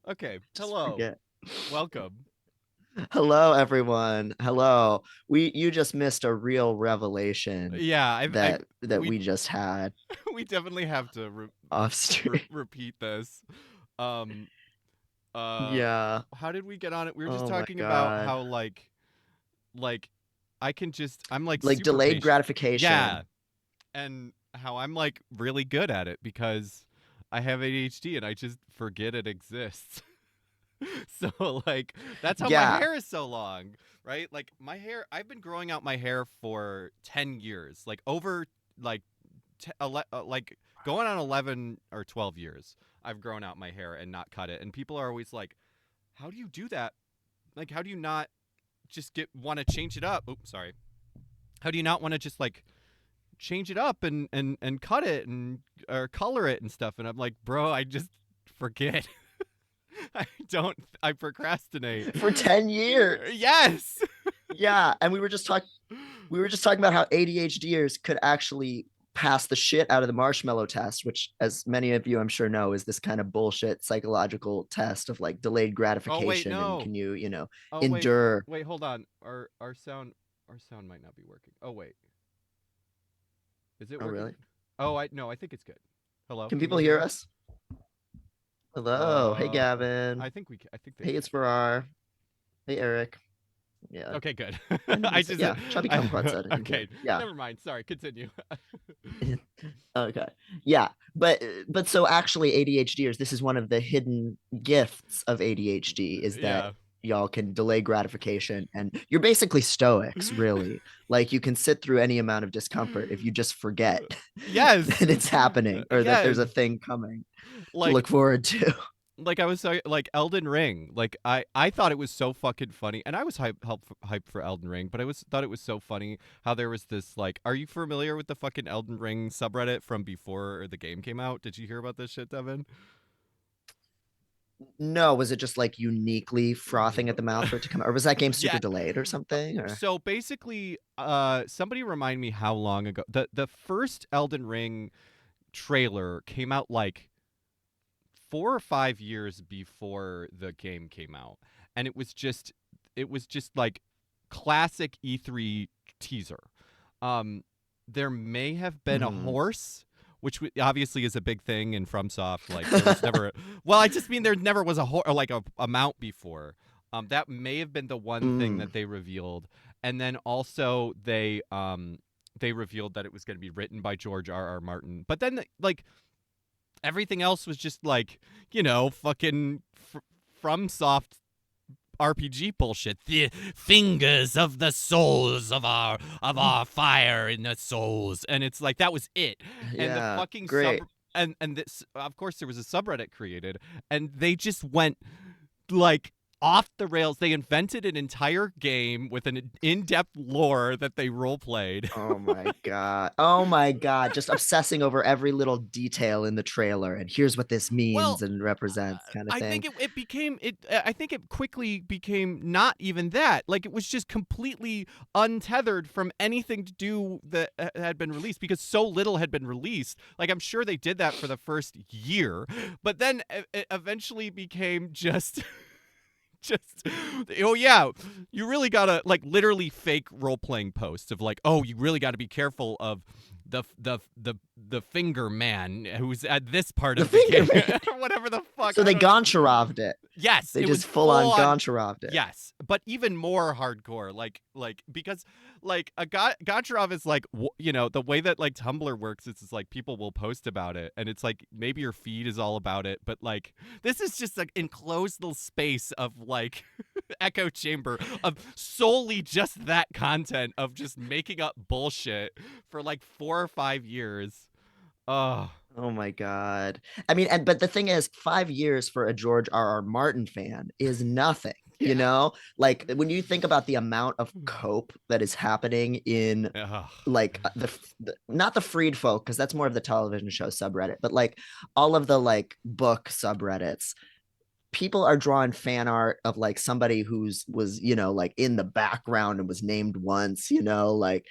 Okay. Just Hello. forget. Welcome. Hello, everyone. Hello. You just missed a real revelation Yeah, that we we just had we definitely have to off stream. repeat this. Um. Uh. Yeah. How did we get on it? We were just Oh my talking about God. how like I'm like Like super delayed patient. Yeah, gratification. and how I'm like really good at it because I have ADHD and I just forget it exists. So like that's how my Yeah. hair is so long, right? Like my hair, I've been growing out my hair for 10 years, like over like like going on 11 or 12 years. I've grown out my hair and not cut it. And people are always like, "How do you do that? Like how do you not just get want to change it up?" Oops, sorry. How do you not want to just like change it up and cut it and or color it and stuff? And I'm like, "Bro, I just forget." I procrastinate. For 10 years. Yes. Yeah. And we were just talking about how ADHDers could actually pass the shit out of the marshmallow test, which, as many of you I'm sure know, is this kind of bullshit psychological test of like delayed Oh wait, gratification and no. can you Oh wait. endure. Wait, hold on. Our sound might not be working. Oh wait. Is it Oh, working? really? Oh, I no, I think it's good. Hello? Can Can people you hear hear me? us? Hello. Hey, I Gavin. think I think they Hey, can. it's Farrar. Hey, Eric. Yeah. Okay, good. And I Lisa. just Yeah. Chubby Kumquat said, I think, yeah. okay. Yeah. Never mind. Sorry. Continue. Okay. Yeah. But so actually ADHDers, this is one of the hidden gifts of ADHD is that Yeah. y'all can delay gratification and you're basically stoics, really. Like you can sit through any amount of discomfort if you just forget Yes. that it's happening or that there's a Yes. thing coming to Like look forward to. I was sorry, like Elden Ring. Like I thought it was so fucking funny, and I was hyped for Elden Ring, but I was thought it was so funny how there was this like. Are you familiar with the fucking Elden Ring subreddit from before the game came out? Did you hear about this shit, Devin? No, was it just like uniquely frothing at the mouth for it to come out? Or was that game super Yeah. delayed or something? Or So basically, somebody remind me how long ago the first Elden Ring trailer came out like 4 or 5 years before the game came out, and it was just like classic E3 teaser. Um, there may have been a Mhm. horse, which obviously is a big thing in FromSoft. Like there was never, well, I just mean there never was a horse or like a mount before. That may have been the one thing Mm. that they revealed, and then also they revealed that it was going to be written by George R. R. Martin. But then like everything else was just like, fucking from soft RPG bullshit. The fingers of the souls of our fire in the souls, and it's like that was it. And the Yeah, fucking great. and this, of course, there was a subreddit created, and they just went like off the rails. They invented an entire game with an in-depth lore that they role played. Oh my God. Oh my God. Just obsessing over every little detail in the trailer and here's what this means Well, and represents kind of I think thing. it became it. I think it quickly became not even that. Like it was just completely untethered from anything to do that had been released because so little had been released. Like I'm sure they did that for the first year, but then it eventually became just just oh yeah, you really gotta like literally fake role playing posts of like, oh, you really got to be careful of the finger man who's at this part The of the finger game man. or whatever the fuck. So I they don't know. Goncharoved it. Yes, They it was just full full on on. Goncharoved it. Yes, but even more hardcore, like because like a Goncharov is like the way that like Tumblr works. It's like people will post about it, and it's like maybe your feed is all about it, but like this is just like enclosed little space of like echo chamber of solely just that content of just making up bullshit for like 4 or 5 years. Oh Oh my God. I mean, but the thing is, 5 years for a George R. R. Martin fan is nothing, you yeah. know? Like when you think about the amount of cope that is happening in Ugh. like the not the freed folk, because that's more of the television show subreddit, but like all of the like book subreddits, people are drawing fan art of like somebody who's was like in the background and was named once, like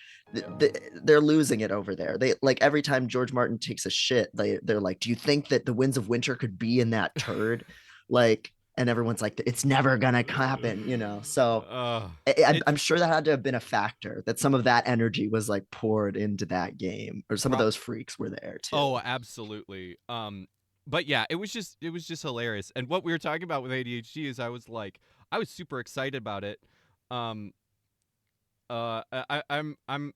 they're losing it over there. They like every time George Martin takes a shit, they're like, do you think that the winds of winter could be in that turd? Like and everyone's like, it's never gonna happen, you know. So uh, I'm it's sure that had to have been a factor, that some of that energy was like poured into that game, or some of pro- those freaks were there too. oh, absolutely. But yeah, it was just hilarious. And what we were talking about with ADHD is I was super excited about it. Um, I'm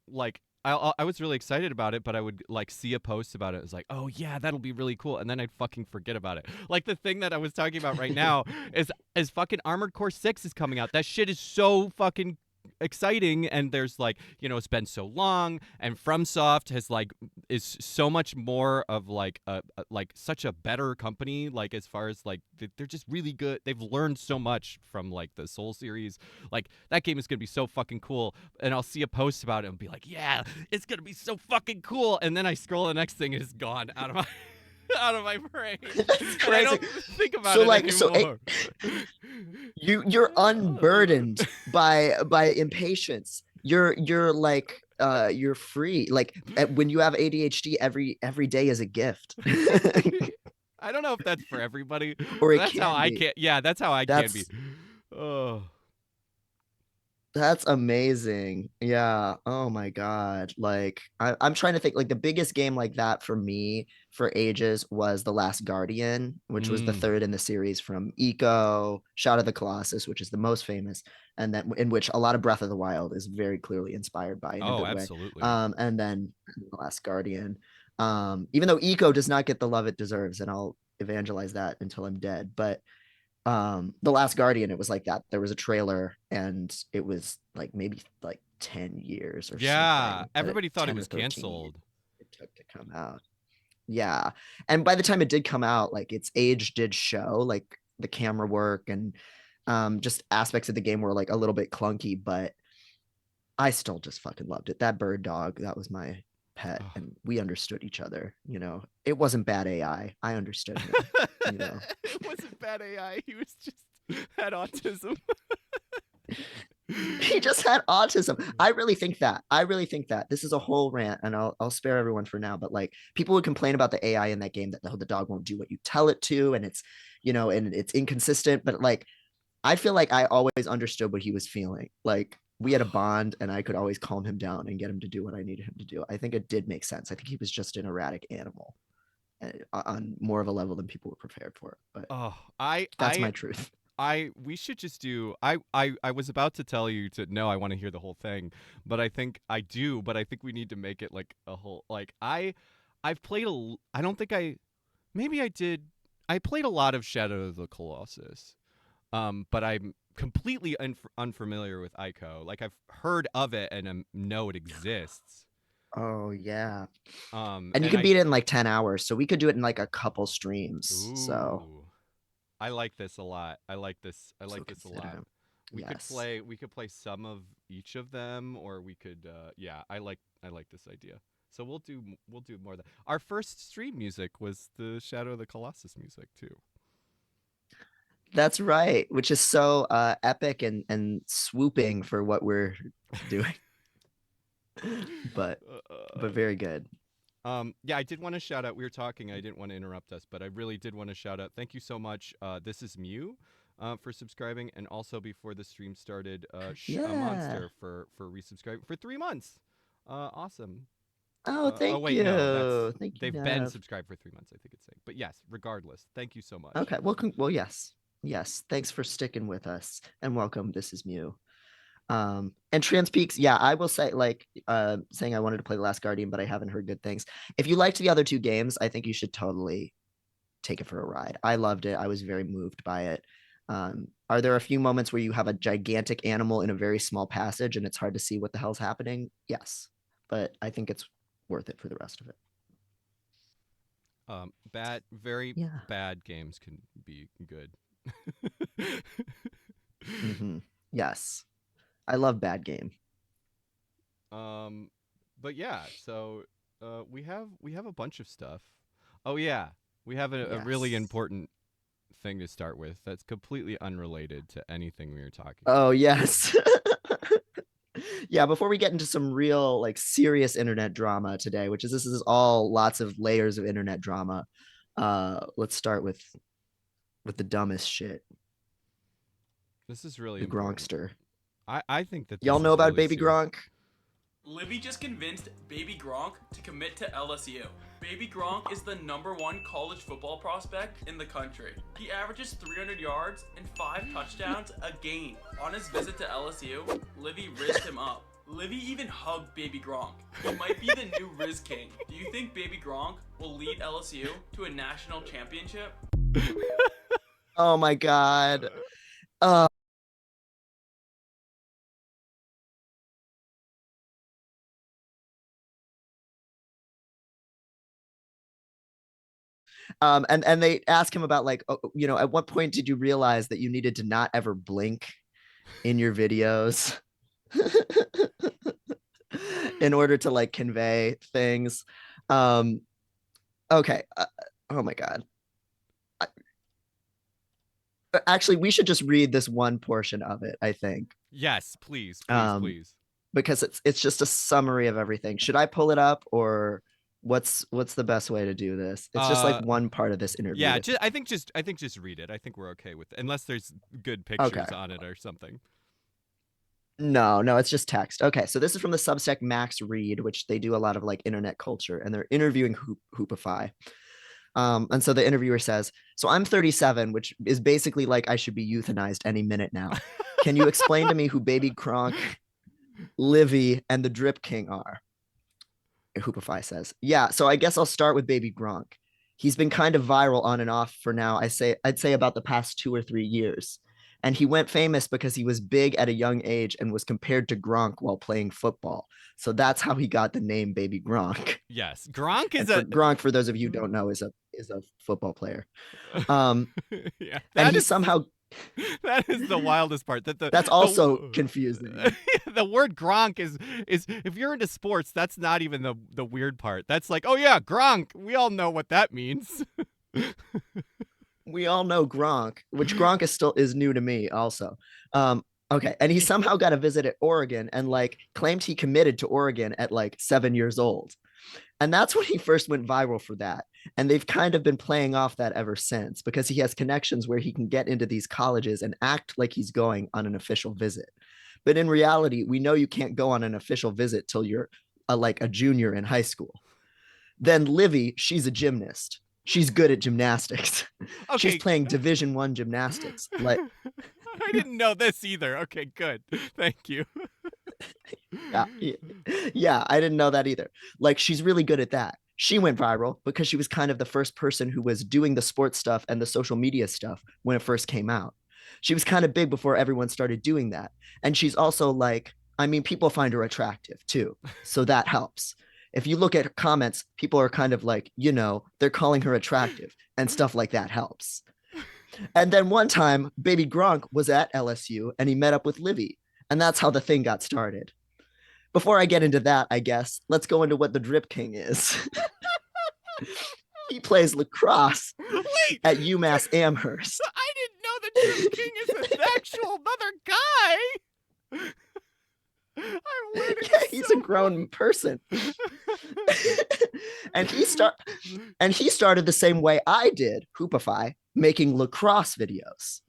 like I was really excited about it, but I would like see a post about it. It was like, oh yeah, that'll be really cool, and then I'd fucking forget about it. Like the thing that I was talking about right now is fucking Armored Core 6 is coming out. That shit is so fucking exciting, and there's like, it's been so long, and FromSoft has like is so much more of like like such a better company, like as far as like they're just really good. They've learned so much from like the Soul series. Like that game is gonna be so fucking cool, and I'll see a post about it and be like, yeah, it's gonna be so fucking cool, and then I scroll, the next thing is gone out of my out of my brain, That's and I crazy. don't think about So it like, anymore. you're unburdened by impatience. You're like, you're free. Like, when you have ADHD, every day is a gift. I don't know if that's for everybody, Or but it that's how can I be. can. Yeah, that's how I can be. That's Oh, That's amazing. Yeah. Oh my God. Like, I'm trying to think, like the biggest game like that for me for ages was The Last Guardian, which was the mm. third in the series from Eco, Shadow of the Colossus, which is the most famous, and then in which a lot of Breath of the Wild is very clearly inspired by in a Oh, good way. absolutely. And then The Last Guardian. Even though Eco does not get the love it deserves, and I'll evangelize that until I'm dead, but The Last Guardian, it was like that. There was a trailer, and it was like maybe like 10 years or Yeah, something, everybody thought it 10 or was 13 years canceled. it took to come out. Yeah. And by the time it did come out, like its age did show, like the camera work and just aspects of the game were like a little bit clunky, but I still just fucking loved it. That bird dog, that was my pet, Ugh. and we understood each other, you know. It wasn't bad AI. I understood him, you know. It wasn't bad AI. He was just had autism. He just had autism. I really think that. I really think that. This is a whole rant, and I'll spare everyone for now. But like, people would complain about the AI in that game, that the dog won't do what you tell it to, and it's, and it's inconsistent. But like, I feel like I always understood what he was feeling. Like, we had a bond, and I could always calm him down and get him to do what I needed him to do. I think it did make sense. I think he was just an erratic animal, on more of a level than people were prepared for. But Oh, that's my truth. we should just do. I was about to tell you to no. I want to hear the whole thing, but I think I do. But I think we need to make it like a whole. Like I've played I don't think I. Maybe I did. I played a lot of Shadow of the Colossus. But I'm completely unfamiliar with Ico. Like I've heard of it and know it exists. Oh yeah. And you And can I beat it in like 10 hours. So we could do it in like a couple streams. So ooh, I like this a lot. I like this. I so like this a lot. consider. Yes. We could play some of each of them, or we could. Yeah, I like this idea. So we'll do more of that. Our first stream music was the Shadow of the Colossus music too. That's right, which is so epic and swooping for what we're doing. but but very good. Yeah, I did want to shout out. We were talking. I didn't want to interrupt us, but I really did want to shout out. Thank you so much. This is Mew, for subscribing, and also before the stream started, a Yeah. monster for resubscribing for 3 months. Awesome. Oh, Oh thank wait, no, you. Thank you, they've been Nev. subscribed for 3 months. I think it's saying, but yes, regardless, thank you so much. Okay. Well, yes. Yes. Thanks for sticking with us, and welcome. This is Mew. And Trans Peaks, yeah, I will say, like, saying I wanted to play The Last Guardian, but I haven't heard good things. If you liked the other two games, I think you should totally take it for a ride. I loved it. I was very moved by it. Are there a few moments where you have a gigantic animal in a very small passage and it's hard to see what the hell's happening? Yes, but I think it's worth it for the rest of it. Very Yeah. bad games can be good. Yes, I love bad game. um, but yeah, so we have a bunch of stuff. Oh yeah, we have a really Yes. important thing to start with that's completely unrelated to anything we were talking Oh about. yes. Yeah, before we get into some real like serious internet drama today, which is this is all lots of layers of internet drama. Let's start with with the dumbest shit. This is really The important. Gronkster. I think that Y'all this know is about really Baby serious. Gronk? Livy just convinced Baby Gronk to commit to LSU. Baby Gronk is the #1 college football prospect in the country. He averages 300 yards and 5 touchdowns a game. On his visit to LSU, Livy rizzed him up. Livy even hugged Baby Gronk. He might be the new Riz King. Do you think Baby Gronk will lead LSU to a national championship? Oh my god. Uh, and they ask him about like, at what point did you realize that you needed to not ever blink in your videos in order to like convey things? Um, okay. Oh my god. Actually, we should just read this one portion of it, I think. Yes, please, please, Um, please. because it's just a summary of everything. Should I pull it up, or what's the best way to do this? It's just like Uh, one part of this interview. yeah. I think just read it. I think we're okay with it, unless there's good Okay. pictures on it or something. No, no, it's just text. Okay, so this is from the Substack Max Read, which they do a lot of like internet culture, and they're interviewing Hoopify. And so the interviewer says, "So I'm 37, which is basically like I should be euthanized any minute now. Can you explain to me who Baby Gronk, Livy, and the Drip King are?" Hoopify says, "Yeah, so I guess I'll start with Baby Gronk. He's been kind of viral on and off for now. I'd say about the past 2 or 3 years. And he went famous because he was big at a young age and was compared to Gronk while playing football. So that's how he got the name Baby Gronk. Yes, Gronk is And for a. Gronk, for those of you who don't know, is a football player. Um, Yeah, and that he is somehow that is the wildest part. That that's also the confusing. the word Gronk is if you're into sports, that's not even the weird part. That's like, oh yeah, Gronk. We all know what that means. We all know Gronk, which Gronk is new to me also. Okay, and he somehow got a visit at Oregon and like claimed he committed to Oregon at like 7 years old. And that's when he first went viral for that. And they've kind of been playing off that ever since because he has connections where he can get into these colleges and act like he's going on an official visit. But in reality, we know you can't go on an official visit till you're like a junior in high school. Then Livy, she's a gymnast. She's good at gymnastics. She's Okay. playing Division 1 gymnastics. Like, I didn't know this either. Okay, good. Thank you. yeah, yeah, I didn't know that either. Like, she's really good at that. She went viral because she was kind of the first person who was doing the sports stuff and the social media stuff when it first came out. She was kind of big before everyone started doing that. And she's also like, I mean, people find her attractive too. So that helps. If you look at her comments, people are kind of like, they're calling her attractive and stuff like that helps. And then one time, Baby Gronk was at LSU and he met up with Livy. And that's how the thing got started. Before I get into that, I guess, let's go into what the Drip King is. He plays lacrosse Wait, at UMass Amherst. I didn't know the Drip King is an actual other guy. I'm learning Yeah, he's so a grown person. and he started the same way I did, Hoopify, making lacrosse videos.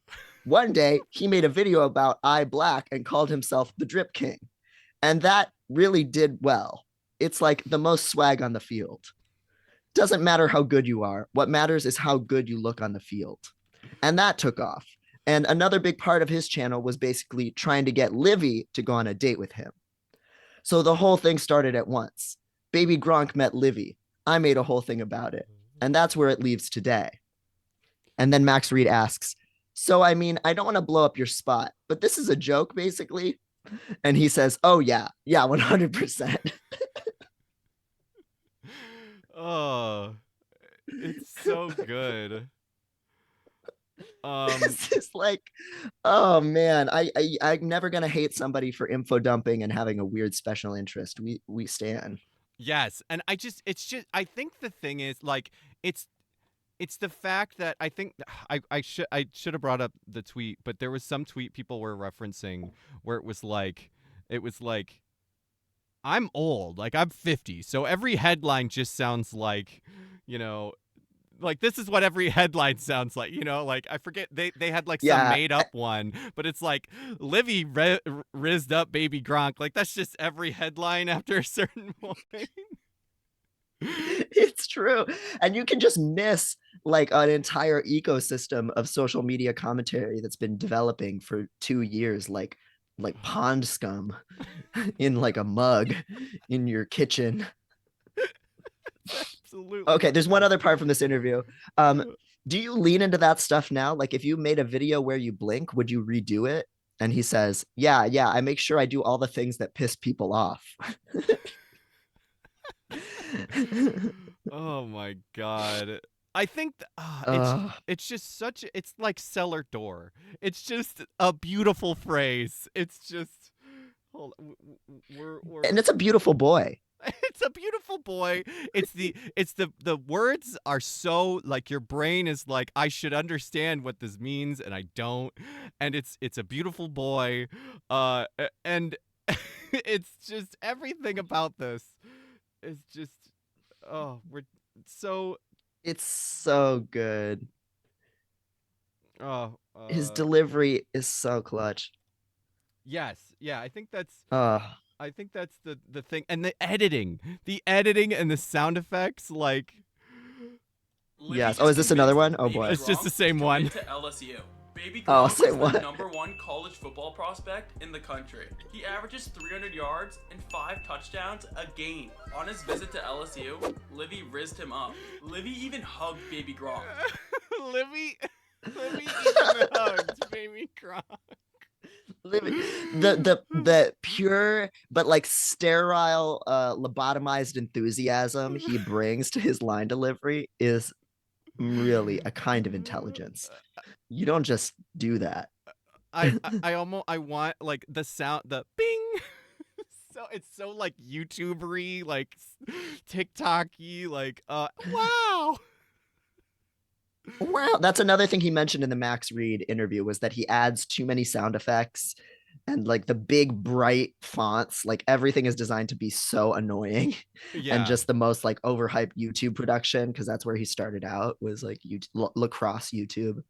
One day, he made a video about I Black and called himself the Drip King. And that really did well. It's like the most swag on the field. Doesn't matter how good you are. What matters is how good you look on the field. And that took off. And another big part of his channel was basically trying to get Livy to go on a date with him. So the whole thing started at once. Baby Gronk met Livy. I made a whole thing about it. And that's where it leaves today. And then Max Reed asks, "So, I mean, I don't want to blow up your spot, but this is a joke, basically." And he says, "Oh, yeah, 100%." Oh, it's so good. This is like, oh man, I'm never gonna hate somebody for info dumping and having a weird special interest. We stand. Yes, and it's just I think the thing is like it's it's the fact that I think I should have brought up the tweet, but there was some tweet people were referencing where it was like I'm old, like I'm 50, so every headline just sounds like, you know, like this is what every headline sounds like, you know, like I forget they had like some Yeah. made up one, but it's like Livy rizzed up Baby Gronk. Like that's just every headline after a certain point. It's true. And you can just miss like an entire ecosystem of social media commentary that's been developing for 2 years, like pond scum in like a mug in your kitchen. Absolutely. Okay, there's one other part from this interview. Do you lean into that stuff now? Like if you made a video where you blink, would you redo it? And he says, yeah, I make sure I do all the things that piss people off. Oh my god. I think it's just such it's like cellar door. It's just a beautiful phrase. It's just hold we're And it's a beautiful boy. it's a beautiful boy. It's the words are so like your brain is like I should understand what this means and I don't. And it's a beautiful boy. And it's just everything about this is just we're so It's so good. oh His delivery is so clutch. yes. Yeah, I think that's Uh the thing, and the editing and the sound effects, like Livy yes. just Oh, is this another convinced one? Oh Baby boy. It's just the Gronk same to one. commit to LSU. Baby Oh, Gronk say is what? the #1 college football prospect in the country. He averages 300 yards and 5 touchdowns a game. On his visit to LSU, Livy rizzed him up. Livy even hugged Baby Gronk. Livy even hugged Baby Gronk. The pure but like sterile lobotomized enthusiasm he brings to his line delivery is really a kind of intelligence. You don't just do that. I want like the sound, the bing. So it's so like YouTubery, like TikTok-y, like wow. Wow, that's another thing he mentioned in the Max Reed interview was that he adds too many sound effects and like the big bright fonts, like everything is designed to be so annoying Yeah. and just the most like overhyped YouTube production because that's where he started out was like lacrosse YouTube.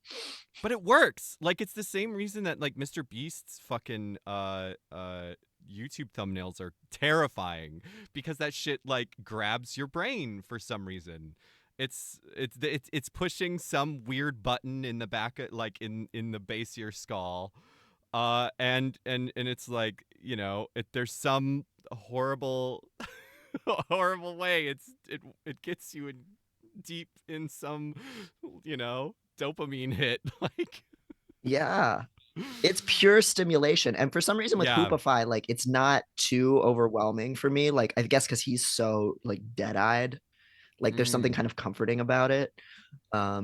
But it works. Like it's the same reason that like Mr. Beast's fucking YouTube thumbnails are terrifying because that shit like grabs your brain for some reason. It's pushing some weird button in the back of, like in the base of your skull. And it's like, you know, there's some horrible horrible way it gets you in deep in some, you know, dopamine hit like Yeah. It's pure stimulation. And for some reason with Yeah. Hoopify, like it's not too overwhelming for me. Like I guess because he's so like dead-eyed. Like there's something kind of comforting about it.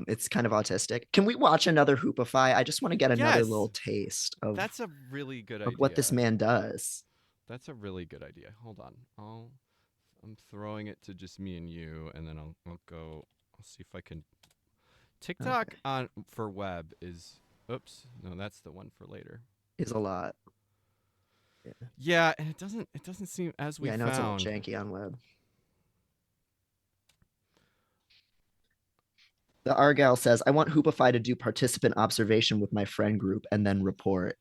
It's kind of autistic. Can we watch another Hoopify? I just want to get another Yes. little taste of, That's a really good of idea. what this man does. That's a really good idea. Hold on. I'm throwing it to just me and you, and then I'll see if I can. TikTok on for web is. Oops, no, that's the one for later. Is a lot. Yeah, and it doesn't seem as we Yeah, I know found. it's a little janky on web. The Argyle says, I want Hoopify to do participant observation with my friend group and then report.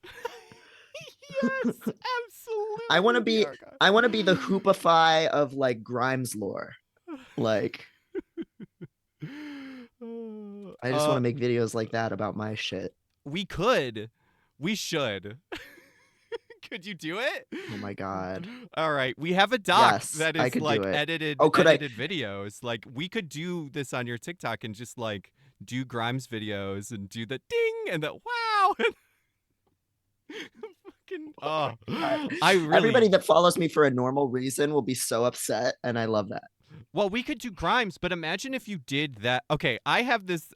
Yes, absolutely. I want to be Argyle. I want to be the Hoopify of like Grimes lore. Like I just want to make videos like that about my shit. We should. Could you do it? Oh my god. All right, we have a doc Yes, that I is could like do it. edited Oh, could edited videos. Like we could do this on your TikTok and just like do Grimes videos and do the ding and the wow. Fucking I really Everybody that follows me for a normal reason will be so upset, and I love that. Well, we could do Grimes, but imagine if you did that. Okay, I have this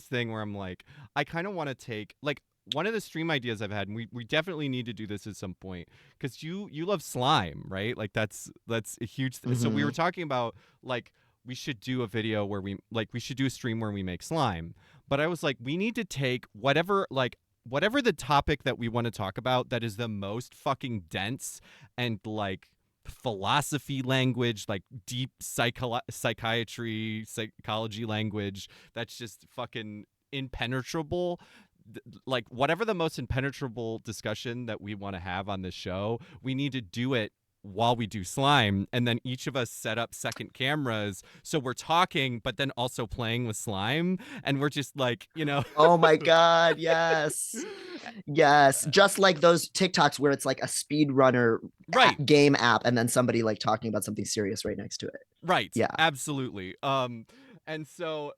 thing where I'm like, I kind of want to take like one of the stream ideas I've had, and we definitely need to do this at some point because you love slime, right? Like that's a huge So we were talking about like we should do a video where we should do a stream where we make slime. But I was like, we need to take whatever the topic that we want to talk about that is the most fucking dense and like philosophy language, like deep psychiatry, psychology language that's just fucking impenetrable. Like whatever the most impenetrable discussion that we want to have on this show, we need to do it while we do slime, and then each of us set up second cameras so we're talking but then also playing with slime, and we're just like, Oh my God, yes. Yes, just like those TikToks where it's like a speedrunner right game app and then somebody like talking about something serious right next to it. right Yeah. absolutely. And so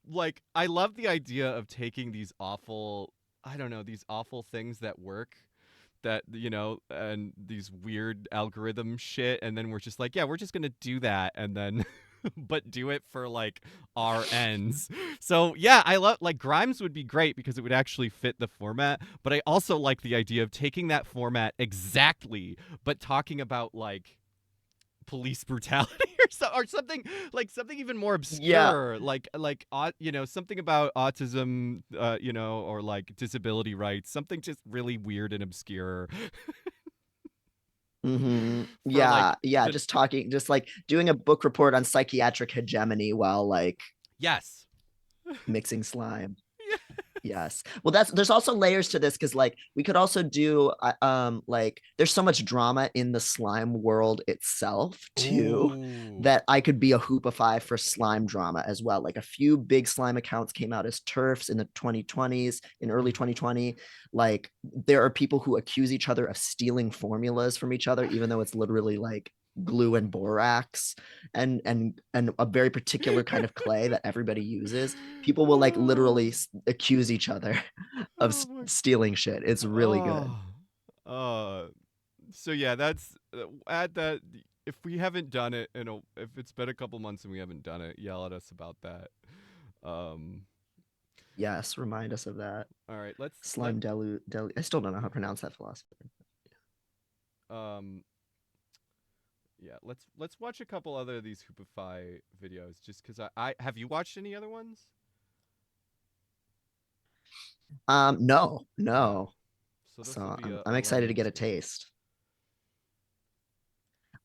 like I love the idea of taking these awful, I don't know, these awful things that work, that and these weird algorithm shit, and then we're just like, yeah, we're just gonna do that, and then but do it for like our ends. So yeah, I love, like, Grimes would be great because it would actually fit the format, but I also like the idea of taking that format exactly but talking about like police brutality or something, like something even more obscure, like something about autism, or like disability rights, something just really weird and obscure. Yeah, like yeah, just talking, just like doing a book report on psychiatric hegemony while like yes mixing slime. yes. Yes. Well, there's also layers to this because like we could also do like there's so much drama in the slime world itself too. Ooh. That I could be a hoopify for slime drama as well. Like a few big slime accounts came out as TERFs in the 2020s, in early 2020. Like there are people who accuse each other of stealing formulas from each other, even though it's literally like glue and borax and a very particular kind of clay that everybody uses. People will like literally accuse each other of stealing shit. It's really good. So yeah, that's add that. If we haven't done it, if it's been a couple months and we haven't done it, yell at us about that. Yes, remind us of that. All right, Slime delu. I still don't know how to pronounce that philosopher. Yeah, let's watch a couple other of these Hoopify videos, just because I have you watched any other ones? No. So this So will be I'm excited to get a experience. taste.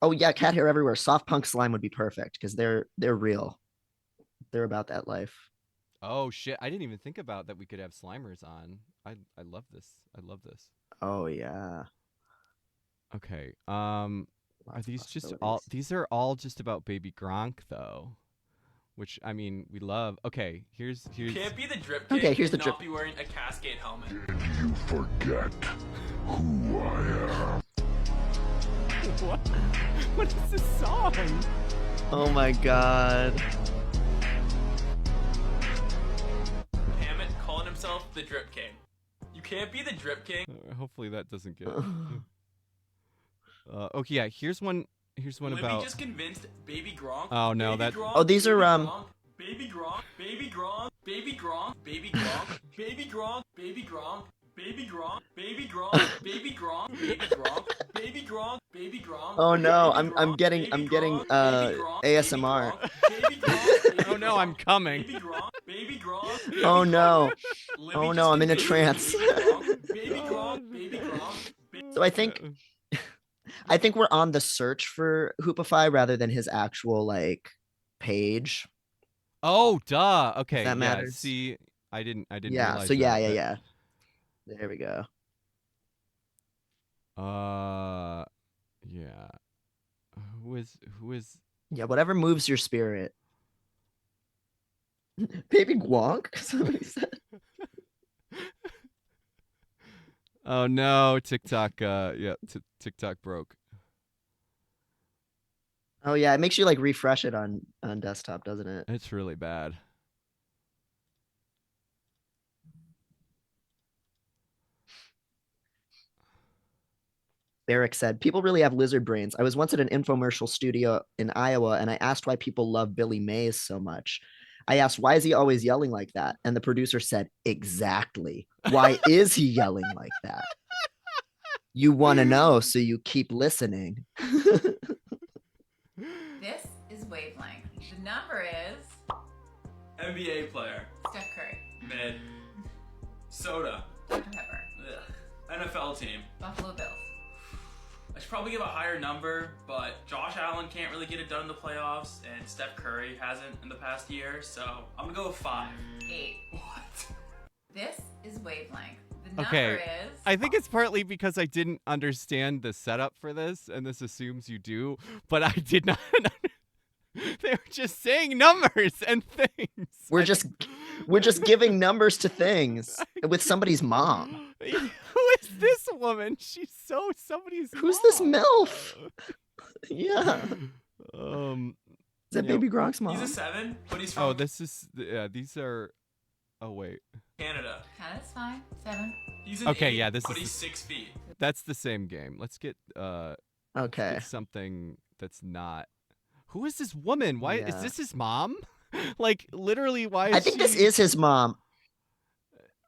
Oh yeah, cat hair everywhere. Soft punk slime would be perfect because they're real. They're about that life. Oh shit! I didn't even think about that. We could have Slimers on. I love this. I love this. Oh yeah. Okay. Are Lots of these just all? possibilities. These are all just about Baby Gronk, though, which I mean we love. Okay, here's. Can't be the drip king Okay, here's the and drip. not be wearing a Cascade helmet. Did you forget who I am? What? What is this song? Oh my god. Hammett calling himself the drip king. You can't be the drip king. Hopefully that doesn't get. Okay, yeah. Here's one. Here's one Libby about. just convinced Baby Gronk. Oh no, Baby that. Gronk, Oh, these are Baby Gronk, Baby Gronk, Baby Gronk, Baby Gronk, Baby Gronk, Baby Gronk, Baby Gronk, Baby Gronk, Baby Gronk, Baby Gronk, Baby Gronk, Baby Gronk. Oh no, Baby I'm Gronk, getting Baby getting Gronk, Baby Gronk, ASMR. Baby Gronk, Baby Oh no, I'm Gronk, coming. Baby Gronk, Baby Gronk, Baby Oh Gronk. no. Libby Oh just no, I'm in a convinced trance. Baby Gronk, Baby Gronk, Baby Gronk. So I think we're on the search for Hoopify rather than his actual like page. Oh, duh. Okay, that yeah. matters. See, I didn't Yeah. realize So that. yeah. There we go. Yeah. Who is? Yeah, whatever moves your spirit. Baby Gronk? Somebody said. Oh no, TikTok. Yeah, TikTok broke. Oh yeah, it makes you like refresh it on desktop, doesn't it? It's really bad. Barrick said, people really have lizard brains. I was once at an infomercial studio in Iowa and I asked why people love Billy Mays so much. I asked, why is he always yelling like that? And the producer said, exactly. Why is he yelling like that? You want to know, so you keep listening. This is wavelength. The number is NBA player. Steph Curry, Mid. Soda. Dr. Pepper, Ugh. NFL team. Buffalo Bills, I should probably give a higher number, but Josh Allen can't really get it done in the playoffs, and Steph Curry hasn't in the past year, so I'm gonna go with 5. 8. What? This is wavelength. The number Okay. is. I think it's partly because I didn't understand the setup for this, and this assumes you do, but I did not. They're just saying numbers and things. We're just giving numbers to things with somebody's mom. Who is this woman? She's somebody's. Who's this mom. MILF? Yeah. Um. Is that Yep. Baby Gronk's mom? He's a 7, but he's from Oh, this is. Yeah. These are. Oh wait. Canada. That's fine. 7. He's an Okay, 8, yeah, this but is- he's 6 feet. That's the same game. Let's get Okay. something that's not. Who is this woman? Why is Yeah. this his mom? Like literally, why? Is I think this she- is his mom.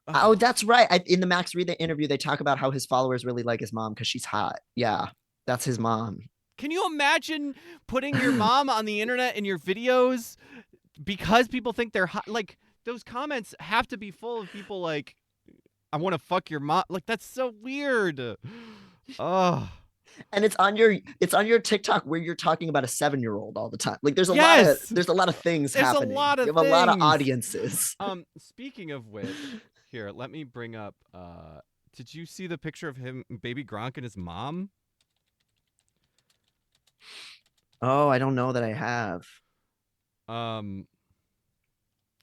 Oh, that's right. In the Max Read interview, they talk about how his followers really like his mom because she's hot. Yeah, that's his mom. Can you imagine putting your mom on the internet in your videos because people think they're hot? Like those comments have to be full of people like, "I want to fuck your mom." Like that's so weird. Oh. And it's on your TikTok where you're talking about a 7-year-old all the time. Like there's a Yes! lot of things There's a happening. lot of you have a lot of things. audiences. Speaking of which, here, let me bring up. Did you see the picture of him, Baby Gronk, and his mom? Oh, I don't know that I have.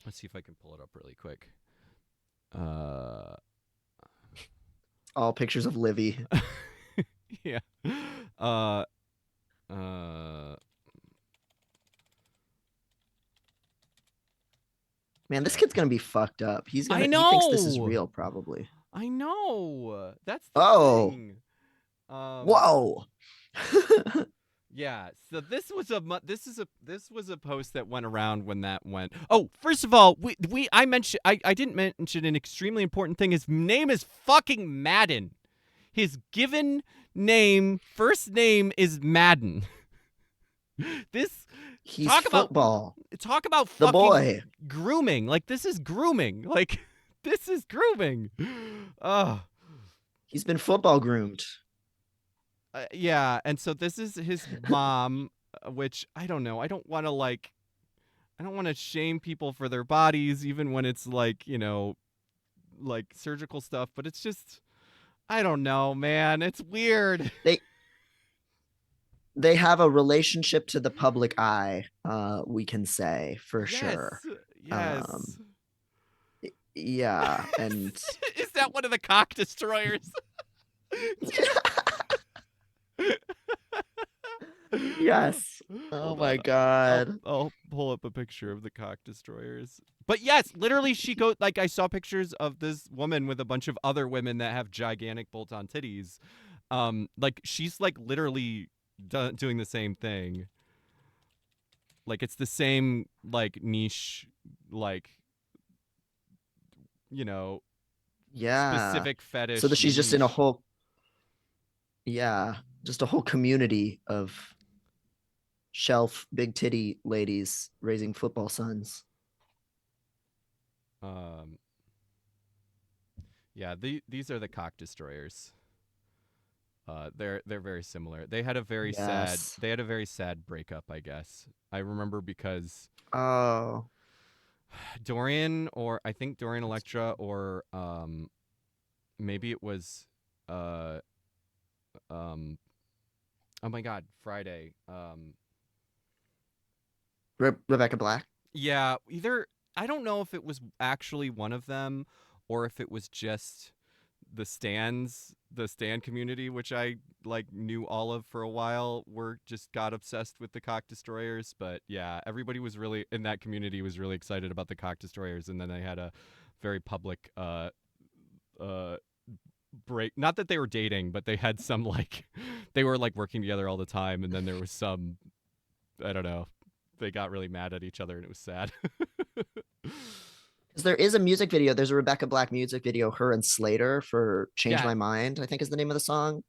Let's see if I can pull it up really quick. All pictures of Livy. Yeah. Man, this kid's gonna be fucked up. He thinks this is know! real, probably. I know. That's the Oh. thing. Whoa. Yeah. So this was a post that went around when that went. Oh, first of all, I didn't mention an extremely important thing. His name is fucking Madden. His given name, first name is Madden. He's Talk about- football. Talk about The fucking boy. grooming. Like this is grooming. Like this is grooming. Oh. He's been football groomed. Yeah, and so this is his mom, which I don't know. I don't want to shame people for their bodies, even when it's like, like surgical stuff. But it's just, I don't know, man. It's weird. They have a relationship to the public eye, we can say for sure. Yes. Yeah, and Is that one of the cock destroyers? yes. Oh Hold my on. god. I'll pull up a picture of the cock destroyers. But yes, literally, she goes like I saw pictures of this woman with a bunch of other women that have gigantic bolt-on titties. Like she's like literally doing the same thing. Like it's the same like niche, like Yeah. specific fetish. So that she's just in a niche. whole just a whole community of shelf big titty ladies raising football sons. Yeah, these are the cock destroyers. They're very similar. They had a very Yes. sad breakup, I guess. I remember because Oh. Dorian Electra or maybe it was oh my god, Friday. Rebecca Black. Yeah, either I don't know if it was actually one of them or if it was just the stan community, which I like knew all of for a while, got obsessed with the cock destroyers. But yeah, everybody was really in that community was really excited about the cock destroyers, and then they had a very public break. Not that they were dating, but they had some like they were like working together all the time, and then there was some I don't know. They got really mad at each other, and it was sad. Because there is a music video. There's a Rebecca Black music video, her and Slater for Change Yeah. My Mind, I think is the name of the song,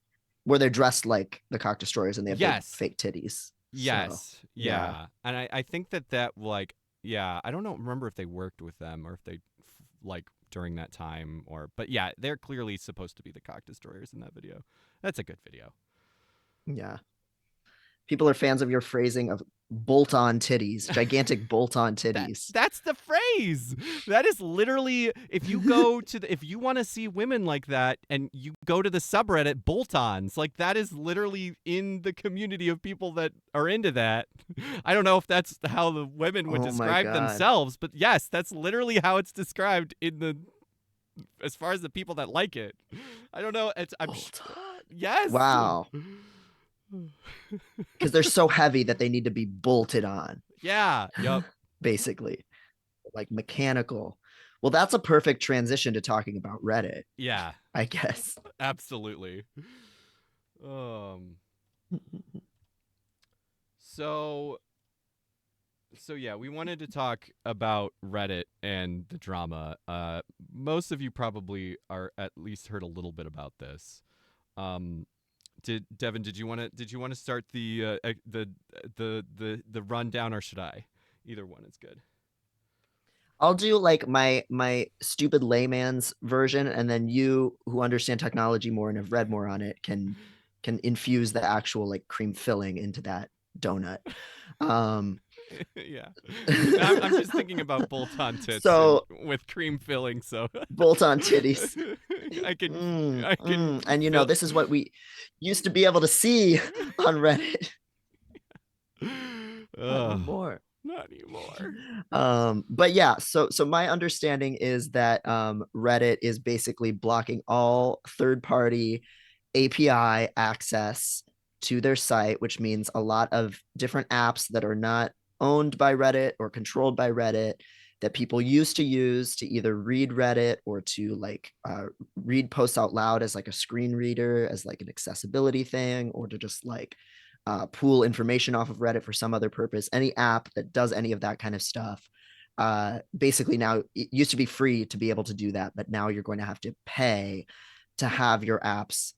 where they're dressed like the cock destroyers and they have big Yes. fake titties. Yes. So, Yeah. And I think that like, yeah, I don't remember if they worked with them or if they like during that time but yeah, they're clearly supposed to be the cock destroyers in that video. That's a good video. Yeah. People are fans of your phrasing of bolt-on titties, gigantic bolt-on titties. That's the phrase. That is literally, if you go to if you want to see women like that and you go to the subreddit bolt-ons, like that is literally in the community of people that are into that. I don't know if that's how the women would Oh my describe God. themselves, but yes, that's literally how it's described in the as far as the people that like it. I don't know. Yes. Wow. Because they're so heavy that they need to be bolted on, Yeah. Yep. basically, like mechanical. Well, that's a perfect transition to talking about Reddit, Yeah. I guess. Absolutely. So yeah, we wanted to talk about Reddit and the drama. Most of you probably are at least heard a little bit about this. Devin? Did you want to start the rundown, or should I? Either one is good. I'll do like my stupid layman's version, and then you who understand technology more and have read more on it can infuse the actual like cream filling into that donut. Yeah, I'm just thinking about bolt-on tits So with cream filling. So bolt-on titties. I can And you know, this is what we used to be able to see on Reddit. Not anymore. Not anymore. But yeah, so my understanding is that Reddit is basically blocking all third-party API access to their site, which means a lot of different apps that are not owned by Reddit or controlled by Reddit that people used to use to either read Reddit or to like read posts out loud as like a screen reader, as like an accessibility thing, or to just like pull information off of Reddit for some other purpose. Any app that does any of that kind of stuff, basically now it used to be free to be able to do that, but now you're going to have to pay to have your apps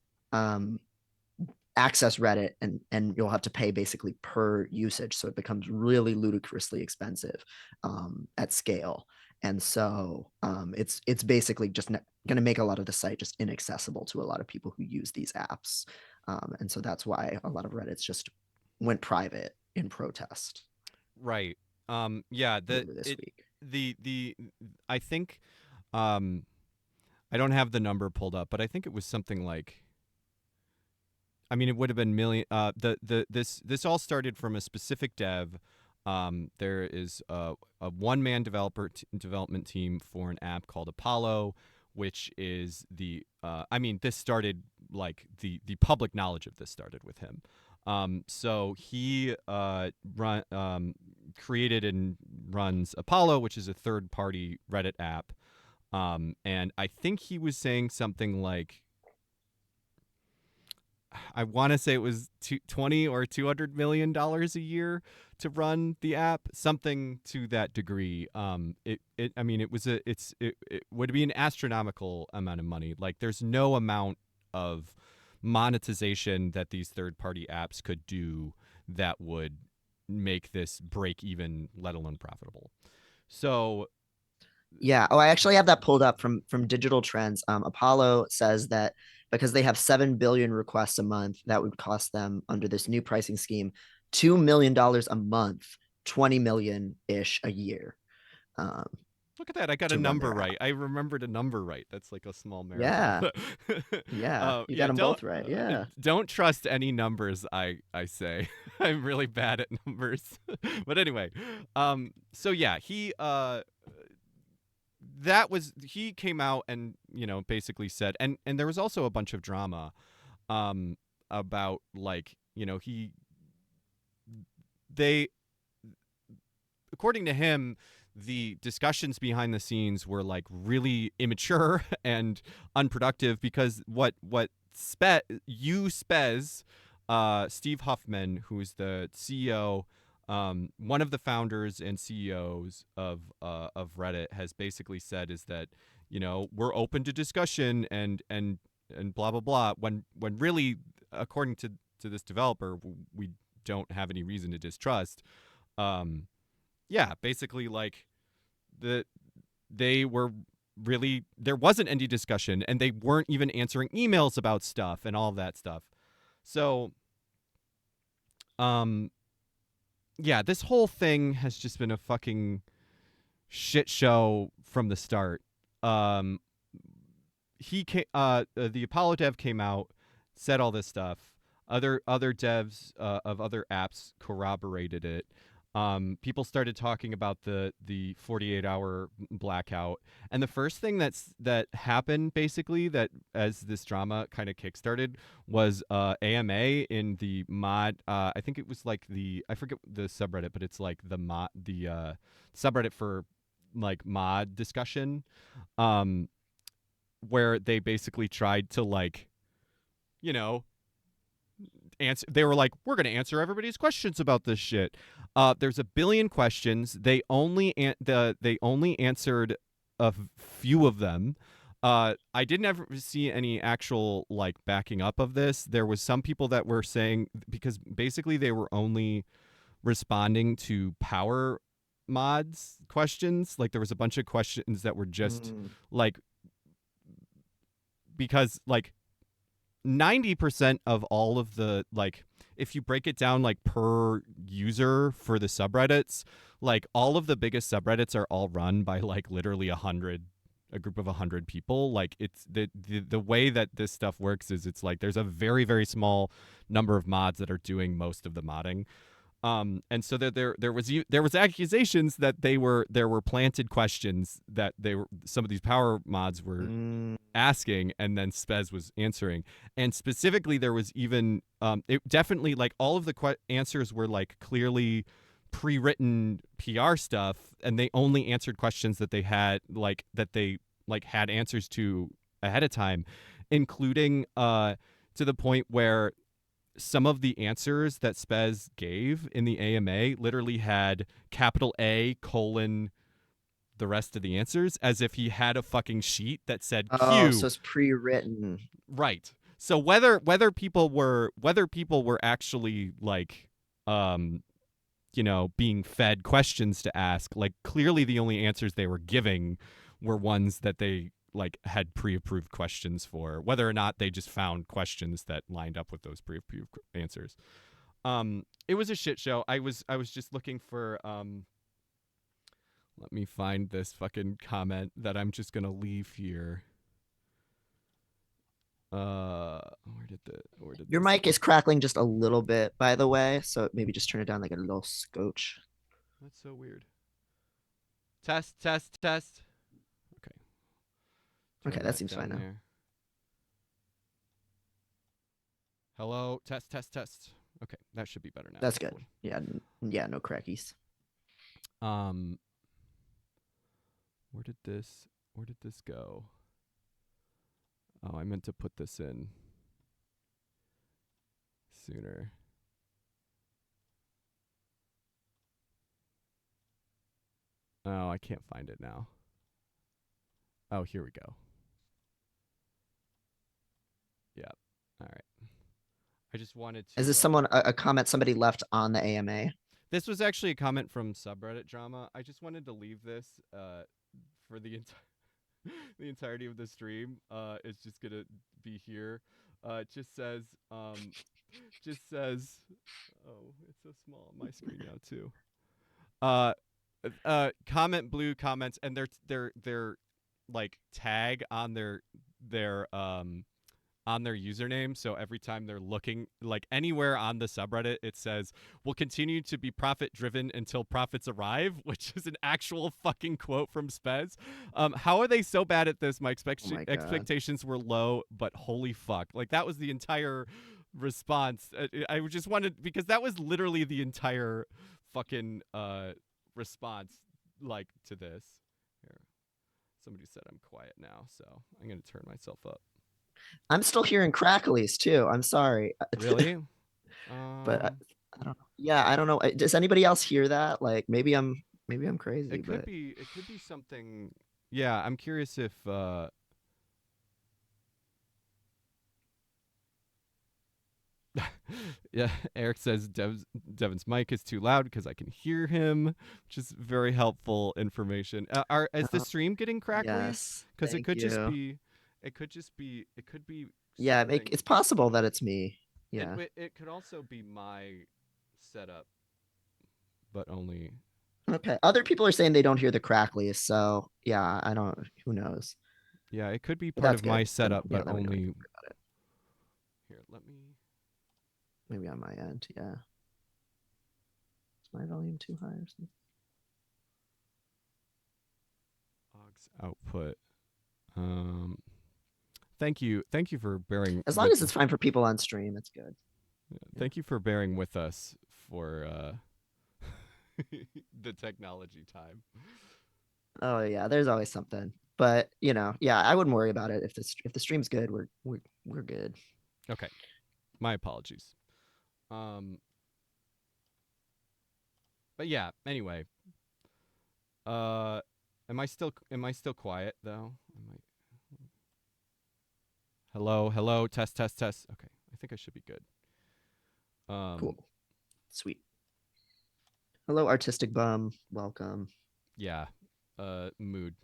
access Reddit, and you'll have to pay basically per usage. So it becomes really ludicrously expensive at scale. And so it's basically just going to make a lot of the site just inaccessible to a lot of people who use these apps. And so that's why a lot of Reddits just went private in protest. Right. Yeah. This week. The I think I don't have the number pulled up, but I think it was something like. I mean, it would have been million. This all started from a specific dev. There is a one-man development team for an app called Apollo, which is the. I mean, this started like the public knowledge of this started with him. So he created and runs Apollo, which is a third-party Reddit app. And I think he was saying something like. I want to say it was $20 or $200 million a year to run the app, something to that degree. It would be an astronomical amount of money. Like there's no amount of monetization that these third-party apps could do that would make this break even, let alone profitable. So yeah. Oh, I actually have that pulled up from Digital Trends. Apollo says that because they have 7 billion requests a month, that would cost them under this new pricing scheme $2 million a month, 20 million ish a year. Look at that. I got a number right. I remembered a number right. That's like a small miracle. Yeah. You got them both right. Yeah. Don't trust any numbers I say. I'm really bad at numbers. But anyway, so yeah, he came out and, basically said, and there was also a bunch of drama about like, according to him, the discussions behind the scenes were like really immature and unproductive because what Spez, Steve Huffman, who's the CEO, one of the founders and CEOs of Reddit, has basically said is that we're open to discussion and blah blah blah. When really, according to this developer, we don't have any reason to distrust. Yeah, basically like they were really, there wasn't any discussion and they weren't even answering emails about stuff and all of that stuff. So Yeah, this whole thing has just been a fucking shit show from the start. Um, the Apollo dev came out, said all this stuff. Other devs of other apps corroborated it. People started talking about the 48-hour blackout, and the first thing that happened basically, that as this drama kind of kickstarted, was AMA in the mod. I think it was like I forget the subreddit, but it's like the subreddit for like mod discussion. Where they basically tried to like, you know, answer. They were like, we're gonna answer everybody's questions about this shit. There's a billion questions. They only answered a few of them. I didn't ever see any actual like backing up of this. There was some people that were saying, because basically they were only responding to power mods questions. Like there was a bunch of questions that were just like, because like 90% of all of the, like, if you break it down like per user for the subreddits, like all of the biggest subreddits are all run by like literally a group of 100 people. Like it's the way that this stuff works is it's like there's a very, very small number of mods that are doing most of the modding. And so that there was accusations that there were planted questions that some of these power mods were asking, and then Spez was answering. And specifically, there was even it definitely, like, all of the answers were like clearly pre-written PR stuff, and they only answered questions that they had had answers to ahead of time, including to the point where some of the answers that Spez gave in the AMA literally had capital A colon the rest of the answers, as if he had a fucking sheet that said Q. Oh, so it's pre-written. Right. So whether people were actually like being fed questions to ask, like clearly the only answers they were giving were ones that they like had pre-approved questions for, whether or not they just found questions that lined up with those pre-approved answers. It was a shit show. I was just looking for let me find this fucking comment that I'm just gonna leave here. Where did Your mic is crackling just a little bit, by the way, so maybe just turn it down like a little scotch. That's so weird. Test. Okay. Okay, that seems fine now. Hello, test. Okay, that should be better now. That's good. Yeah, no crackies. Where did this go? Oh, I meant to put this in sooner. Oh, I can't find it now. Oh, here we go. Yeah. All right. I just wanted to. Is this a comment somebody left on the AMA? This was actually a comment from subreddit drama. I just wanted to leave this for the entirety of the stream. It's just gonna be here. It just says oh, it's so small on my screen now too. Comment blue comments, and their like tag on their username. So every time they're looking, like anywhere on the subreddit, it says, "We'll continue to be profit driven until profits arrive," which is an actual fucking quote from Spez. How are they so bad at this? My expectations were low, but holy fuck. Like that was the entire response. I just wanted, because that was literally the entire fucking response, like, to this. Here. Somebody said I'm quiet now, so I'm going to turn myself up. I'm still hearing cracklies too. I'm sorry. Really? But I don't know. Yeah, I don't know. Does anybody else hear that? Like maybe I'm crazy. It could be something. Yeah, I'm curious if yeah, Eric says Devin's mic is too loud because I can hear him, which is very helpful information. Is the stream getting crackly? Yes. Because it could just be. It could be. Yeah, it's possible that it's me. Yeah. It could also be my setup, but only. Okay. Other people are saying they don't hear the crackly, so yeah, I don't. Who knows? Yeah, it could be But part that's of my good. setup, Yeah, but then we don't need only. to worry about it. Here, let me. Maybe on my end. Yeah. Is my volume too high or something? Aux output. Thank you for bearing. As long as it's fine for people on stream, it's good. Thank you for bearing with us for the technology time. Oh yeah, there's always something. But yeah, I wouldn't worry about it if the stream's good. We're good. Okay, my apologies. But yeah. Anyway. Am I still quiet though? Hello, test. Okay, I think I should be good. Cool, sweet. Hello, artistic bum. Welcome. Yeah, mood.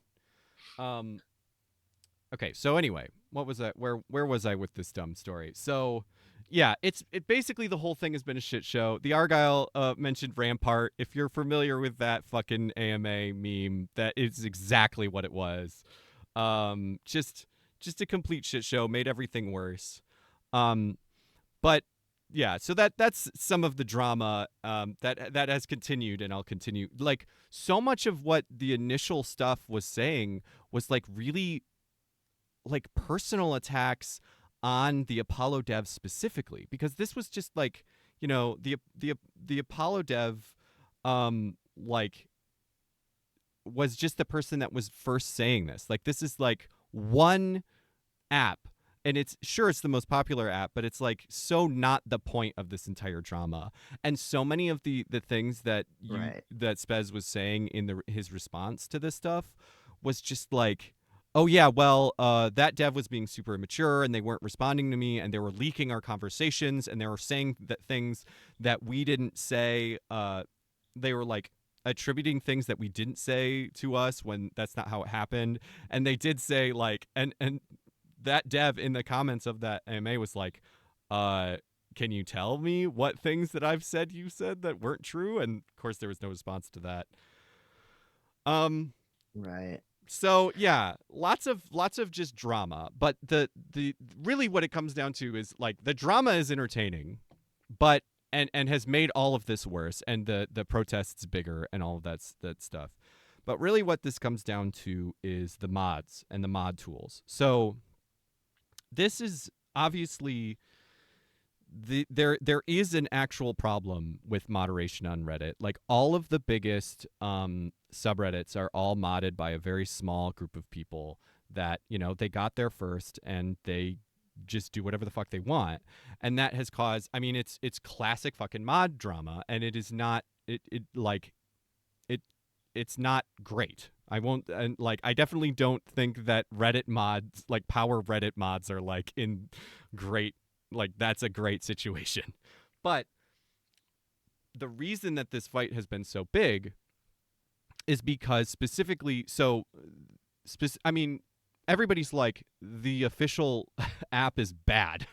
Okay, so anyway, what was that? Where was I with this dumb story? So, yeah, it basically the whole thing has been a shit show. The Argyle mentioned Rampart. If you're familiar with that fucking AMA meme, that is exactly what it was. Just a complete shit show, made everything worse. But yeah, so that's some of the drama that has continued, and I'll continue. Like, so much of what the initial stuff was saying was like really like personal attacks on the Apollo dev specifically, because this was just like, the Apollo dev like was just the person that was first saying this. Like, this is like one app, and it's the most popular app, but it's like so not the point of this entire drama. And so many of the things that that Spez was saying in his response to this stuff was just like, oh yeah, well, that dev was being super immature and they weren't responding to me and they were leaking our conversations and they were saying that things that we didn't say. They were like attributing things that we didn't say to us when that's not how it happened. And they did say like, and that dev in the comments of that AMA was like, can you tell me what things that I've said you said that weren't true? And of course there was no response to that. Right. So yeah, lots of just drama, but the really what it comes down to is like the drama is entertaining, but and has made all of this worse, and the protests bigger and all of that stuff. But really what this comes down to is the mods and the mod tools. So this is obviously there is an actual problem with moderation on Reddit. Like, all of the biggest subreddits are all modded by a very small group of people that, they got there first and they just do whatever the fuck they want. And that has caused, I mean, it's classic fucking mod drama, and it is not it's not great. I definitely don't think that Reddit mods, like power Reddit mods, are like in great, like that's a great situation. But the reason that this fight has been so big is because specifically, I mean, everybody's like, the official app is bad.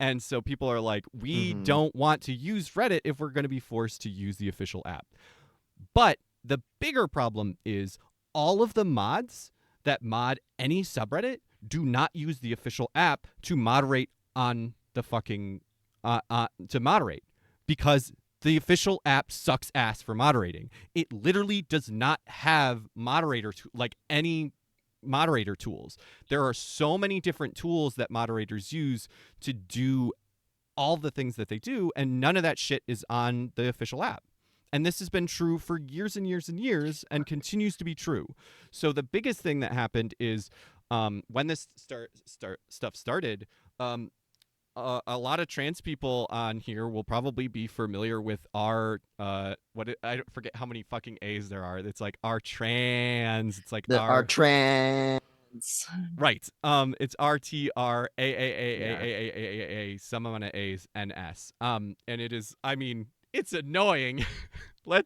And so people are like, we don't want to use Reddit if we're going to be forced to use the official app. But the bigger problem is all of the mods that mod any subreddit do not use the official app to moderate on the fucking to moderate, because the official app sucks ass for moderating. It literally does not have any moderator tools. There are so many different tools that moderators use to do all the things that they do, and none of that shit is on the official app. And this has been true for years and years and years, and continues to be true. So the biggest thing that happened is when this stuff started, a lot of trans people on here will probably be familiar with our I don't forget how many fucking A's there are. It's like our trans. It's like our trans. Right. It's RTR, some amount of A's and S. And it is, I mean, it's annoying. As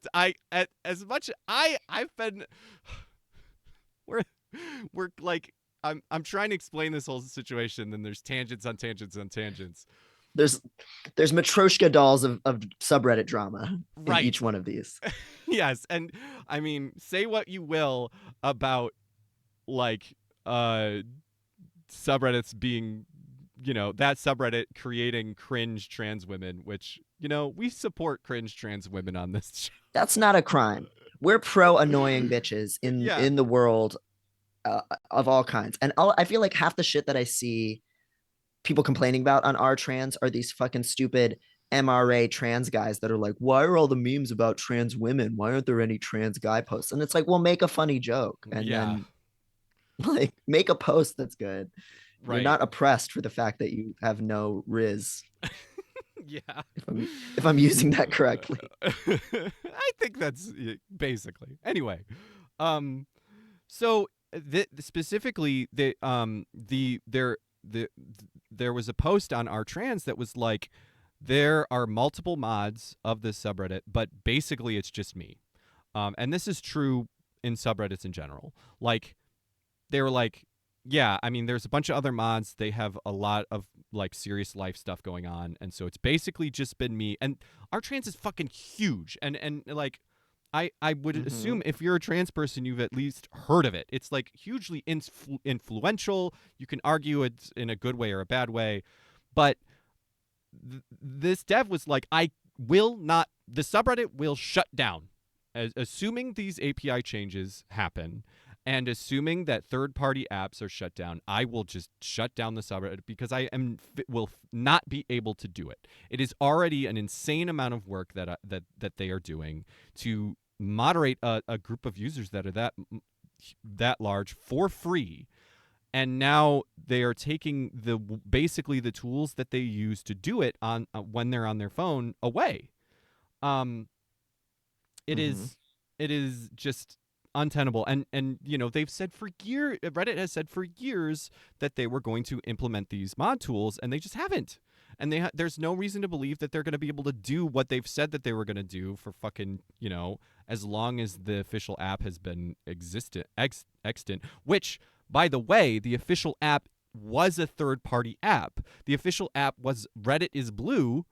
much I've been we're like, I'm trying to explain this whole situation, then there's tangents on tangents on tangents. there's Matryoshka dolls of subreddit drama in Right. each one of these. Yes, and I mean, say what you will about like subreddits being, that subreddit creating cringe trans women, which, we support cringe trans women on this show. That's not a crime. We're pro annoying bitches Yeah. in the world of all kinds. And I feel like half the shit that I see people complaining about on our trans are these fucking stupid MRA trans guys that are like, why are all the memes about trans women? Why aren't there any trans guy posts? And it's like, well, make a funny joke and Yeah. then like make a post that's good. You're Right. not oppressed for the fact that you have no riz. Yeah. If I'm using that correctly. I think that's basically. Anyway, so specifically there was a post on our trans that was like, there are multiple mods of this subreddit, but basically it's just me. And this is true in subreddits in general. Like, they were like, yeah, I mean, there's a bunch of other mods. They have a lot of like serious life stuff going on, and so it's basically just been me. And our trans is fucking huge, and like, I would assume if you're a trans person, you've at least heard of it. It's like hugely influential. You can argue it's in a good way or a bad way, but this dev was like, the subreddit will shut down, assuming these API changes happen. And assuming that third-party apps are shut down, I will just shut down the subreddit because will not be able to do it. It is already an insane amount of work that they are doing to moderate a group of users that are that large for free. And now they are taking basically the tools that they use to do it on when they're on their phone away. It is just untenable, and they've said for years, Reddit has said for years that they were going to implement these mod tools, and they just haven't. And there's no reason to believe that they're going to be able to do what they've said that they were going to do for fucking, as long as the official app has been extant. Which, by the way, the official app was a third-party app. The official app was Reddit is Blue.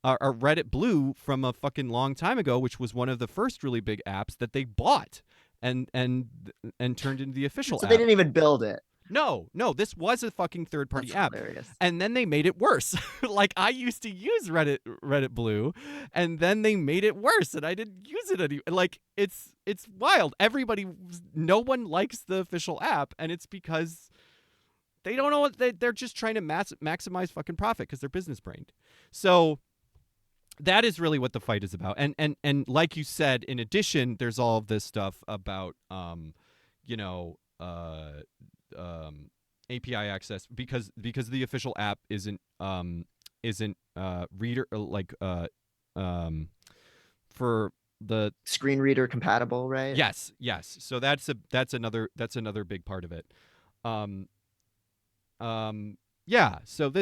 Or Reddit Blue from a fucking long time ago, which was one of the first really big apps that they bought and turned into the official app. So they didn't even build it. No, this was a fucking third-party app. Hilarious. And then they made it worse. Like, I used to use Reddit Blue, and then they made it worse, and I didn't use it anymore. Like, it's wild. No one likes the official app, and it's because they don't know they're just trying to maximize fucking profit because they're business-brained. So that is really what the fight is about. And like you said, in addition, there's all of this stuff about API access because the official app isn't reader for the screen reader compatible, right? Yes. So that's another big part of it. Yeah. So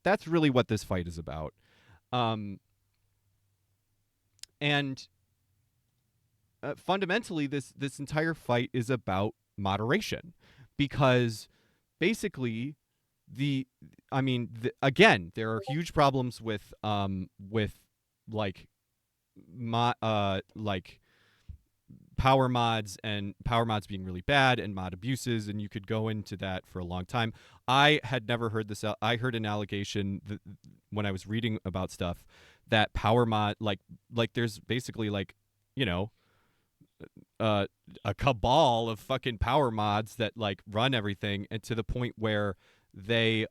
that's really what this fight is about. And fundamentally, this entire fight is about moderation, because basically, again, there are huge problems with like power mods and power mods being really bad and mod abuses, and you could go into that for a long time. I had never heard this. I heard an allegation when I was reading about stuff that power mod like there's basically a cabal of fucking power mods that like run everything, and to the point where they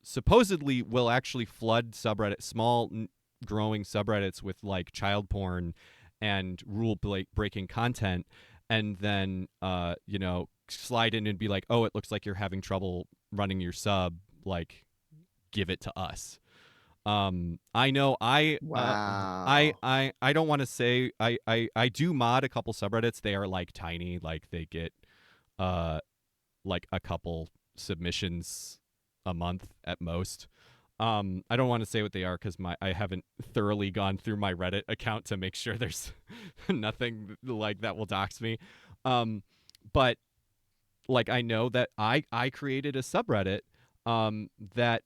supposedly will actually flood small growing subreddits with like child porn and rule breaking content, and then slide in and be like, oh, it looks like you're having trouble running your sub, like give it to us. I know I don't want to say I do mod a couple subreddits. They are like tiny, like they get like a couple submissions a month at most. I don't want to say what they are because I haven't thoroughly gone through my Reddit account to make sure there's nothing like that will dox me. But like I know that I created a subreddit that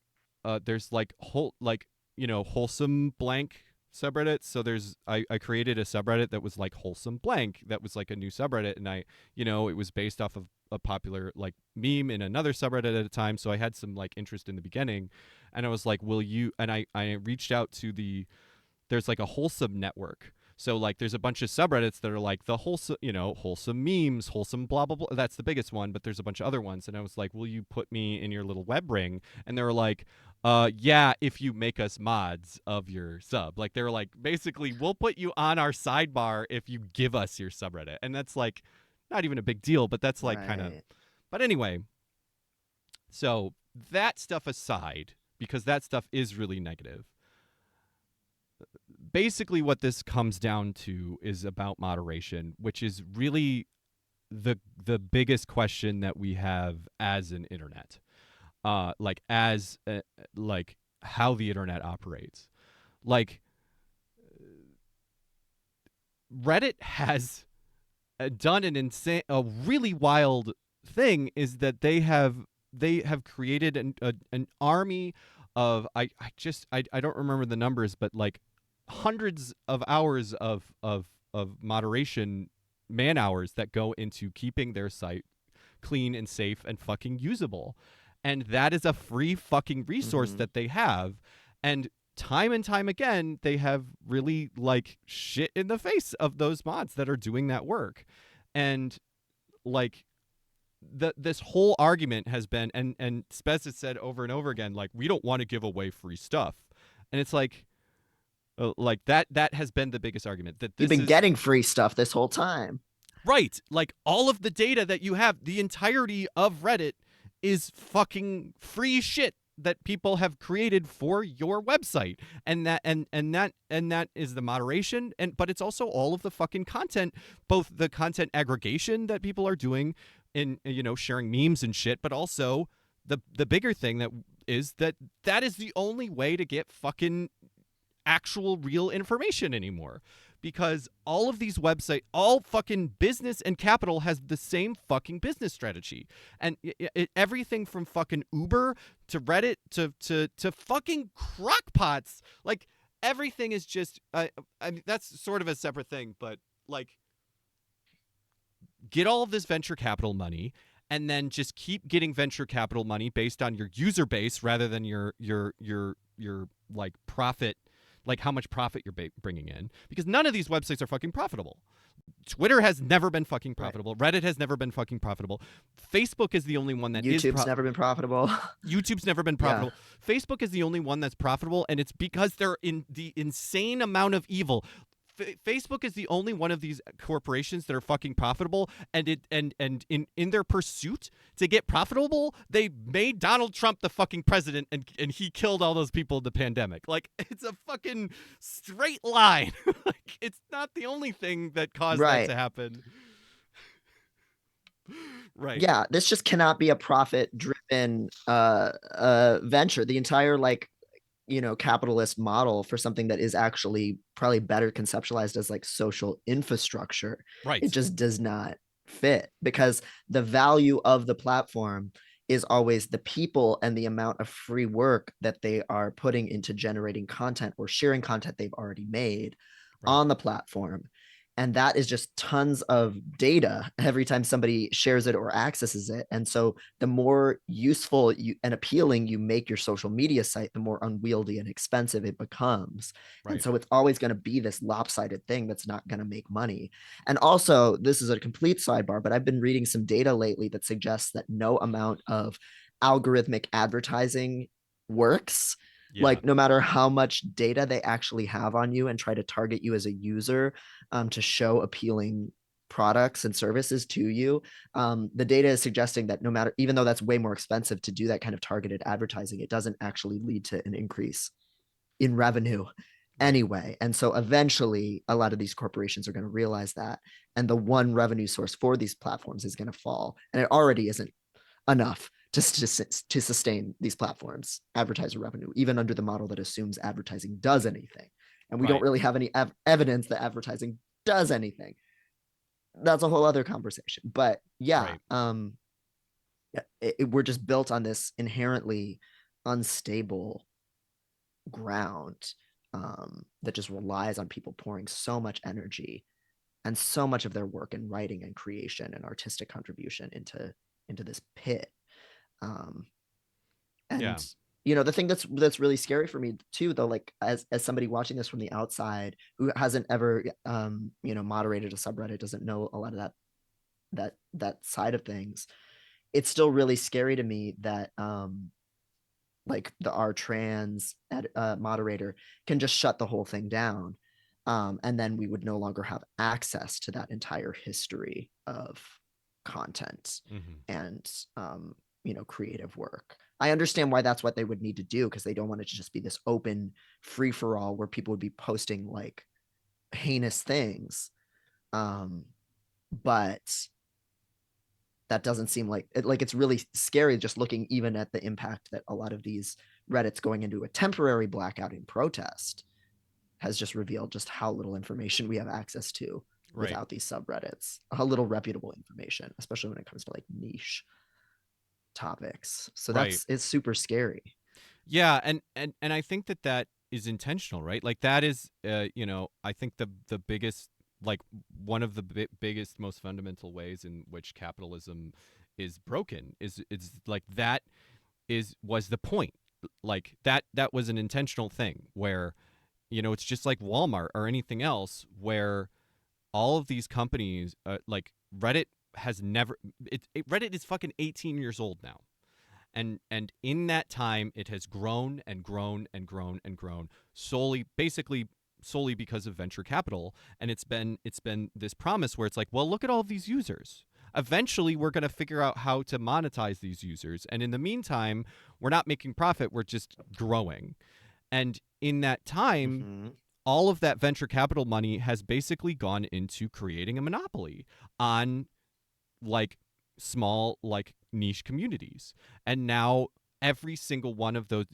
there's like wholesome blank subreddits. So I created a subreddit that was like wholesome blank, that was like a new subreddit, and it was based off of a popular like meme in another subreddit at a time. So I had some like interest in the beginning, and I was like, will you? And I reached out to there's like a wholesome network. So like there's a bunch of subreddits that are like the wholesome memes, wholesome blah blah blah. That's the biggest one, but there's a bunch of other ones. And I was like, will you put me in your little web ring? And they were like, yeah, if you make us mods of your sub. Like they were like, basically, we'll put you on our sidebar if you give us your subreddit. And that's like not even a big deal, but that's like kind of. But anyway, so that stuff aside, because that stuff is really negative. Basically what this comes down to is about moderation, which is really the biggest question that we have as an internet, like how the internet operates. Like Reddit has done a really wild thing, is that they have created an army of I don't remember the numbers, but like hundreds of hours of moderation man hours that go into keeping their site clean and safe and fucking usable. And that is a free fucking resource that they have. And time again, they have really like shit in the face of those mods that are doing that work. And like this whole argument has been, and Spez has said over and over again, like, we don't want to give away free stuff. And it's like that has been the biggest argument, that you've been getting free stuff this whole time. Right. Like all of the data that you have, the entirety of Reddit is fucking free shit that people have created for your website. And that is the moderation, but it's also all of the fucking content, both the content aggregation that people are doing in, sharing memes and shit, but also the bigger thing that is the only way to get fucking actual real information anymore, because all of these websites, all fucking business and capital has the same fucking business strategy, and everything from fucking Uber to Reddit to fucking crockpots, like everything is just I mean, that's sort of a separate thing, but like get all of this venture capital money and then just keep getting venture capital money based on your user base rather than your like profit, like how much profit you're bringing in, because none of these websites are fucking profitable. Twitter has never been fucking profitable. Right. Reddit has never been fucking profitable. Facebook is the only one that YouTube's never been profitable. YouTube's never been profitable. Yeah. Facebook is the only one that's profitable, and it's because they're in the insane amount of evil. Facebook is the only one of these corporations that are fucking profitable, and in their pursuit to get profitable, they made Donald Trump the fucking president, and he killed all those people in the pandemic. Like, it's a fucking straight line. Like, it's not the only thing that caused that to happen. Right. Yeah, this just cannot be a profit-driven venture. The entire capitalist model for something that is actually probably better conceptualized as like social infrastructure, right, it just does not fit, because the value of the platform is always the people and the amount of free work that they are putting into generating content or sharing content they've already made on the platform. And that is just tons of data every time somebody shares it or accesses it. And so the more useful and appealing you make your social media site, the more unwieldy and expensive it becomes. Right. And so it's always going to be this lopsided thing that's not going to make money. And also, this is a complete sidebar, but I've been reading some data lately that suggests that no amount of algorithmic advertising works. Yeah. Like, no matter how much data they actually have on you and try to target you as a user to show appealing products and services to you, the data is suggesting that even though that's way more expensive to do that kind of targeted advertising, it doesn't actually lead to an increase in revenue anyway. And so eventually a lot of these corporations are going to realize that, and the one revenue source for these platforms is going to fall. And it already isn't enough to sustain these platforms' advertiser revenue, even under the model that assumes advertising does anything. And we don't really have any evidence that advertising does anything. That's a whole other conversation. But yeah, we're just built on this inherently unstable ground that just relies on people pouring so much energy and so much of their work in writing and creation and artistic contribution into this pit. Um, Yeah. and the thing that's really scary for me too, though, like as somebody watching this from the outside who hasn't ever moderated a subreddit, doesn't know a lot of that side of things, it's still really scary to me that like the R trans moderator can just shut the whole thing down, and then we would no longer have access to that entire history of content and creative work. I understand why that's what they would need to do, because they don't want it to just be this open free for all where people would be posting like heinous things, but that doesn't seem like it's really scary just looking even at the impact that a lot of these Reddits going into a temporary blackout in protest has just revealed just how little information we have access to without these subreddits, how little reputable information, especially when it comes to like niche topics. So it's super scary. Yeah, and I think that is intentional, right? Like that is I think the biggest, like one of the biggest, most fundamental ways in which capitalism is broken is like that was the point. Like that was an intentional thing where it's just like Walmart or anything else, where all of these companies like Reddit has never Reddit is fucking 18 years old now. And in that time, it has grown and grown and grown and grown basically solely because of venture capital. And it's been this promise where it's like, well, look at all of these users. Eventually, we're going to figure out how to monetize these users. And in the meantime, we're not making profit. We're just growing. And in that time, all of that venture capital money has basically gone into creating a monopoly on like small like niche communities. And now every single one of those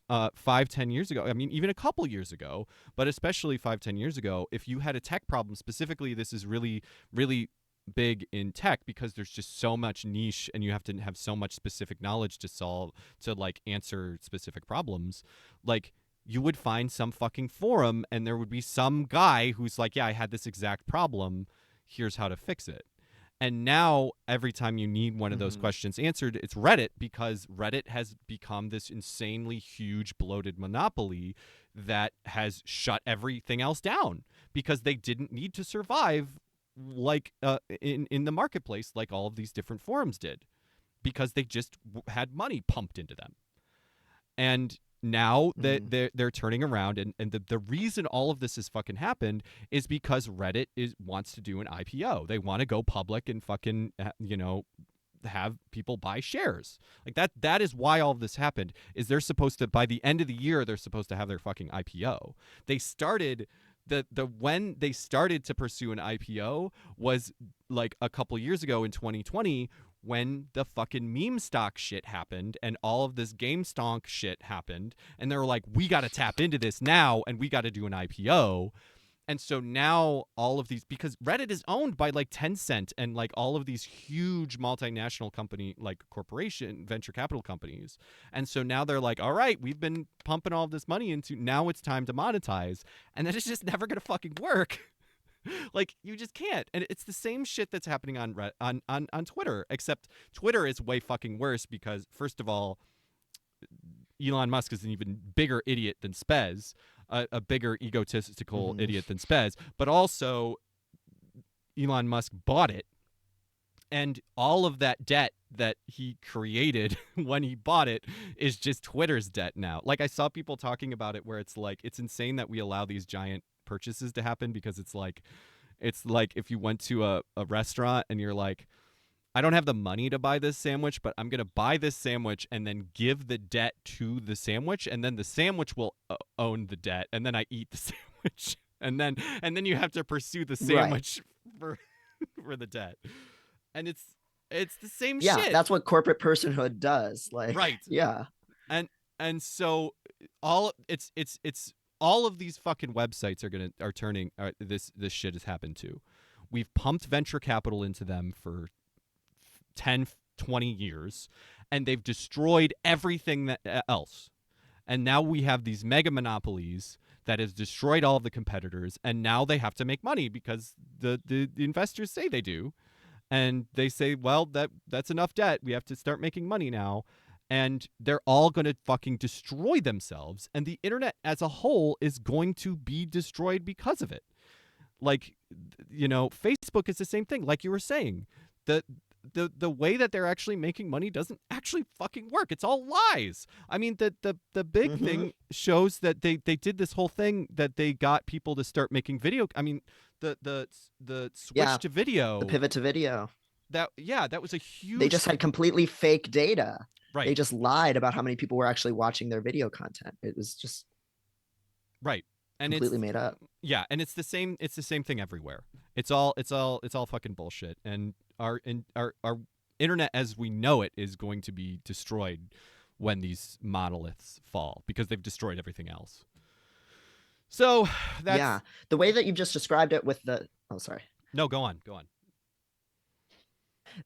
5-10 years ago, I mean even a couple years ago, but especially 5-10 years ago, if you had a tech problem specifically, this is really really big in tech because there's just so much niche and you have to have so much specific knowledge to like answer specific problems. Like you would find some fucking forum and there would be some guy who's like, yeah, I had this exact problem, here's how to fix it. And now every time you need one of those questions answered, it's Reddit, because Reddit has become this insanely huge bloated monopoly that has shut everything else down because they didn't need to survive like in the marketplace like all of these different forums did, because they just had money pumped into them. And now they're turning around, and the reason all of this has fucking happened is because Reddit wants to do an IPO. They want to go public and fucking have people buy shares. Like that is why all of this happened. Is they're supposed to, by the end of the year, they're supposed to have their fucking IPO. They started when they started to pursue an IPO was like a couple years ago in 2020, when the fucking meme stock shit happened and all of this game stonk shit happened, and they were like, we got to tap into this now and we got to do an IPO. And so now all of these, because Reddit is owned by like Tencent and like all of these huge multinational company, like corporation venture capital companies. And so now they're like, all right, we've been pumping all of this money into, now it's time to monetize. And that is just never going to fucking work. Like you just can't. And it's the same shit that's happening on Twitter, except Twitter is way fucking worse because, first of all, Elon Musk is an even bigger idiot than Spez, a bigger egotistical idiot than Spez, but also Elon Musk bought it, and all of that debt that he created when he bought it is just Twitter's debt now. Like I saw people talking about it where it's like, it's insane that we allow these giant purchases to happen, because it's like if you went to a restaurant and you're like, I don't have the money to buy this sandwich, but I'm going to buy this sandwich and then give the debt to the sandwich, and then the sandwich will own the debt, and then I eat the sandwich. And then you have to pursue the sandwich for the debt. And it's the same shit. Yeah, that's what corporate personhood does. Like, right. Yeah. And so all it's all of these fucking websites are turning this shit has happened to. We've pumped venture capital into them for 10, 20 years, and they've destroyed everything that else. And now we have these mega monopolies that has destroyed all of the competitors, and now they have to make money because the investors say they do. And they say, well, that's enough debt. We have to start making money now. And they're all going to fucking destroy themselves. And the internet as a whole is going to be destroyed because of it. Like, Facebook is the same thing. Like you were saying, the way that they're actually making money doesn't actually fucking work. It's all lies. I mean, the big thing shows that they did this whole thing that they got people to start making video. I mean, the switch to video, the pivot to video. That was a huge. They just had completely fake data. Right. They just lied about how many people were actually watching their video content. It was just right. And completely made up. Yeah, and it's the same thing everywhere. It's all fucking bullshit. And our internet as we know it is going to be destroyed when these monoliths fall because they've destroyed everything else. So that's the way that you've just described it with the No, go on.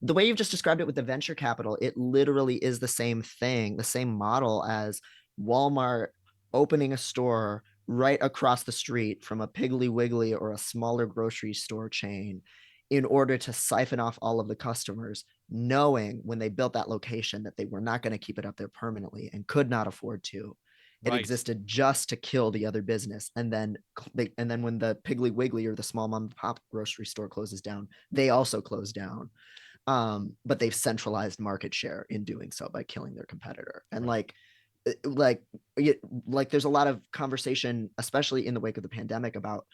The way you've just described it with the venture capital, it literally is the same thing, the same model as Walmart opening a store right across the street from a Piggly Wiggly or a smaller grocery store chain in order to siphon off all of the customers, knowing when they built that location that they were not going to keep it up there permanently and could not afford to. It existed just to kill the other business. And then when the Piggly Wiggly or the small mom and pop grocery store closes down, they also close down. But they've centralized market share in doing so by killing their competitor. And there's a lot of conversation, especially in the wake of the pandemic, about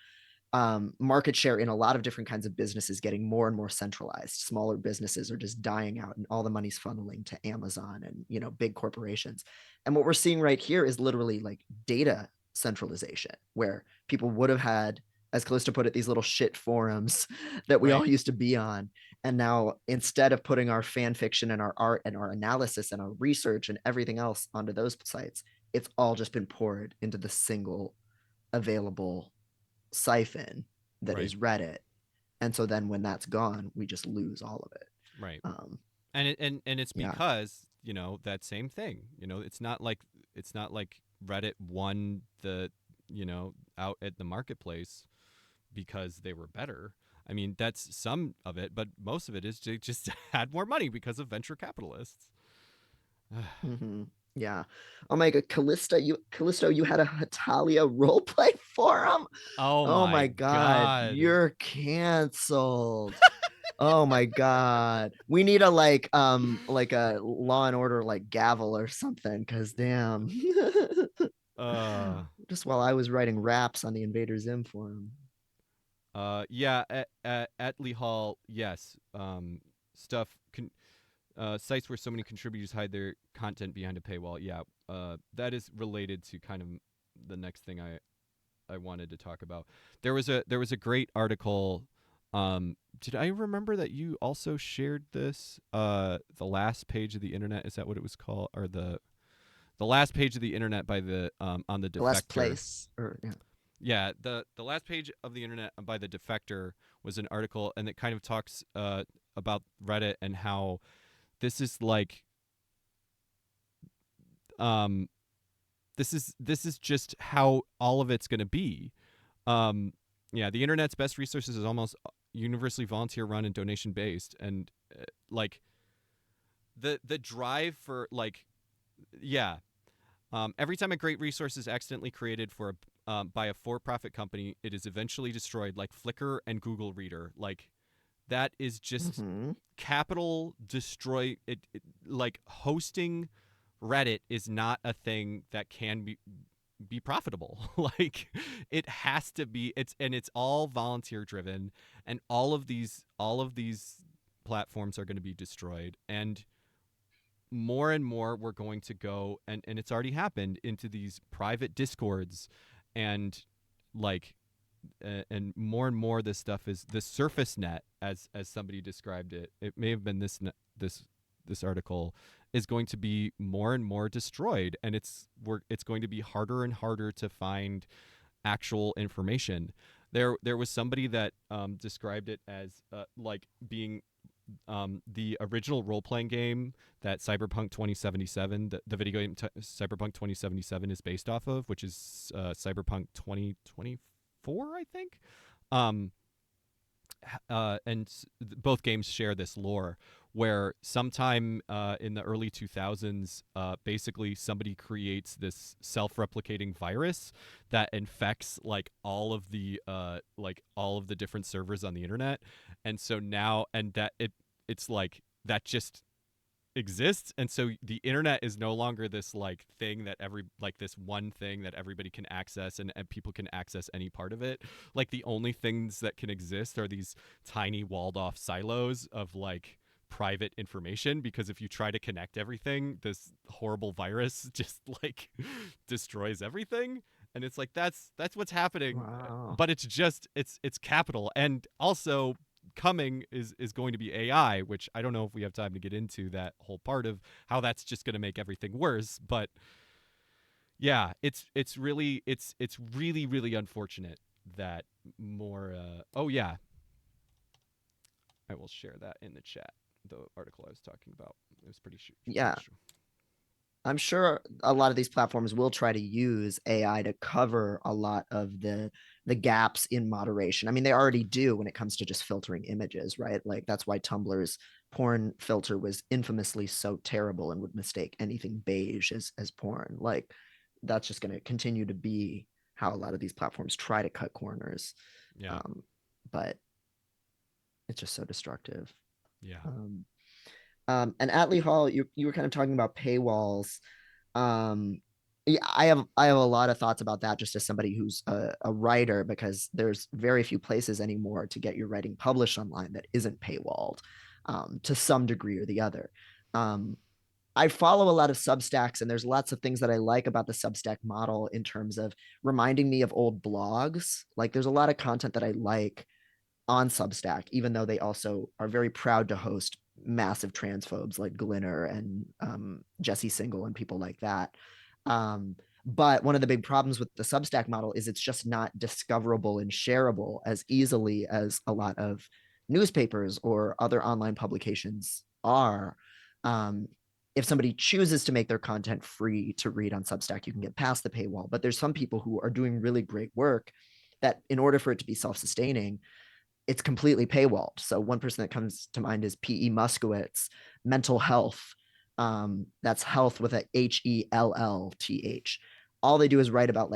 market share in a lot of different kinds of businesses getting more and more centralized. Smaller businesses are just dying out and all the money's funneling to Amazon and, big corporations. And what we're seeing right here is literally like data centralization, where people would have had, as close to put it, these little shit forums that we all used to be on. And now instead of putting our fan fiction and our art and our analysis and our research and everything else onto those sites, it's all just been poured into the single available siphon that is Reddit. And so then when that's gone, we just lose all of it. Right. And it's because, that same thing, it's not like Reddit won the, out at the marketplace because they were better. I mean, that's some of it, but most of it is they just had more money because of venture capitalists. Yeah. Oh my God, Callisto, you had a Hatalia roleplay forum? Oh my God. You're canceled. Oh my God. We need a like a Law and Order like gavel or something, because damn. Just while I was writing raps on the Invader Zim forum. At Lee Hall, yes. Sites where so many contributors hide their content behind a paywall. Yeah, that is related to kind of the next thing I wanted to talk about. There was a great article. Did I remember that you also shared this? The last page of the internet, is that what it was called, or the last page of the internet by the on the Defector? The last place, or yeah. Yeah, the last page of the internet by the Defector was an article, and it kind of talks about Reddit and how this is like this is just how all of it's going to be. The internet's best resources is almost universally volunteer run and donation based, and the drive for every time a great resource is accidentally created by a for-profit company, it is eventually destroyed, like Flickr and Google Reader. Like, that is just capital destroy. It like hosting Reddit is not a thing that can be profitable. Like, it has to be. It's all volunteer driven, and all of these platforms are going to be destroyed, and more we're going to go, and it's already happened, into these private discords, and and more this stuff is the surface net, as somebody described it. It may have been this article, is going to be more and more destroyed, and it's going to be harder and harder to find actual information. There was somebody that described it as being the original role-playing game that Cyberpunk 2077, the video game Cyberpunk 2077 is based off of, which is Cyberpunk 2024, I think. Um, both games share this lore where sometime in the early 2000s, basically somebody creates this self-replicating virus that infects all of the different servers on the internet, and so now it's like that just exists, and so the internet is no longer this thing that this one thing that everybody can access, and people can access any part of it. Like the only things that can exist are these tiny walled off silos of private information, because if you try to connect everything, this horrible virus just destroys everything. And it's that's what's happening. Wow. But it's capital, and also coming is going to be AI, which I don't know if we have time to get into that whole part of how that's just going to make everything worse. But yeah, it's really really unfortunate that more oh yeah, I will share that in the chat, the article I was talking about. It was pretty Yeah. I'm sure a lot of these platforms will try to use AI to cover a lot of the gaps in moderation. I mean, they already do when it comes to just filtering images, right? Like that's why Tumblr's porn filter was infamously so terrible and would mistake anything beige as porn. Like that's just going to continue to be how a lot of these platforms try to cut corners. Yeah. But it's just so destructive. Yeah. And Atlee Hall, you were kind of talking about paywalls. Yeah, I have a lot of thoughts about that, just as somebody who's a writer, because there's very few places anymore to get your writing published online that isn't paywalled, to some degree or the other. I follow a lot of Substacks, and there's lots of things that I like about the Substack model in terms of reminding me of old blogs. Like there's a lot of content that I like on Substack, even though they also are very proud to host massive transphobes like Glinner and Jesse Single and people like that. But one of the big problems with the Substack model is it's just not discoverable and shareable as easily as a lot of newspapers or other online publications are. If somebody chooses to make their content free to read on Substack, you can get past the paywall. But there's some people who are doing really great work that, in order for it to be self-sustaining, it's completely paywalled. So one person that comes to mind is P.E. Muskowitz, Mental Health. That's health with a HELLTH. All they do is write about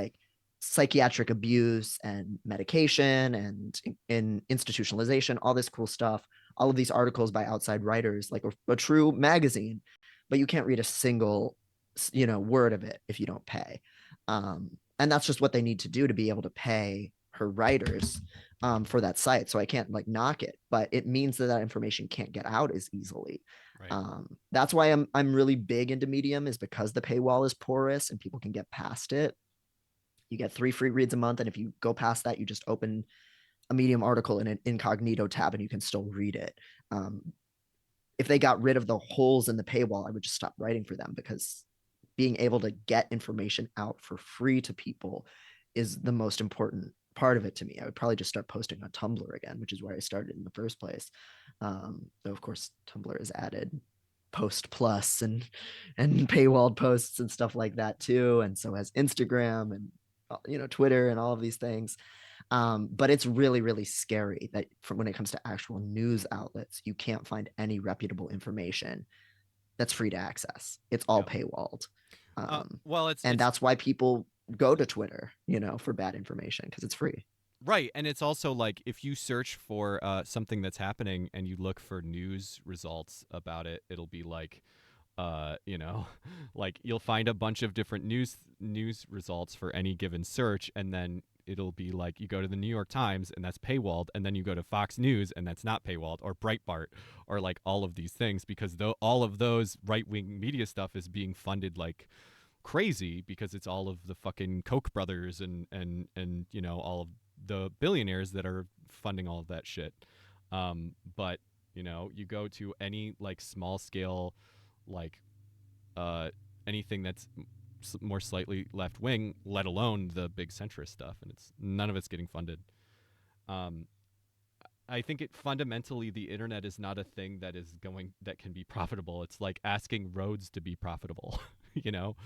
psychiatric abuse and medication and in institutionalization, all this cool stuff. All of these articles by outside writers, like a true magazine, but you can't read a single, word of it if you don't pay. And that's just what they need to do to be able to pay her writers for that site. So I can't knock it, but it means that information can't get out as easily. Right. That's why I'm really big into Medium, is because the paywall is porous and people can get past it. You get 3 free reads a month, and if you go past that, you just open a Medium article in an incognito tab and you can still read it. If they got rid of the holes in the paywall, I would just stop writing for them, because being able to get information out for free to people is the most important part of it to me. I would probably just start posting on Tumblr again, which is where I started in the first place. Though of course Tumblr has added Post Plus and paywalled posts and stuff like that too, and so has Instagram and Twitter and all of these things. But it's really, really scary that when it comes to actual news outlets, you can't find any reputable information that's free to access. It's all paywalled. Well, that's why people go to Twitter, for bad information, because it's free. Right, and it's also if you search for something that's happening and you look for news results about it, it'll be you'll find a bunch of different news results for any given search, and then it'll be you go to the New York Times and that's paywalled, and then you go to Fox News and that's not paywalled, or Breitbart, or all of these things, because all of those right-wing media stuff is being funded crazy, because it's all of the fucking Koch brothers and all of the billionaires that are funding all of that shit. But you go to any small scale anything that's more slightly left wing, let alone the big centrist stuff, and none of it's getting funded. I think it fundamentally the internet is not a thing that can be profitable. It's like asking roads to be profitable. You know,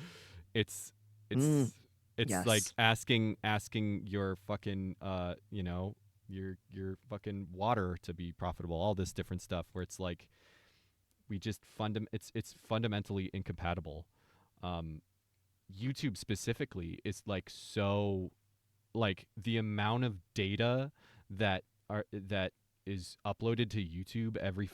it's Mm, it's it's like yes. asking your fucking your fucking water to be profitable. All this different stuff where it's like we just it's fundamentally incompatible. Um, YouTube specifically is like so like the amount of data that is uploaded to YouTube every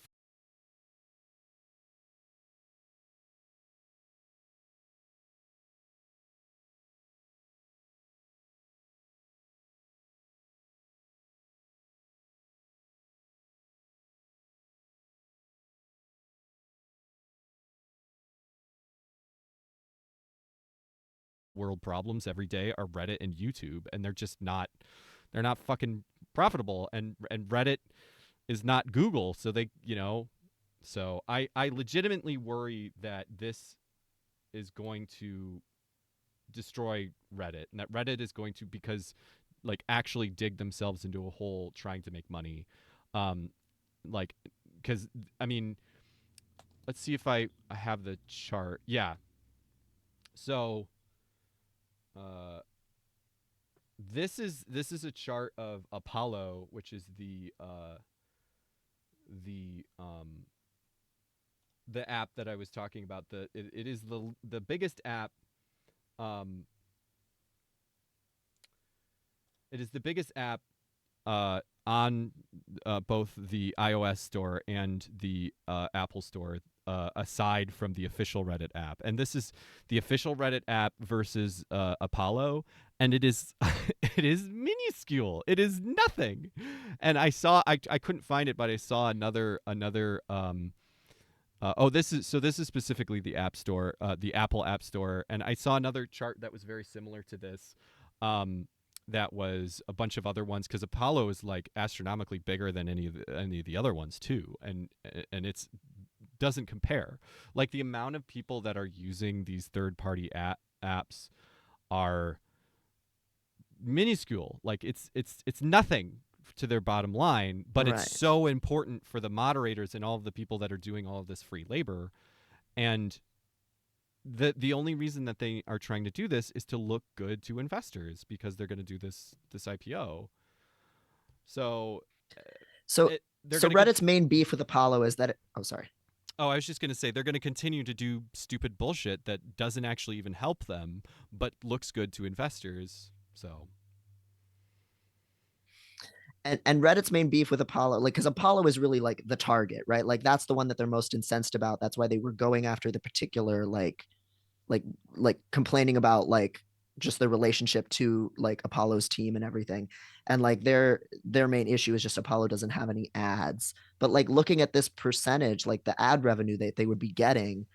world problems every day are Reddit and YouTube, and they're not fucking profitable, and Reddit is not Google, so they so I legitimately worry that this is going to destroy Reddit, and that Reddit is going to because like actually dig themselves into a hole trying to make money, um, like because I mean let's see if I have the chart. Yeah, so uh, this is a chart of Apollo, which is the the app that I was talking about. It is the biggest app. Um, it is the biggest app on both the iOS store and the Apple store, aside from the official Reddit app. And this is the official Reddit app versus Apollo, and it is it is minuscule. It is nothing. And I couldn't find it, but I saw another. This is specifically the App Store, the Apple App Store, and I saw another chart that was very similar to this. That was a bunch of other ones because Apollo is like astronomically bigger than any of the other ones too, and it's doesn't compare. Like the amount of people that are using these third party apps are minuscule. Like it's nothing to their bottom line, but it's Right. so important for the moderators and all of the people that are doing all of this free labor. And the only reason that they are trying to do this is to look good to investors because they're going to do this IPO. So So they're so going to Reddit's main beef with Apollo is that oh sorry. Oh, I was just going to say they're going to continue to do stupid bullshit that doesn't actually even help them but looks good to investors. So And Reddit's main beef with Apollo, like because Apollo is really like the target, right? Like that's the one that they're most incensed about. That's why they were going after the particular like like complaining about like just the relationship to like Apollo's team and everything. And like their main issue is just Apollo doesn't have any ads. But like looking at this percentage, like the ad revenue that they would be getting,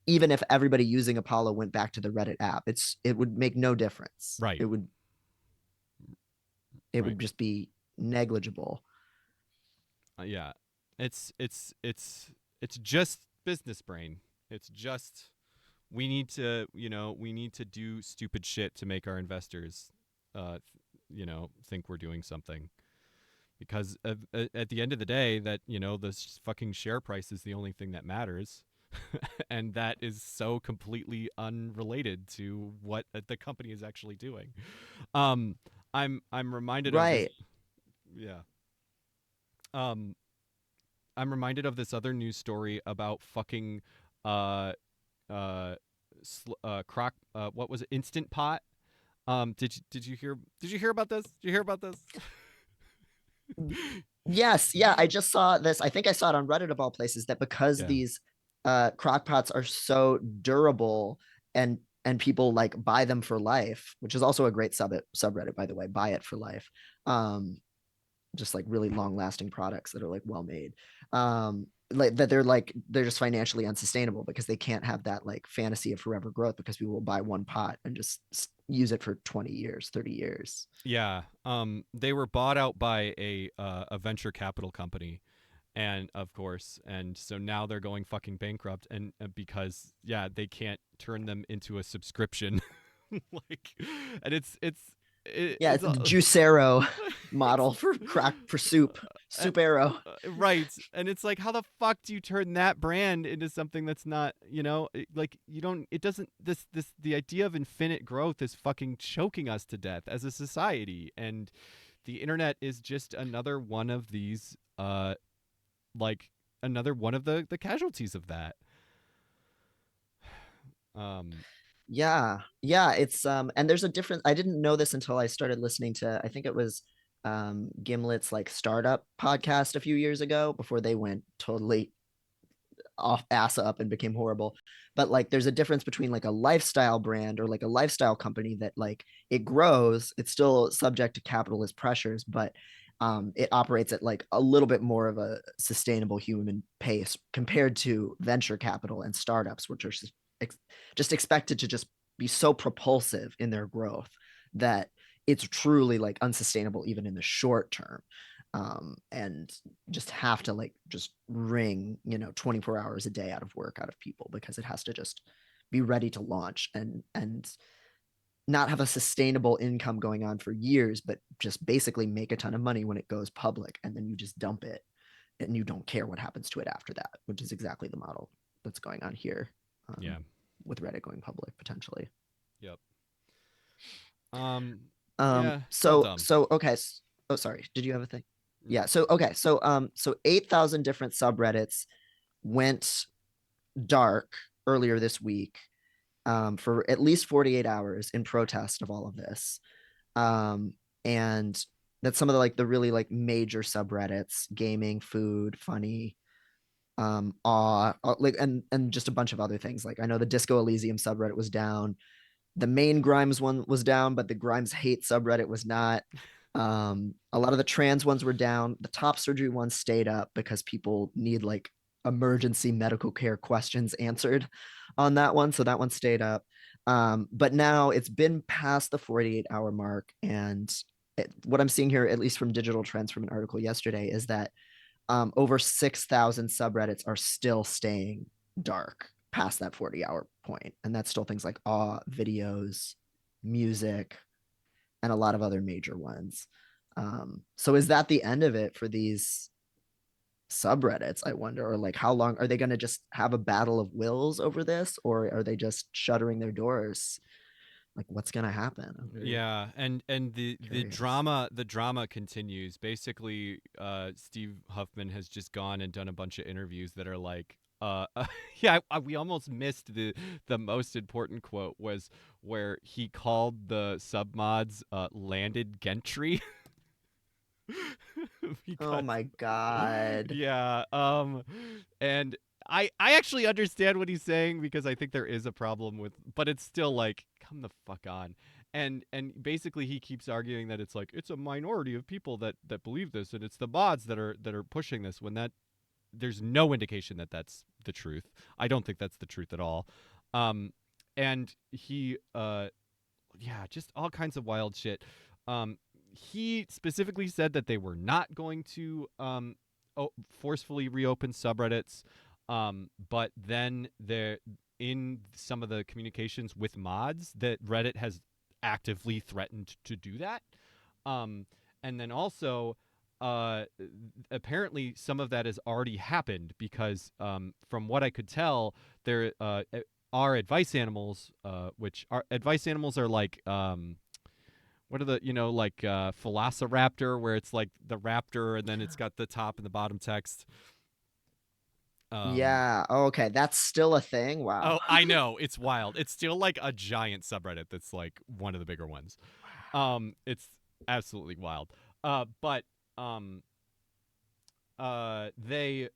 even if everybody using Apollo went back to the Reddit app, it would make no difference. right, It would right, just be negligible. yeah, it's just business brain. It's just we need to do stupid shit to make our investors, think we're doing something. Because at the end of the day, that the fucking share price is the only thing that matters, and that is so completely unrelated to what the company is actually doing. Um, I'm reminded of this. Right. Yeah. Um, I'm reminded of this other news story about fucking uh crock what was it, Instant Pot. Did you hear about this? Did you hear about this? Yes, yeah, I just saw this. I think I saw it on Reddit of all places that because Yeah. these crock pots are so durable and people like buy them for life, which is also a great subreddit by the way, buy it for life. Um just like really long lasting products that are like well made. Like that they're just financially unsustainable because they can't have that like fantasy of forever growth because people will buy one pot and just use it for 20 years, 30 years. Yeah. They were bought out by a venture capital company, and of course, and so now they're going fucking bankrupt, and because they can't turn them into a subscription, like, and Yeah, it's it's the Juicero it's model for crack for soup. Supero. Right. And it's like, how the fuck do you turn that brand into something that's not, like you don't, it doesn't, the idea of infinite growth is fucking choking us to death as a society. And the internet is just another one of these, like another one of the casualties of that. Yeah, it's and there's a difference. I didn't know this until I started listening to, I think it was Gimlet's like startup podcast a few years ago before they went totally off ass up and became horrible. But like there's a difference between like a lifestyle brand or like a lifestyle company that like it grows, it's still subject to capitalist pressures, but it operates at like a little bit more of a sustainable human pace compared to venture capital and startups, which are just expected to just be so propulsive in their growth that it's truly like unsustainable even in the short term. And just have to like just wring 24 hours a day out of work out of people because it has to just be ready to launch and not have a sustainable income going on for years, but just basically make a ton of money when it goes public, and then you just dump it and you don't care what happens to it after that, which is exactly the model that's going on here. Yeah. With Reddit going public potentially. Yep. Yeah. Still dumb. So okay. Oh, sorry. Did you have a thing? Yeah. So okay. So 8,000 different subreddits went dark earlier this week, for at least 48 hours in protest of all of this. And that's some of the like the really like major subreddits: gaming, food, funny, awe, like and just a bunch of other things. Like I know the Disco Elysium subreddit was down. The main Grimes one was down, but the Grimes hate subreddit was not. A lot of the trans ones were down. The top surgery ones stayed up because people need like emergency medical care questions answered on that one. So that one stayed up. But now it's been past the 48-hour mark. And what I'm seeing here, at least from Digital Trends from an article yesterday, is that over 6,000 subreddits are still staying dark past that 40-hour point. And that's still things like awe, videos, music, and a lot of other major ones. So is that the end of it for these subreddits, I wonder? Or like how long are they going to just have a battle of wills over this, or are they just shuttering their doors? Like what's going to happen? Yeah, and the drama continues. Basically, Steve Huffman has just gone and done a bunch of interviews that are like, yeah, we almost missed the most important quote was where he called the submods landed gentry. Oh my god. Yeah, and I actually understand what he's saying because I think there is a problem with, but it's still like, come the fuck on. And basically he keeps arguing that it's like it's a minority of people that believe this, and it's the mods that are pushing this, when that there's no indication that that's the truth. I don't think that's the truth at all. And he yeah, just all kinds of wild shit. He specifically said that they were not going to forcefully reopen subreddits, but then there, in some of the communications with mods, that Reddit has actively threatened to do that. And then also, apparently some of that has already happened because, from what I could tell, there are advice animals, which are advice animals are like, what are the, like Velociraptor, where it's like the raptor and then it's got the top and the bottom text. Yeah. Oh, okay. That's still a thing. Wow. Oh, I know, it's wild. It's still like a giant subreddit that's like one of the bigger ones. It's absolutely wild. But they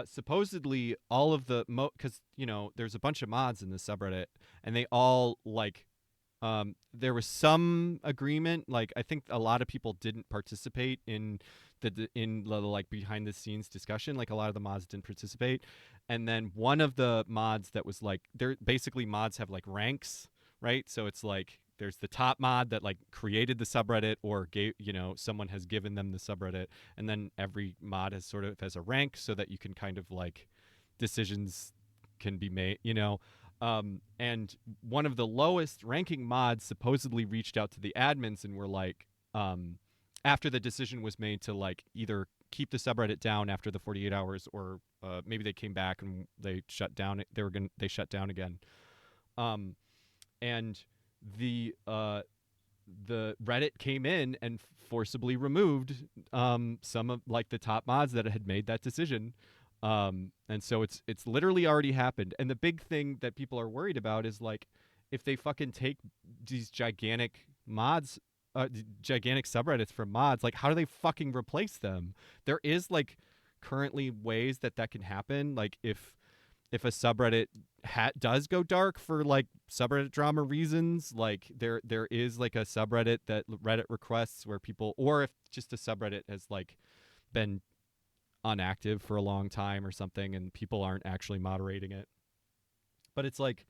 supposedly all of the because there's a bunch of mods in the subreddit, and they all like, there was some agreement. Like I think a lot of people didn't participate in the like behind the scenes discussion. Like a lot of the mods didn't participate, and then one of the mods that was like, they're basically, mods have like ranks, right? So it's like there's the top mod that like created the subreddit or gave, someone has given them the subreddit, and then every mod has sort of has a rank so that you can kind of like decisions can be made, and one of the lowest ranking mods supposedly reached out to the admins and were like, after the decision was made to like either keep the subreddit down after the 48 hours, or maybe they came back and they shut down. They shut down again. And the Reddit came in and forcibly removed some of like the top mods that had made that decision. And so it's literally already happened. And the big thing that people are worried about is like if they fucking take these gigantic mods, gigantic subreddits from mods, like how do they fucking replace them? There is like currently ways that can happen. Like if a subreddit does go dark for like subreddit drama reasons, like there is like a subreddit that Reddit requests where people, or if just a subreddit has like been unactive for a long time or something and people aren't actually moderating it. But it's like,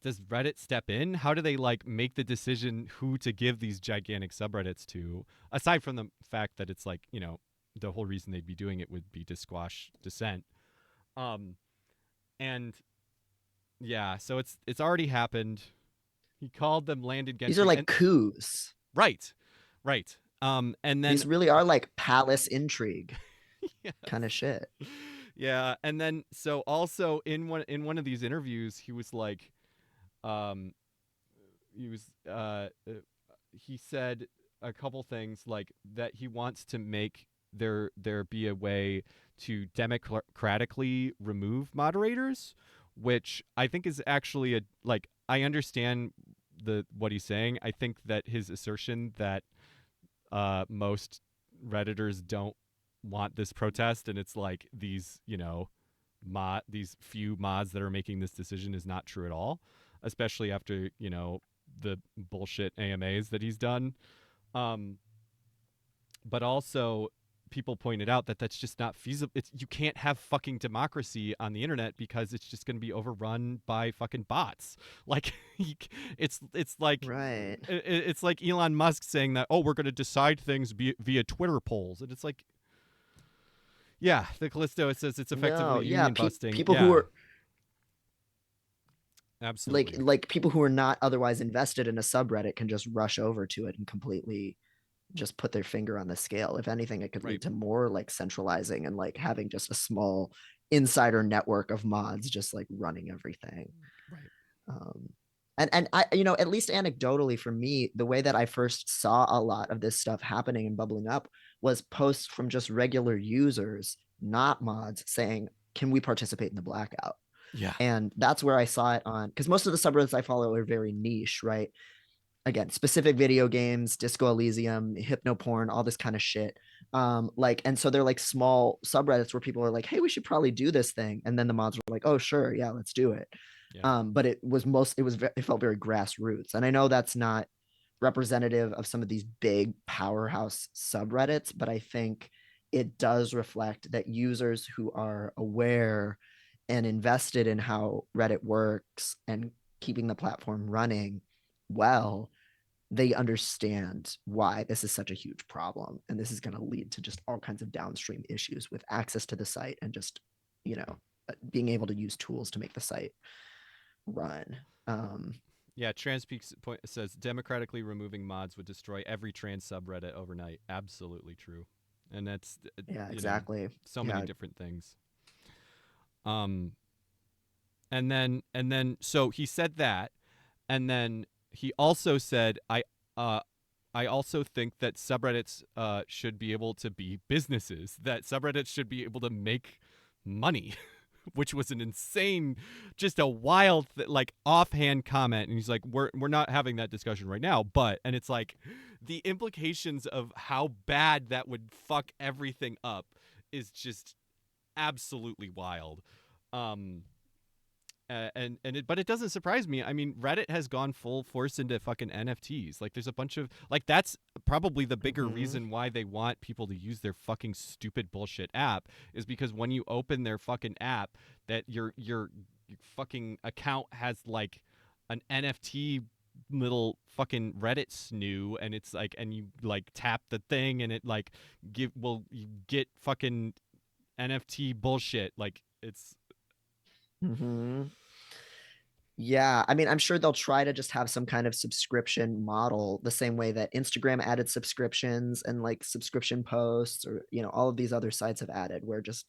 does Reddit step in? How do they like make the decision who to give these gigantic subreddits to, aside from the fact that it's like, you know, the whole reason they'd be doing it would be to squash dissent. And yeah, so it's already happened. He called them landed Gentry. These are like coups. Right. And then these really are like palace intrigue yes. kind of shit. Yeah, and then so also in one of these interviews, he was like, he said a couple things like that he wants to make there be a way to democratically remove moderators, which I think is actually I understand what he's saying. I think that his assertion that most Redditors don't want this protest and it's like these, you know, these few mods that are making this decision is not true at all, especially after, you know, the bullshit AMAs that he's done. But also people pointed out that that's just not feasible. You can't have fucking democracy on the internet because it's just going to be overrun by fucking bots. Like it's like right. It's like Elon Musk saying that, oh, we're going to decide things via Twitter polls, and it's like, yeah, the Callisto, it says it's effectively union busting. People who are absolutely like people who are not otherwise invested in a subreddit can just rush over to it and completely just put their finger on the scale. If anything, it could lead to more like centralizing and like having just a small insider network of mods just like running everything. And I, you know, at least anecdotally for me, the way that I first saw a lot of this stuff happening and bubbling up was posts from just regular users, not mods, saying, can we participate in the blackout? Yeah. And that's where I saw it on, because most of the subreddits I follow are very niche, right? Again, specific video games, Disco Elysium, hypno porn, all this kind of shit. And so they're like small subreddits where people are like, hey, we should probably do this thing. And then the mods were like, oh, sure. Yeah, let's do it. Yeah. But it felt very grassroots. And I know that's not representative of some of these big powerhouse subreddits, but I think it does reflect that users who are aware and invested in how Reddit works and keeping the platform running well, they understand why this is such a huge problem. And this is going to lead to just all kinds of downstream issues with access to the site and just, you know, being able to use tools to make the site run. Yeah, TransPeaks says democratically removing mods would destroy every trans subreddit overnight. Absolutely true. And that's exactly. So many different things. And then so he said that, and then he also said, I also think that subreddits should be able to be businesses, that subreddits should be able to make money, which was an insane, just a wild, like offhand comment. And he's like, we're not having that discussion right now, but, and it's like the implications of how bad that would fuck everything up is just absolutely wild. But it doesn't surprise me. I mean, Reddit has gone full force into fucking NFTs. Like, there's a bunch of like, that's probably the bigger reason why they want people to use their fucking stupid bullshit app, is because when you open their fucking app, that your fucking account has like an NFT little fucking Reddit snoo, and it's like, and you like tap the thing, and it like you get fucking NFT bullshit. Like, it's. Yeah, I mean, I'm sure they'll try to just have some kind of subscription model, the same way that Instagram added subscriptions and like subscription posts, or all of these other sites have added, where just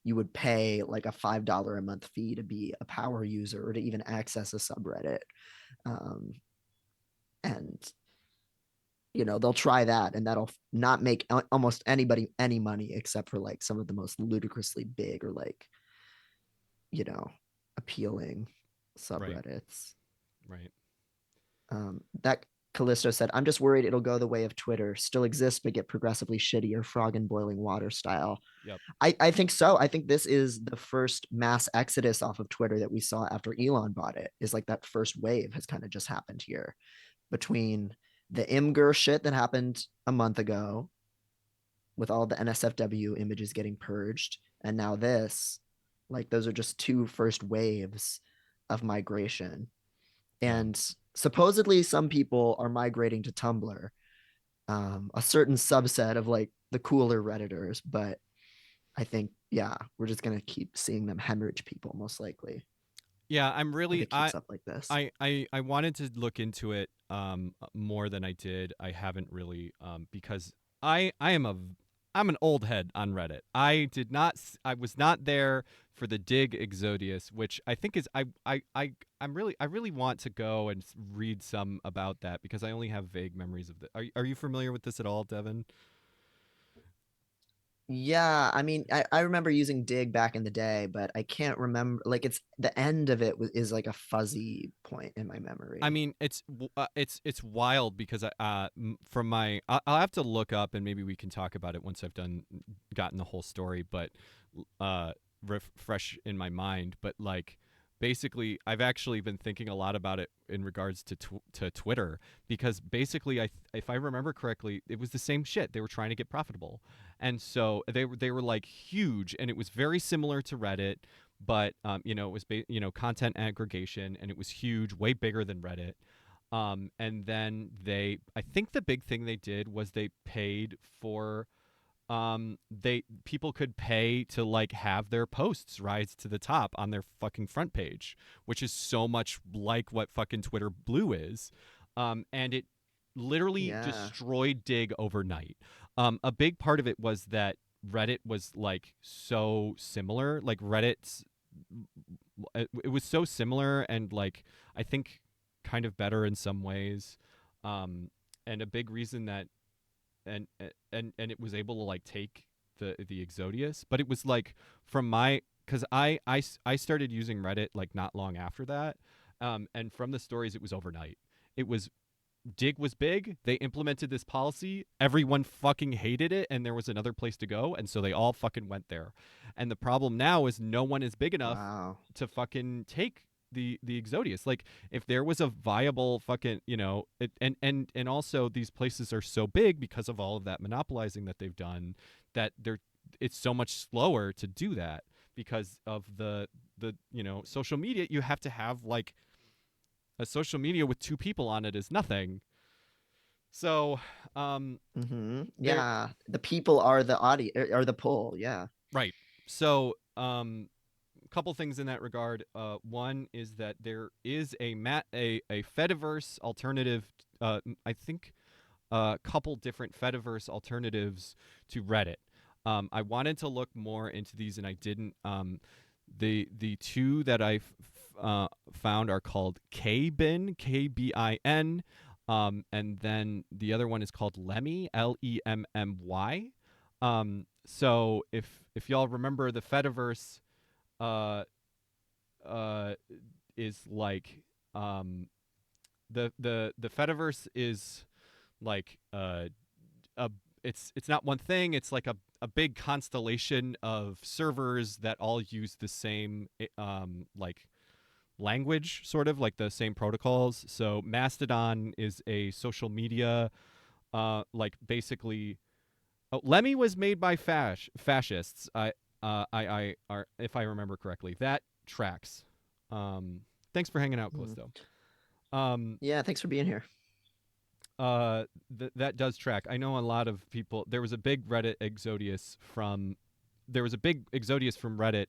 you would pay like a $5 a month fee to be a power user or to even access a subreddit. Um, and they'll try that, and that'll not make almost anybody any money except for like some of the most ludicrously big or like you know appealing Right. subreddits. Right. That Callisto said, I'm just worried it'll go the way of Twitter. Still exists, but get progressively shittier, frog in boiling water style. Yep. I think so. I think this is the first mass exodus off of Twitter that we saw after Elon bought it. Is like that first wave has kind of just happened here between the Imgur shit that happened a month ago with all the NSFW images getting purged, and now this. Like, those are just two first waves of migration. Yeah. And supposedly some people are migrating to Tumblr, a certain subset of like the cooler Redditors, but I think, yeah, we're just gonna keep seeing them hemorrhage people most likely Yeah, I'm if really it keeps up like this. I wanted to look into it more than I did. I haven't really because I am I'm an old head on Reddit. I was not there for the Dig Exodius, which I think is I really want to go and read some about that because I only have vague memories of it. Are you familiar with this at all, Devin? Yeah, I mean, I remember using Dig back in the day, but I can't remember. Like, it's the end of it is like a fuzzy point in my I memory. mean, it's wild because from my I'll have to look up and maybe we can talk about it once I've gotten the whole story, but fresh in my mind. But like, basically, I've actually been thinking a lot about it in regards to to Twitter because basically, if I remember correctly, it was the same shit. They were trying to get profitable, and so they were like huge, and it was very similar to Reddit, but it was content aggregation, and it was huge, way bigger than Reddit. And then I think the big thing they did was they paid for they people could pay to like have their posts rise to the top on their fucking front page, which is so much like what fucking Twitter Blue is. And it literally Yeah, destroyed Dig overnight. A big part of it was that Reddit was like so similar. Like Reddit's it was so similar and like I think kind of better in some ways. And a big reason that and and it was able to like take the Exodius, but it was like from my because I started using Reddit like not long after that, and from the stories it was overnight. It was Dig was big. They implemented this policy. Everyone fucking hated it, and there was another place to go, and so they all fucking went there. And the problem now is no one is big enough wow. to fucking take the Exodius. Like if there was a viable fucking and also these places are so big because of all of that monopolizing that they've done that it's so much slower to do that because of the social media. You have to have like a social media with two people on it is nothing. So, there, Yeah, the people are the audience, are the pull. Yeah. right. So, a couple things in that regard. One is that there is a Fediverse alternative. I think a couple different Fediverse alternatives to Reddit. I wanted to look more into these and I didn't. The two that I found are called KBin, KBIN, and then the other one is called Lemmy, Lemmy. So if y'all remember, the Fediverse uh, uh, is like the Fediverse is like a it's not one thing. It's like a big constellation of servers that all use the same like language, sort of like the same protocols. So Mastodon is a social media like basically Lemmy was made by fascists. I are if I remember correctly. That tracks. Thanks for hanging out, Mhm. Callisto. Um, Yeah, thanks for being here. that does track. I know a lot of people. There was a big Reddit Exodius from Reddit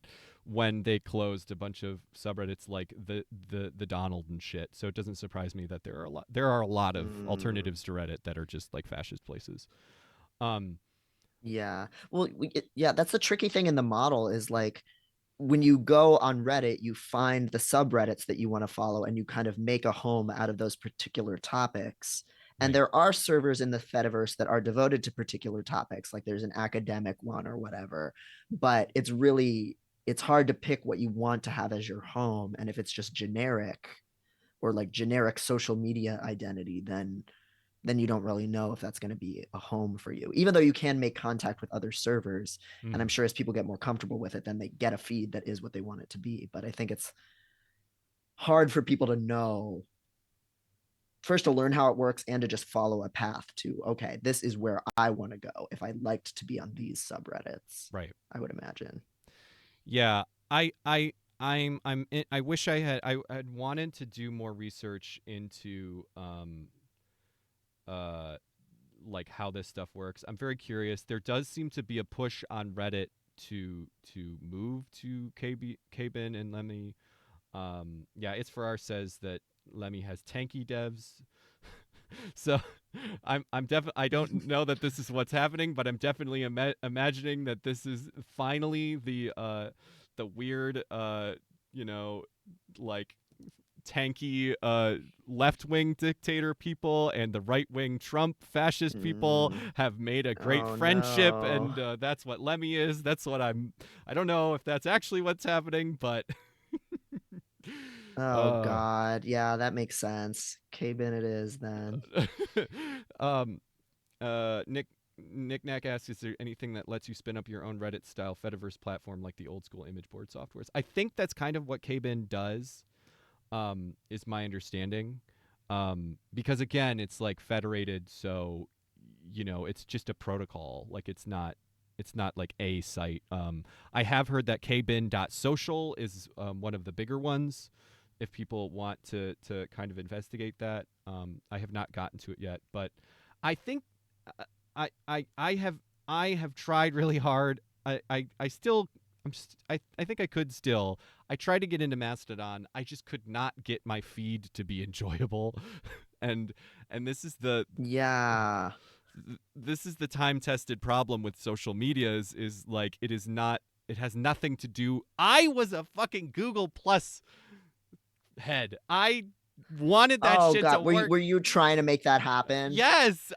when they closed a bunch of subreddits like the Donald and shit. So it doesn't surprise me that there are a lot of alternatives to Reddit that are just like fascist places. Yeah. Well, yeah, that's the tricky thing in the model is like when you go on Reddit, you find the subreddits that you want to follow and you kind of make a home out of those particular topics. And Right. there are servers in the Fediverse that are devoted to particular topics, like there's an academic one or whatever. But it's hard to pick what you want to have as your home. And if it's just generic or like generic social media identity, then you don't really know if that's going to be a home for you, even though you can make contact with other servers. And I'm sure as people get more comfortable with it, then they get a feed that is what they want it to be. But I think it's hard for people to know first to learn how it works and to just follow a path to, okay, this is where I want to go if I liked to be on these subreddits. Right. I would imagine. Yeah. I wish I had wanted to do more research into like how this stuff works. I'm very curious. There does seem to be a push on Reddit to move to KBin and Lemmy. Yeah, It's For Our says that Lemmy has tanky devs. So I'm definitely, I don't know that this is what's happening, but I'm definitely imagining that this is finally the weird like tanky left-wing dictator people and the right-wing Trump fascist people have made a great friendship, no. and that's what Lemmy is. That's what I don't know if that's actually what's happening, but Oh God. Yeah, that makes sense. K-Bin it is then. Nick Knack asks, is there anything that lets you spin up your own Reddit style Fediverse platform like the old school image board softwares? I think that's kind of what KBin does, is my understanding. Because again, it's like federated, so it's just a protocol. Like it's not like a site. I have heard that kbin.social is one of the bigger ones. If people want to kind of investigate that, I have not gotten to it yet, but I think I have tried really hard. I think I could still. I tried to get into Mastodon. I just could not get my feed to be enjoyable, and this is the this is the time tested problem with social media is like it has nothing to do. I was a fucking Google Plus head. I wanted that shit to work. Were you trying to make that happen? Yes,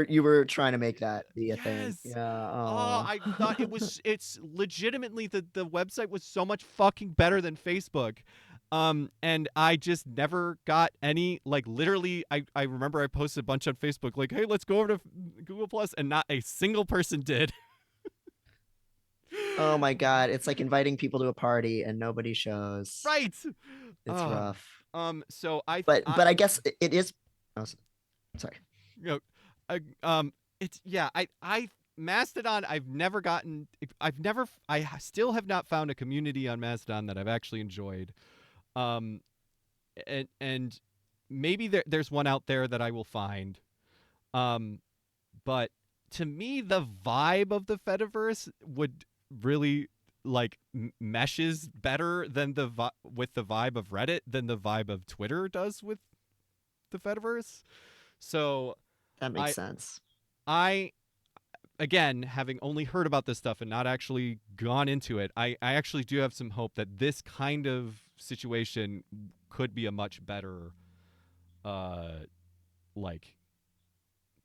you were trying to make that be a thing. yes. Yeah. Oh, I thought it's legitimately the website was so much fucking better than Facebook. And I just never got any, like, literally I remember I posted a bunch on Facebook like, hey, let's go over to Google Plus, and not a single person did. Oh my God. It's like inviting people to a party and nobody shows. Right. It's rough. So but I guess it is. Oh, sorry. It's I Mastodon. I still have not found a community on Mastodon that I've actually enjoyed. And maybe there's one out there that I will find. But to me, the vibe of the Fediverse would really like meshes better than with the vibe of Reddit than the vibe of Twitter does with the Fediverse. So that makes sense. I again, having only heard about this stuff and not actually gone into it, I actually do have some hope that this kind of situation could be a much better like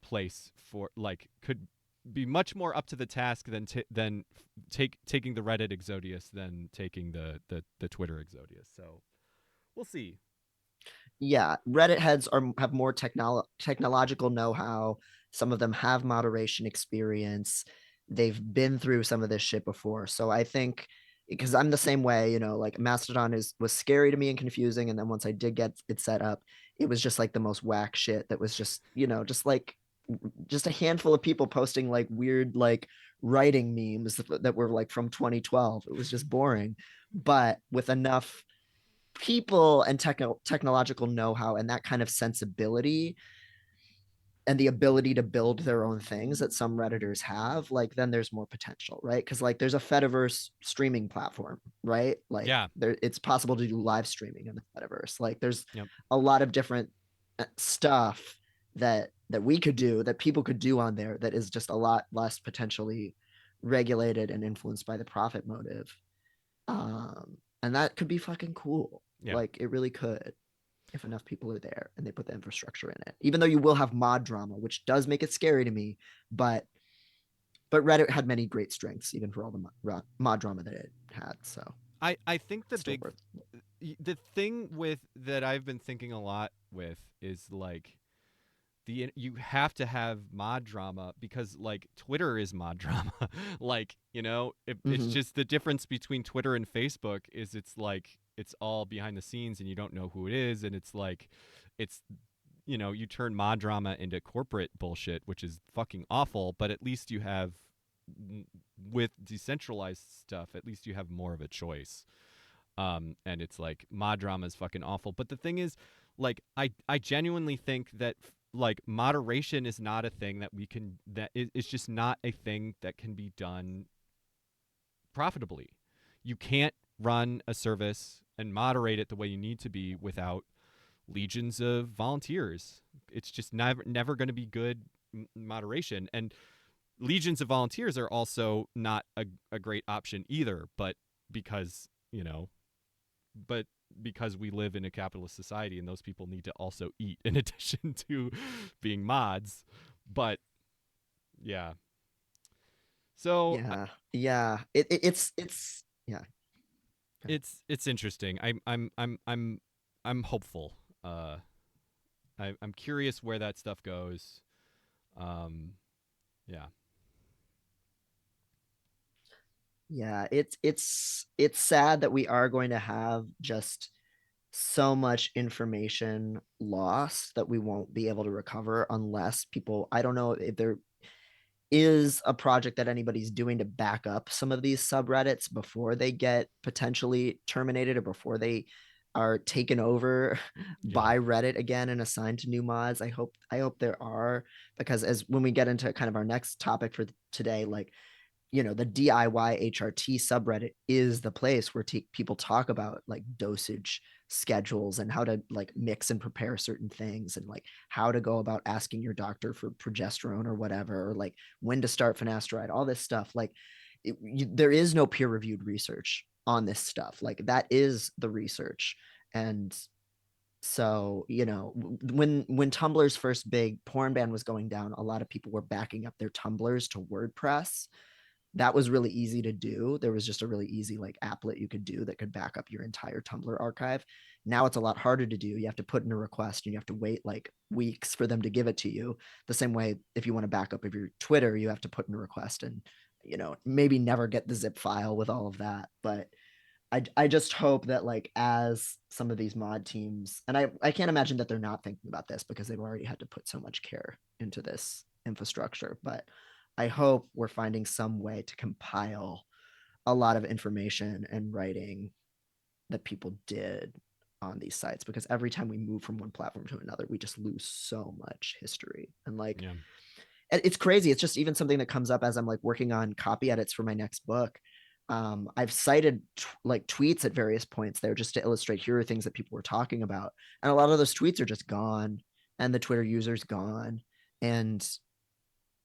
place for, like, could be much more up to the task than taking the Reddit Exodius than taking the Twitter Exodius. So we'll see. Yeah, Reddit heads have more technological know-how. Some of them have moderation experience. They've been through some of this shit before. So I think, because I'm the same way, like Mastodon was scary to me and confusing, and then once I did get it set up, it was just like the most whack shit that was just just a handful of people posting like weird like writing memes that were like from 2012. It was just boring, but with enough people and technological know-how and that kind of sensibility, and the ability to build their own things that some Redditors have, like then there's more potential, right? Because like there's a Fediverse streaming platform, right? Like Yeah. there, it's possible to do live streaming in the Fediverse. Like there's Yep. a lot of different stuff that we could do, that people could do on there, that is just a lot less potentially regulated and influenced by the profit motive. And that could be fucking cool. Yeah. Like it really could, if enough people are there and they put the infrastructure in it. Even though you will have mod drama, which does make it scary to me, but Reddit had many great strengths, even for all the mod drama that it had. So I think the still big worth the thing with that I've been thinking a lot with is like you have to have mod drama because like Twitter is mod drama. Like, you know, it's Mhm. just the difference between Twitter and Facebook is it's like it's all behind the scenes and you don't know who it is, and it's like it's you know, you turn mod drama into corporate bullshit, which is fucking awful, but at least you have with decentralized stuff, at least you have more of a choice. And it's like mod drama is fucking awful. But the thing is, like, I genuinely think that like moderation is not a thing that we can it's just not a thing that can be done profitably. You can't run a service and moderate it the way you need to be without legions of volunteers. It's just never going to be good moderation. And legions of volunteers are also not a great option either, but because, you know, but because we live in a capitalist society and those people need to also eat in addition to being mods. But yeah. So yeah. It's yeah. it's interesting. I'm hopeful. I'm curious where that stuff goes. Yeah. Yeah, it's sad that we are going to have just so much information lost that we won't be able to recover unless people, I don't know if there is a project that anybody's doing to back up some of these subreddits before they get potentially terminated or before they are taken over Yeah. by Reddit again and assigned to new mods. I hope there are, because as when we get into kind of our next topic for today, like, you know, the DIY HRT subreddit is the place where people talk about like dosage schedules and how to like mix and prepare certain things, and like how to go about asking your doctor for progesterone or whatever, or like when to start finasteride, all this stuff. Like there is no peer reviewed research on this stuff. Like that is the research. And so, you know, when Tumblr's first big porn ban was going down, a lot of people were backing up their Tumblrs to WordPress. That was really easy to do. There was just a really easy like applet you could do that could back up your entire Tumblr archive. Now it's a lot harder to do. You have to put in a request and you have to wait like weeks for them to give it to you. The same way if you want to back up of your Twitter, you have to put in a request and, you know, maybe never get the zip file with all of that. But I just hope that like as some of these mod teams, and I can't imagine that they're not thinking about this because they've already had to put so much care into this infrastructure, but I hope we're finding some way to compile a lot of information and writing that people did on these sites, because every time we move from one platform to another, we just lose so much history. And like, Yeah. it's crazy. It's just even something that comes up as I'm like working on copy edits for my next book. I've cited like tweets at various points there just to illustrate here are things that people were talking about. And a lot of those tweets are just gone, and the Twitter user's gone. And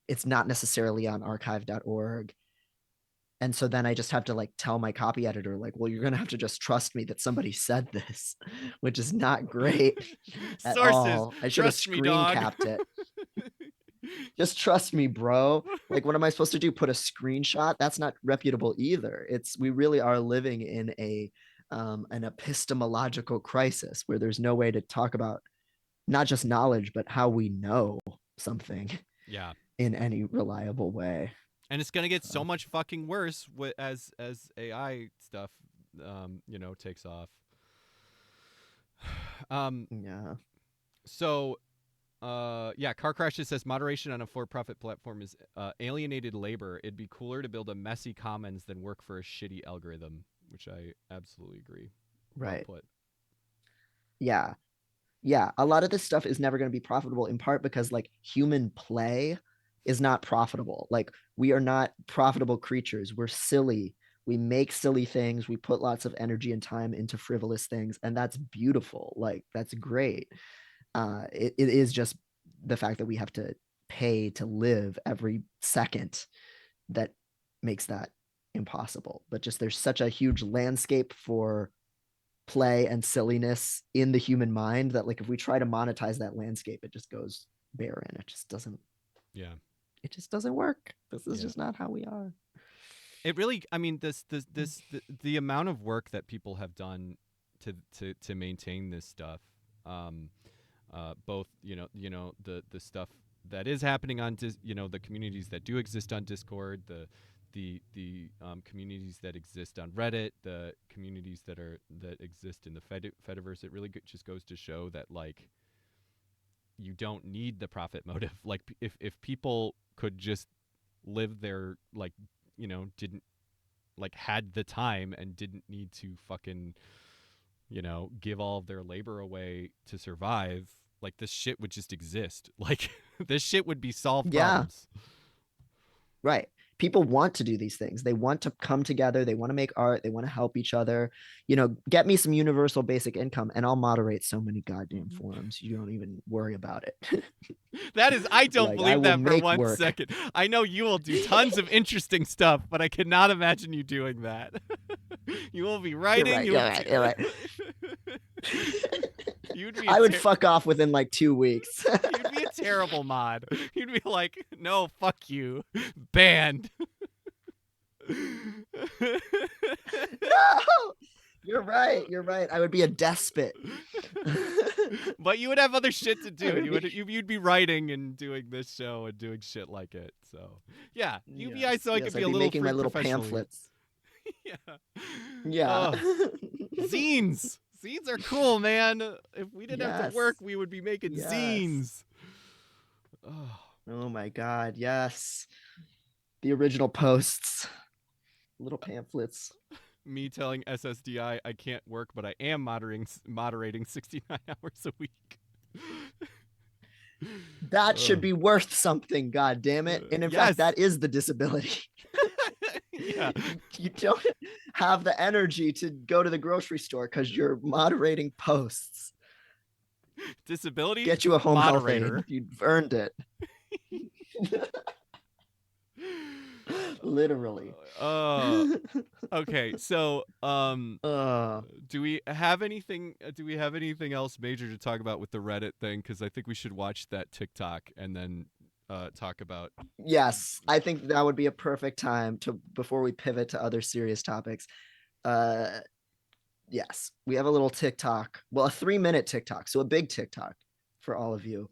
it's not necessarily on archive.org. And so then I just have to like tell my copy editor, like, well, you're going to have to just trust me that somebody said this, which is not great at Sources, all. I should have trust me, dog. capped it. Just trust me, bro. Like, what am I supposed to do? Put a screenshot? That's not reputable either. We really are living in an epistemological crisis where there's no way to talk about not just knowledge, but how we know something Yeah. in any reliable way. And it's gonna get so much fucking worse as AI stuff, you know, takes off. Yeah. So, yeah, Car Crashes says moderation on a for-profit platform is alienated labor. It'd be cooler to build a messy commons than work for a shitty algorithm, which I absolutely agree. Right. Well put. Yeah. Yeah, a lot of this stuff is never going to be profitable, in part because like human play is not profitable. Like we are not profitable creatures. We're silly. We make silly things. We put lots of energy and time into frivolous things, and that's beautiful. Like that's great. It is just the fact that we have to pay to live every second that makes that impossible. But just there's such a huge landscape for play and silliness in the human mind that like if we try to monetize that landscape, it just goes barren. It just doesn't. Yeah. It just doesn't work. This is Yeah. just not how we are. It really, I mean, the amount of work that people have done to maintain this stuff, both the stuff that is happening on the communities that do exist on Discord, the communities that exist on Reddit, the communities that exist in the Fediverse. It really just goes to show that like you don't need the profit motive. Like if people could just live their like didn't like had the time and didn't need to fucking give all of their labor away to survive, like this shit would just exist. Like this shit would be solved problems. Right. People want to do these things. They want to come together. They want to make art. They want to help each other. Get me some universal basic income and I'll moderate so many goddamn forums. You don't even worry about it. That is, I don't Like, believe that for one work. second. I know you will do tons of interesting stuff, but I cannot imagine you doing that. You will be writing. You're right. You'd be I would fuck off within like 2 weeks. You'd be a terrible mod. You'd be like, no, fuck you. Banned. No! You're right. I would be a despot. But you would have other shit to do. You'd be writing and doing this show and doing shit like it. So yeah, UBI so I could be a little making my little pamphlets. Yeah. Zines. Zines are cool, man. If we didn't have to work, we would be making zines. Oh my god, yes. The original posts. Little pamphlets. Me telling SSDI I can't work, but I am moderating 69 hours a week. That should be worth something, god damn it. And in fact, that is the disability. Yeah. You don't have the energy to go to the grocery store because you're moderating posts. Disability? Get you a home moderator. health aid. You've earned it. Literally. Okay, so do we have anything else major to talk about with the Reddit thing? Because I think we should watch that TikTok and then talk about. Yes, I think that would be a perfect time before we pivot to other serious topics. Yes, we have a little TikTok, well, a 3-minute TikTok, so a big TikTok for all of you,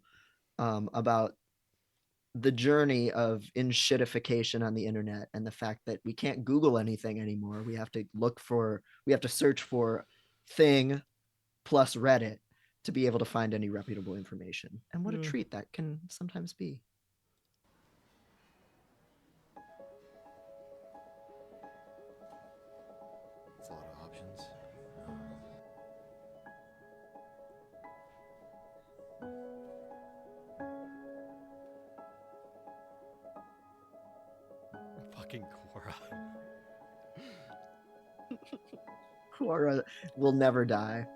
about the journey of shitification on the internet and the fact that we can't Google anything anymore. We have to search for thing plus Reddit to be able to find any reputable information. And what a treat that can sometimes be. It's a lot of options. Fucking Quora. Quora will never die.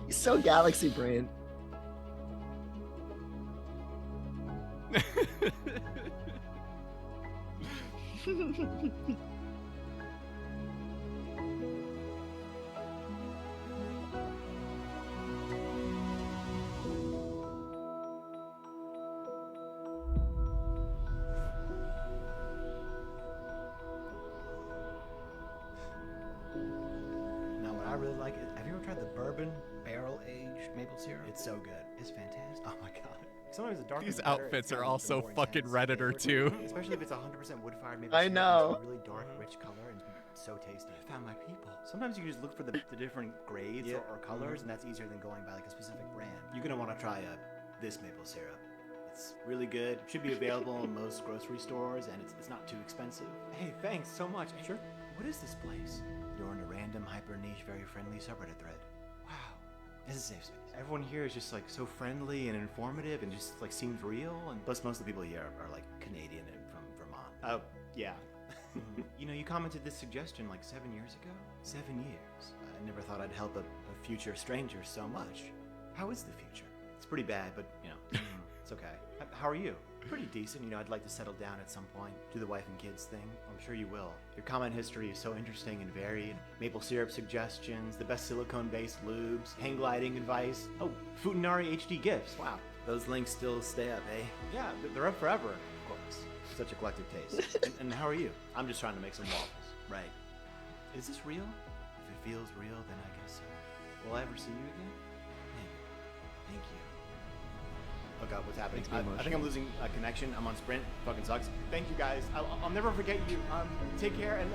He's so galaxy brain. Now, what I really like is, have you ever tried the bourbon barrel-aged maple syrup? It's so good. It's fantastic. Oh my god. Sometimes the darker These the better. outfits It's are kinda all so more fucking intense Redditor flavor. too. Especially if it's 100% wood-fired maple I syrup. know. It's a really dark, rich color and it's so tasty. I found my people. Sometimes you can just look for the different grades or colors, and that's easier than going by like a specific brand. You're gonna want to try this maple syrup. It's really good. Should be available in most grocery stores, and it's not too expensive. Hey, thanks so much. Sure. What is this place? You're in a random, hyper niche, very friendly subreddit thread. Wow. It's a safe space. Everyone here is just like so friendly and informative and just like seems real. And plus, most of the people here are like Canadian and from Vermont. Oh, yeah. You know, you commented this suggestion like 7 years ago? 7 years. I never thought I'd help a future stranger so much. How is the future? It's pretty bad, but you know, it's okay. How are you? Pretty decent. You know, I'd like to settle down at some point, do the wife and kids thing. I'm sure you will. Your comment history is so interesting and varied. Maple syrup suggestions, the best silicone-based lubes, hang gliding advice. Oh, Futanari HD gifts. Wow. Those links still stay up, eh? Yeah, they're up forever, of course. Such eclectic taste. and how are you? I'm just trying to make some waffles. Right. Is this real? If it feels real, then I guess so. Will I ever see you again? Maybe. Thank you. Oh god, what's happening? I think I'm losing a connection. I'm on Sprint. Fucking sucks. Thank you guys. I'll never forget you. Take care, and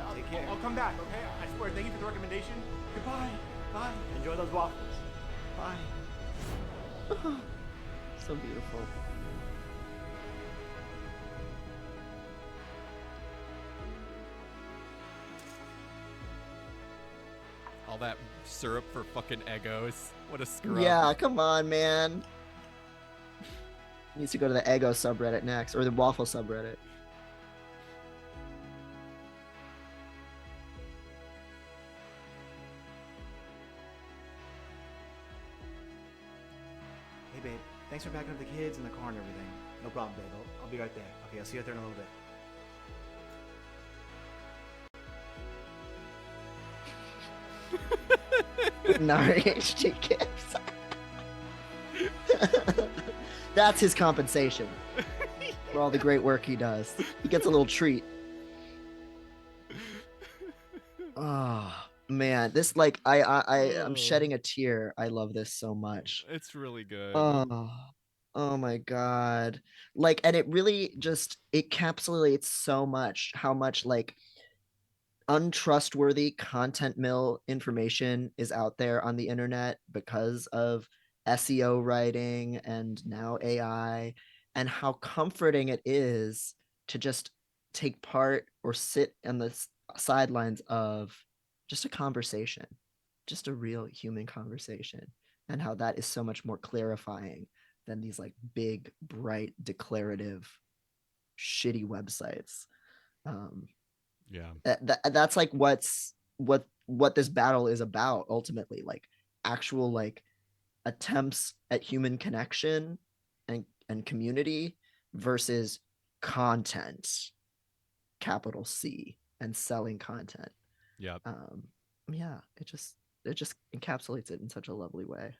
I'll come back, okay? I swear. Thank you for the recommendation. Goodbye. Bye. Enjoy those waffles. Bye. So beautiful. All that syrup for fucking Eggos. What a screw up. Yeah, come on, man. Needs to go to the Eggo subreddit next, or the waffle subreddit. Hey, babe. Thanks for backing up the kids and the car and everything. No problem, babe. I'll be right there. Okay, I'll see you out there in a little bit. Nari HD gifts. That's his compensation for all the great work he does. He gets a little treat. Oh man, this like I'm shedding a tear. I love this so much. It's really good. Oh my god. Like, and it really just it encapsulates so much how much like untrustworthy content mill information is out there on the internet because of SEO writing and now AI, and how comforting it is to just take part or sit on the sidelines of just a conversation, just a real human conversation, and how that is so much more clarifying than these like big, bright, declarative, shitty websites. Yeah. That's like what this battle is about ultimately, like actual like attempts at human connection and community versus content, capital C, and selling content. Yeah. Yeah, it just encapsulates it in such a lovely way.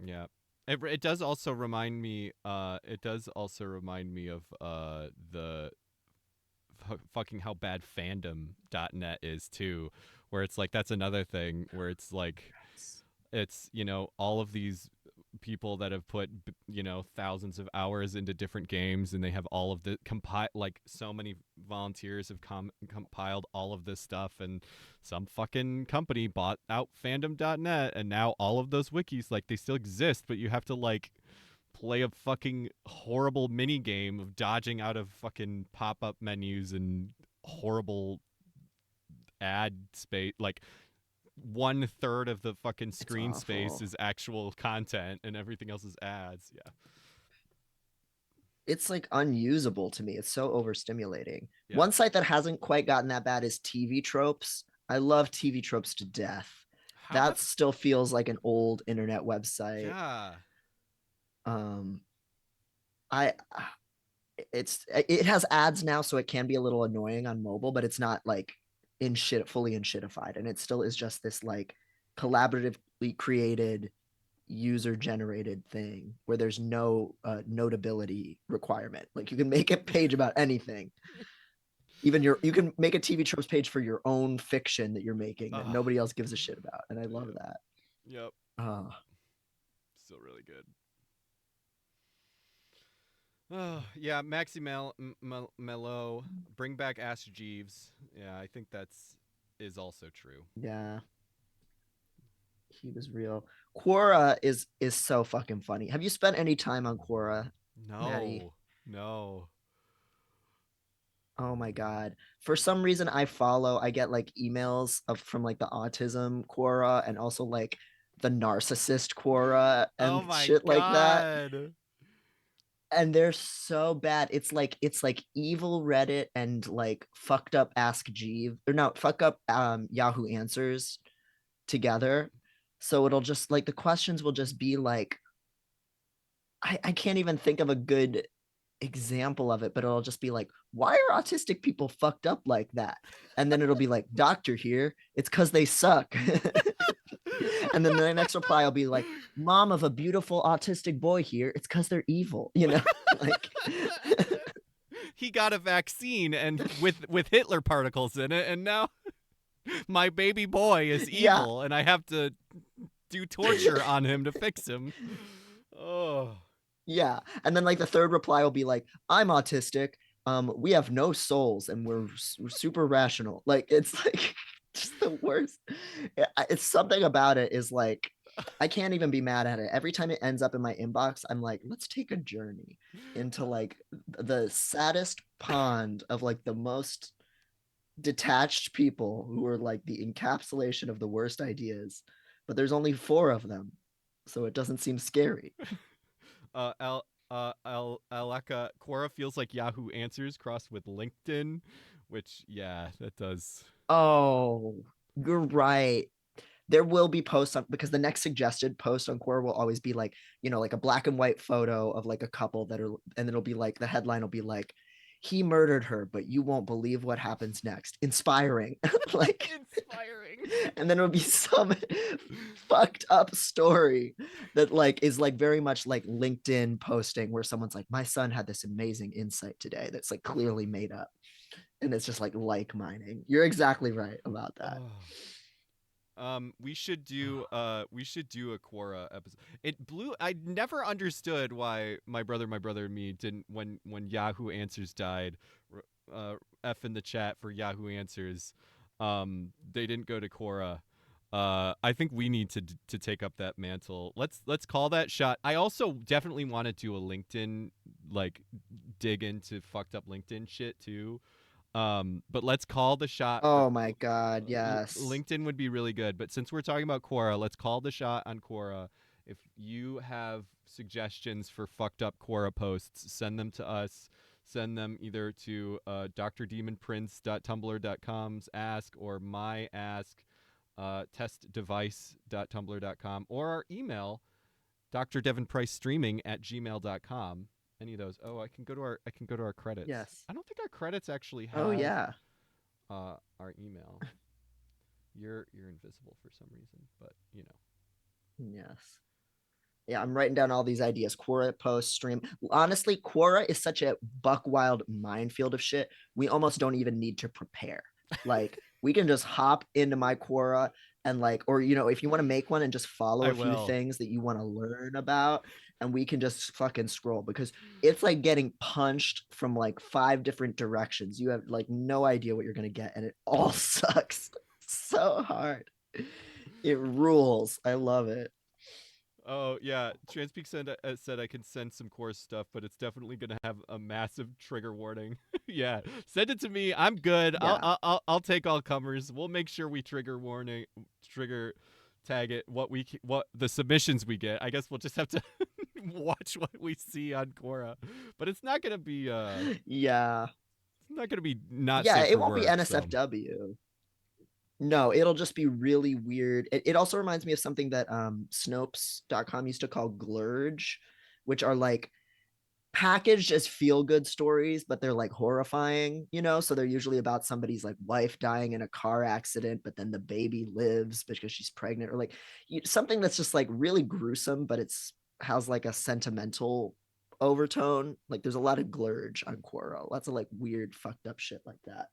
Yeah. It does also remind me of the fucking how bad fandom.net is too, where it's like that's another thing where it's like it's, you know, all of these people that have put, you know, thousands of hours into different games, and they have all of the like so many volunteers have compiled all of this stuff, and some fucking company bought out fandom.net, and now all of those wikis, like, they still exist, but you have to like play a fucking horrible mini game of dodging out of fucking pop-up menus and horrible ad space. Like 1/3 of the fucking screen space is actual content and everything else is ads. Yeah. It's like unusable to me. It's so overstimulating. Yeah. One site that hasn't quite gotten that bad is TV Tropes. I love TV Tropes to death. That still feels like an old internet website. Yeah. It has ads now, so it can be a little annoying on mobile, but it's not like fully in shitified, and it still is just this like collaboratively created user generated thing where there's no notability requirement. Like you can make a page about anything. Even you can make a TV Tropes page for your own fiction that you're making that nobody else gives a shit about, and I love that. Yep. Still really good. Oh yeah, Maxi Mello, bring back Ask Jeeves. Yeah, I think is also true. Yeah, he was real. Quora is so fucking funny. Have you spent any time on Quora? No. Maddie? No. Oh my God. For some reason I get like emails from like the autism Quora and also like the narcissist Quora Oh and my shit like that. god. And they're so bad. It's like evil Reddit and like fucked up Ask Jeeves or no, fuck up Yahoo Answers together. So it'll just like the questions will just be like I can't even think of a good example of it, but it'll just be like, why are autistic people fucked up like that? And then it'll be like, doctor here, it's because they suck. And then the next reply will be like, mom of a beautiful autistic boy here, it's because they're evil, like He got a vaccine and with Hitler particles in it, and now my baby boy is Yeah. evil, and I have to do torture on him to fix him. Oh. Yeah. And then like the third reply will be like, I'm autistic. We have no souls and we're super rational. Like it's like just the worst. It's something about it is like I can't even be mad at it. Every time it ends up in my inbox, I'm like, let's take a journey into like the saddest pond of like the most detached people who are like the encapsulation of the worst ideas. But there's only 4 of them. So it doesn't seem scary. Alaka Quora feels like Yahoo Answers crossed with LinkedIn, which yeah, that does. Oh, you're right. There will be posts on because the next suggested post on Quora will always be like, like a black and white photo of like a couple that are, and it'll be like the headline will be like, he murdered her, but you won't believe what happens next. Inspiring. Like Inspiring. and then it'll be some fucked up story that like is like very much like LinkedIn posting where someone's like, my son had this amazing insight today that's like clearly made up. And it's just like mining. You're exactly right about that. We should do a Quora episode. It blew. I never understood why my brother and me didn't when Yahoo Answers died. F in the chat for Yahoo Answers. They didn't go to Quora. I think we need to take up that mantle. Let's call that shot. I also definitely want to do a LinkedIn like dig into fucked up LinkedIn shit too. But let's call the shot. Oh my God, yes. LinkedIn would be really good. But since we're talking about Quora, let's call the shot on Quora. If you have suggestions for fucked up Quora posts, send them to us. Send them either to drdemonprince.tumblr.com's ask or my ask testdevice.tumblr.com or our email drdevinpricestreaming@gmail.com. Any of those. Oh, I can go to our credits. Yes. I don't think our credits actually have Oh yeah. our email. You're invisible for some reason, but Yes. Yeah, I'm writing down all these ideas. Quora post stream. Honestly, Quora is such a buck wild minefield of shit. We almost don't even need to prepare. Like we can just hop into my Quora and like, or if you want to make one and just follow I a few will. things that you want to learn about, and we can just fucking scroll because it's like getting punched from like 5 different directions. You have like no idea what you're gonna get, and it all sucks so hard. It rules. I love it. Oh yeah, Transpeak said I can send some course stuff, but it's definitely gonna have a massive trigger warning. Yeah, send it to me. I'm good. Yeah. I'll take all comers. We'll make sure we trigger tag it what the submissions we get. I guess we'll just have to watch what we see on Quora, but it's not gonna be Yeah. it's not gonna be not Yeah, safe it for won't work, be so. NSFW. No, it'll just be really weird. It also reminds me of something that Snopes.com used to call glurge, which are like packaged as feel good stories, but they're like horrifying, So they're usually about somebody's like wife dying in a car accident, but then the baby lives because she's pregnant, or like something that's just like really gruesome, but it's has like a sentimental overtone. Like there's a lot of glurge on Quora, lots of like weird, fucked up shit like that.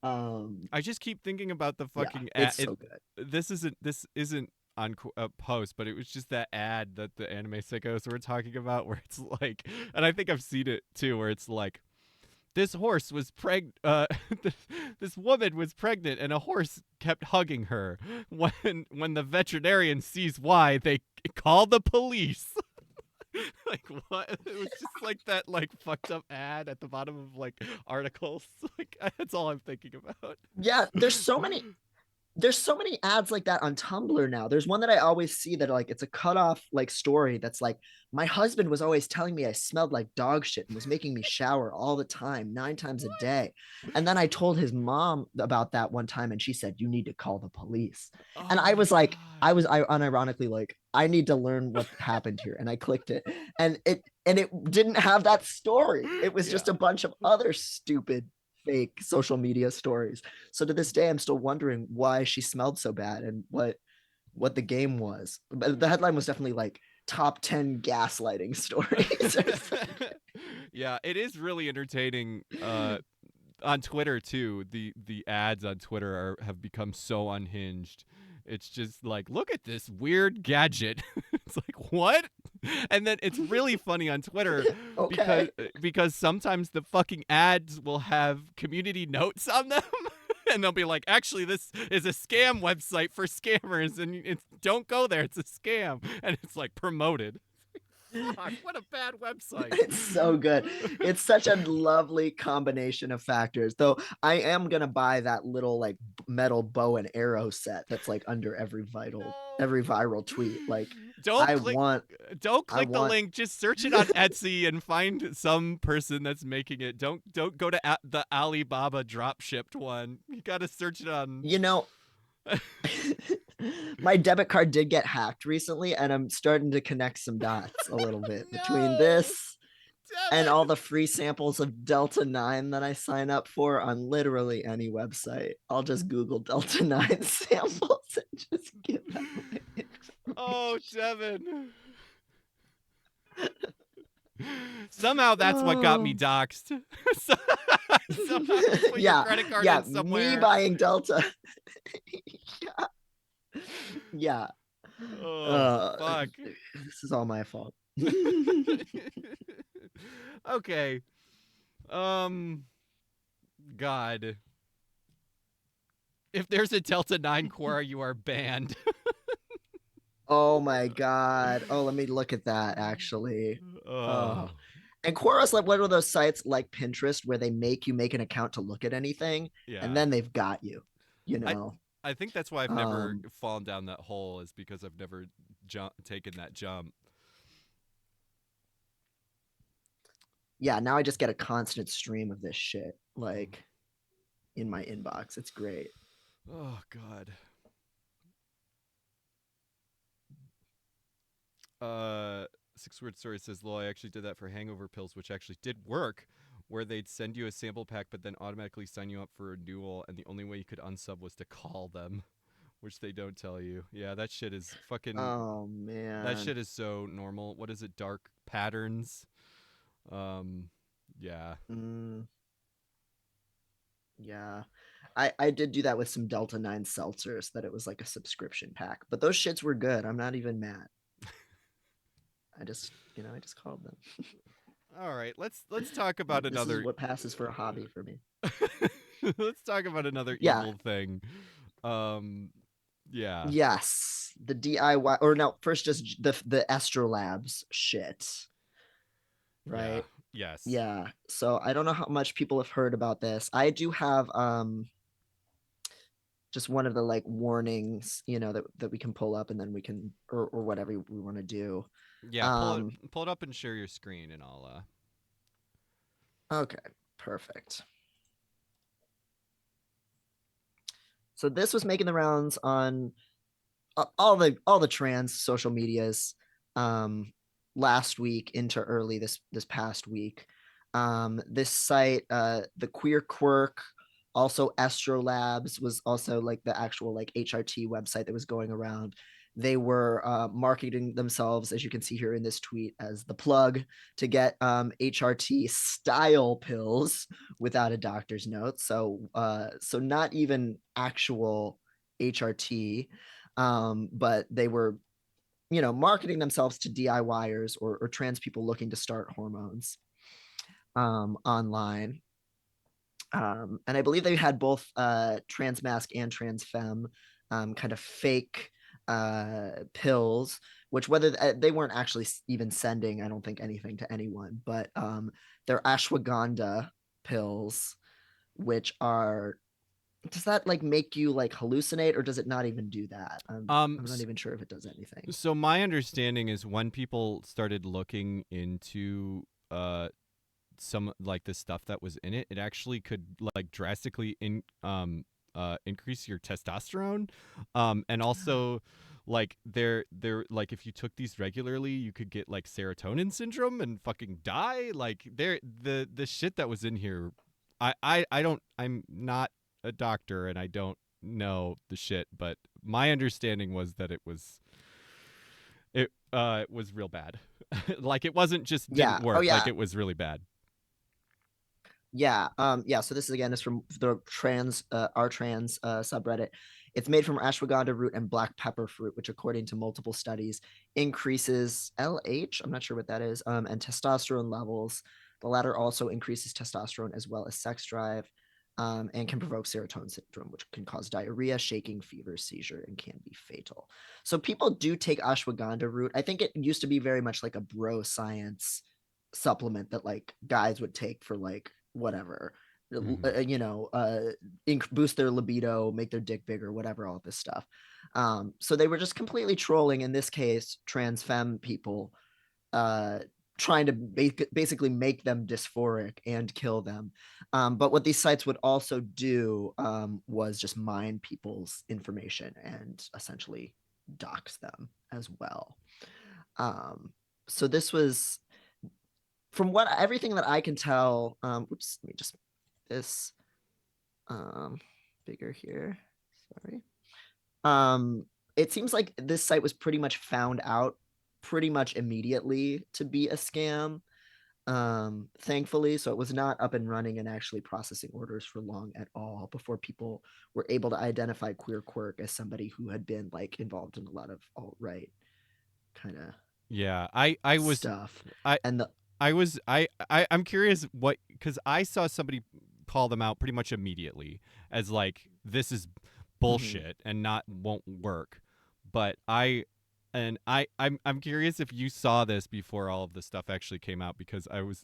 I just keep thinking about the fucking yeah, it's so good. This isn't on a post, but it was just that ad that the anime sickos were talking about, where it's like, and I think I've seen it too, where it's like, this horse was this woman was pregnant, and a horse kept hugging her. When the veterinarian sees why, they call the police. Like what? It was just like that like fucked up ad at the bottom of like articles. Like that's all I'm thinking about. Yeah, there's so many ads like that on Tumblr now. There's one that I always see that like it's a cutoff like story that's like my husband was always telling me I smelled like dog shit and was making me shower all the time, 9 times a day. And then I told his mom about that one time and she said, you need to call the police. And Oh I my was like, God. I unironically like, I need to learn what happened here. And I clicked it and it didn't have that story. It was just Yeah. a bunch of other stupid fake social media stories. So to this day, I'm still wondering why she smelled so bad and what the game was. But the headline was definitely like top 10 gaslighting stories. Yeah, it is really entertaining. On Twitter too. The ads on Twitter have become so unhinged. It's just like, look at this weird gadget. It's like, what? And then it's really funny on Twitter Okay. because sometimes the fucking ads will have community notes on them. And they'll be like, actually, this is a scam website for scammers, and don't go there. It's a scam, and it's like promoted. Fuck, what a bad website. It's so good. It's such a lovely combination of factors. Though I am gonna buy that little like metal bow and arrow set that's like under every viral tweet. Like Don't I click want the link. Just search it on Etsy and find some person that's making it. Don't go to the Alibaba drop shipped one. You got to search it on. you know my debit card did get hacked recently and I'm starting to connect some dots a little bit between No! this Damn and it! all the free samples of Delta 9 that I sign up for on literally any website. I'll just Google Delta 9 samples and just give them my Oh, Devin. Somehow that's what got me doxxed. Somehow you put your credit card in somewhere. me buying Delta. yeah. Oh, fuck. This is all my fault. Okay. God. If there's a Delta 9 Quora, you are banned. Oh my god. Oh, let me look at that actually. Oh. And Quora's like one of those sites like Pinterest where they make you make an account to look at anything, Yeah. and then they've got you. You know. I think that's why I've never fallen down that hole, is because I've never taken that jump. Yeah, now I just get a constant stream of this shit like in my inbox. It's great. Oh God. 6 Word Story says, lol, I actually did that for hangover pills, which actually did work, where they'd send you a sample pack but then automatically sign you up for a renewal, and the only way you could unsub was to call them, which they don't tell you. Yeah, that shit is fucking... Oh, man. That shit is so normal. What is it? Dark patterns? Yeah. Yeah. I did do that with some Delta 9 seltzers, that it was like a subscription pack, but those shits were good. I'm not even mad. I just called them. All right, let's talk about this another. Is what passes for a hobby for me. Let's talk about another Yeah. evil thing. Yeah. Yes, the DIY, or no, first just the Estrolabs shit. Right. Yeah. Yes. Yeah. So I don't know how much people have heard about this. I do have just one of the like warnings, that we can pull up, and then we can or whatever we want to do. Yeah, pull it up and share your screen, and I'll. Okay, perfect. So this was making the rounds on all the trans social medias last week into early this past week. This site, the Queer Quirk, also Estrolabs, was also like the actual like HRT website that was going around. They were marketing themselves, as you can see here in this tweet, as the plug to get HRT style pills without a doctor's note. So not even actual HRT, but they were, marketing themselves to DIYers or trans people looking to start hormones online. And I believe they had both transmasc and transfemme kind of fake pills, which whether they weren't actually even sending, I don't think, anything to anyone, but they're ashwagandha pills, which are, does that like make you like hallucinate, or does it not even do that? I'm not even sure if it does anything. So my understanding is when people started looking into some like the stuff that was in it, it actually could like drastically increase your testosterone, and also like they're like if you took these regularly, you could get like serotonin syndrome and fucking die. Like the shit that was in here, I'm not a doctor and I don't know the shit, but my understanding was that it was real bad. Like it wasn't just didn't work, like it was really bad. Yeah. So this is from the our trans subreddit. It's made from ashwagandha root and black pepper fruit, which according to multiple studies increases LH, I'm not sure what that is, and testosterone levels. The latter also increases testosterone as well as sex drive, and can provoke serotonin syndrome, which can cause diarrhea, shaking, fever, seizure, and can be fatal. So people do take ashwagandha root. I think it used to be very much like a bro science supplement that like guys would take for like whatever, boost their libido, make their dick bigger, whatever, all this stuff. So they were just completely trolling, in this case, trans femme people, trying to basically make them dysphoric and kill them. But what these sites would also do was just mine people's information and essentially dox them as well. So this was, from what everything that I can tell, oops, let me just this bigger here. Sorry. It seems like this site was pretty much found out pretty much immediately to be a scam. Thankfully, so it was not up and running and actually processing orders for long at all before people were able to identify Queer Quirk as somebody who had been like involved in a lot of alt-right kind of I was stuff. I'm curious what, because I saw somebody call them out pretty much immediately as like, this is bullshit and won't work. But I'm curious if you saw this before all of this stuff actually came out, because I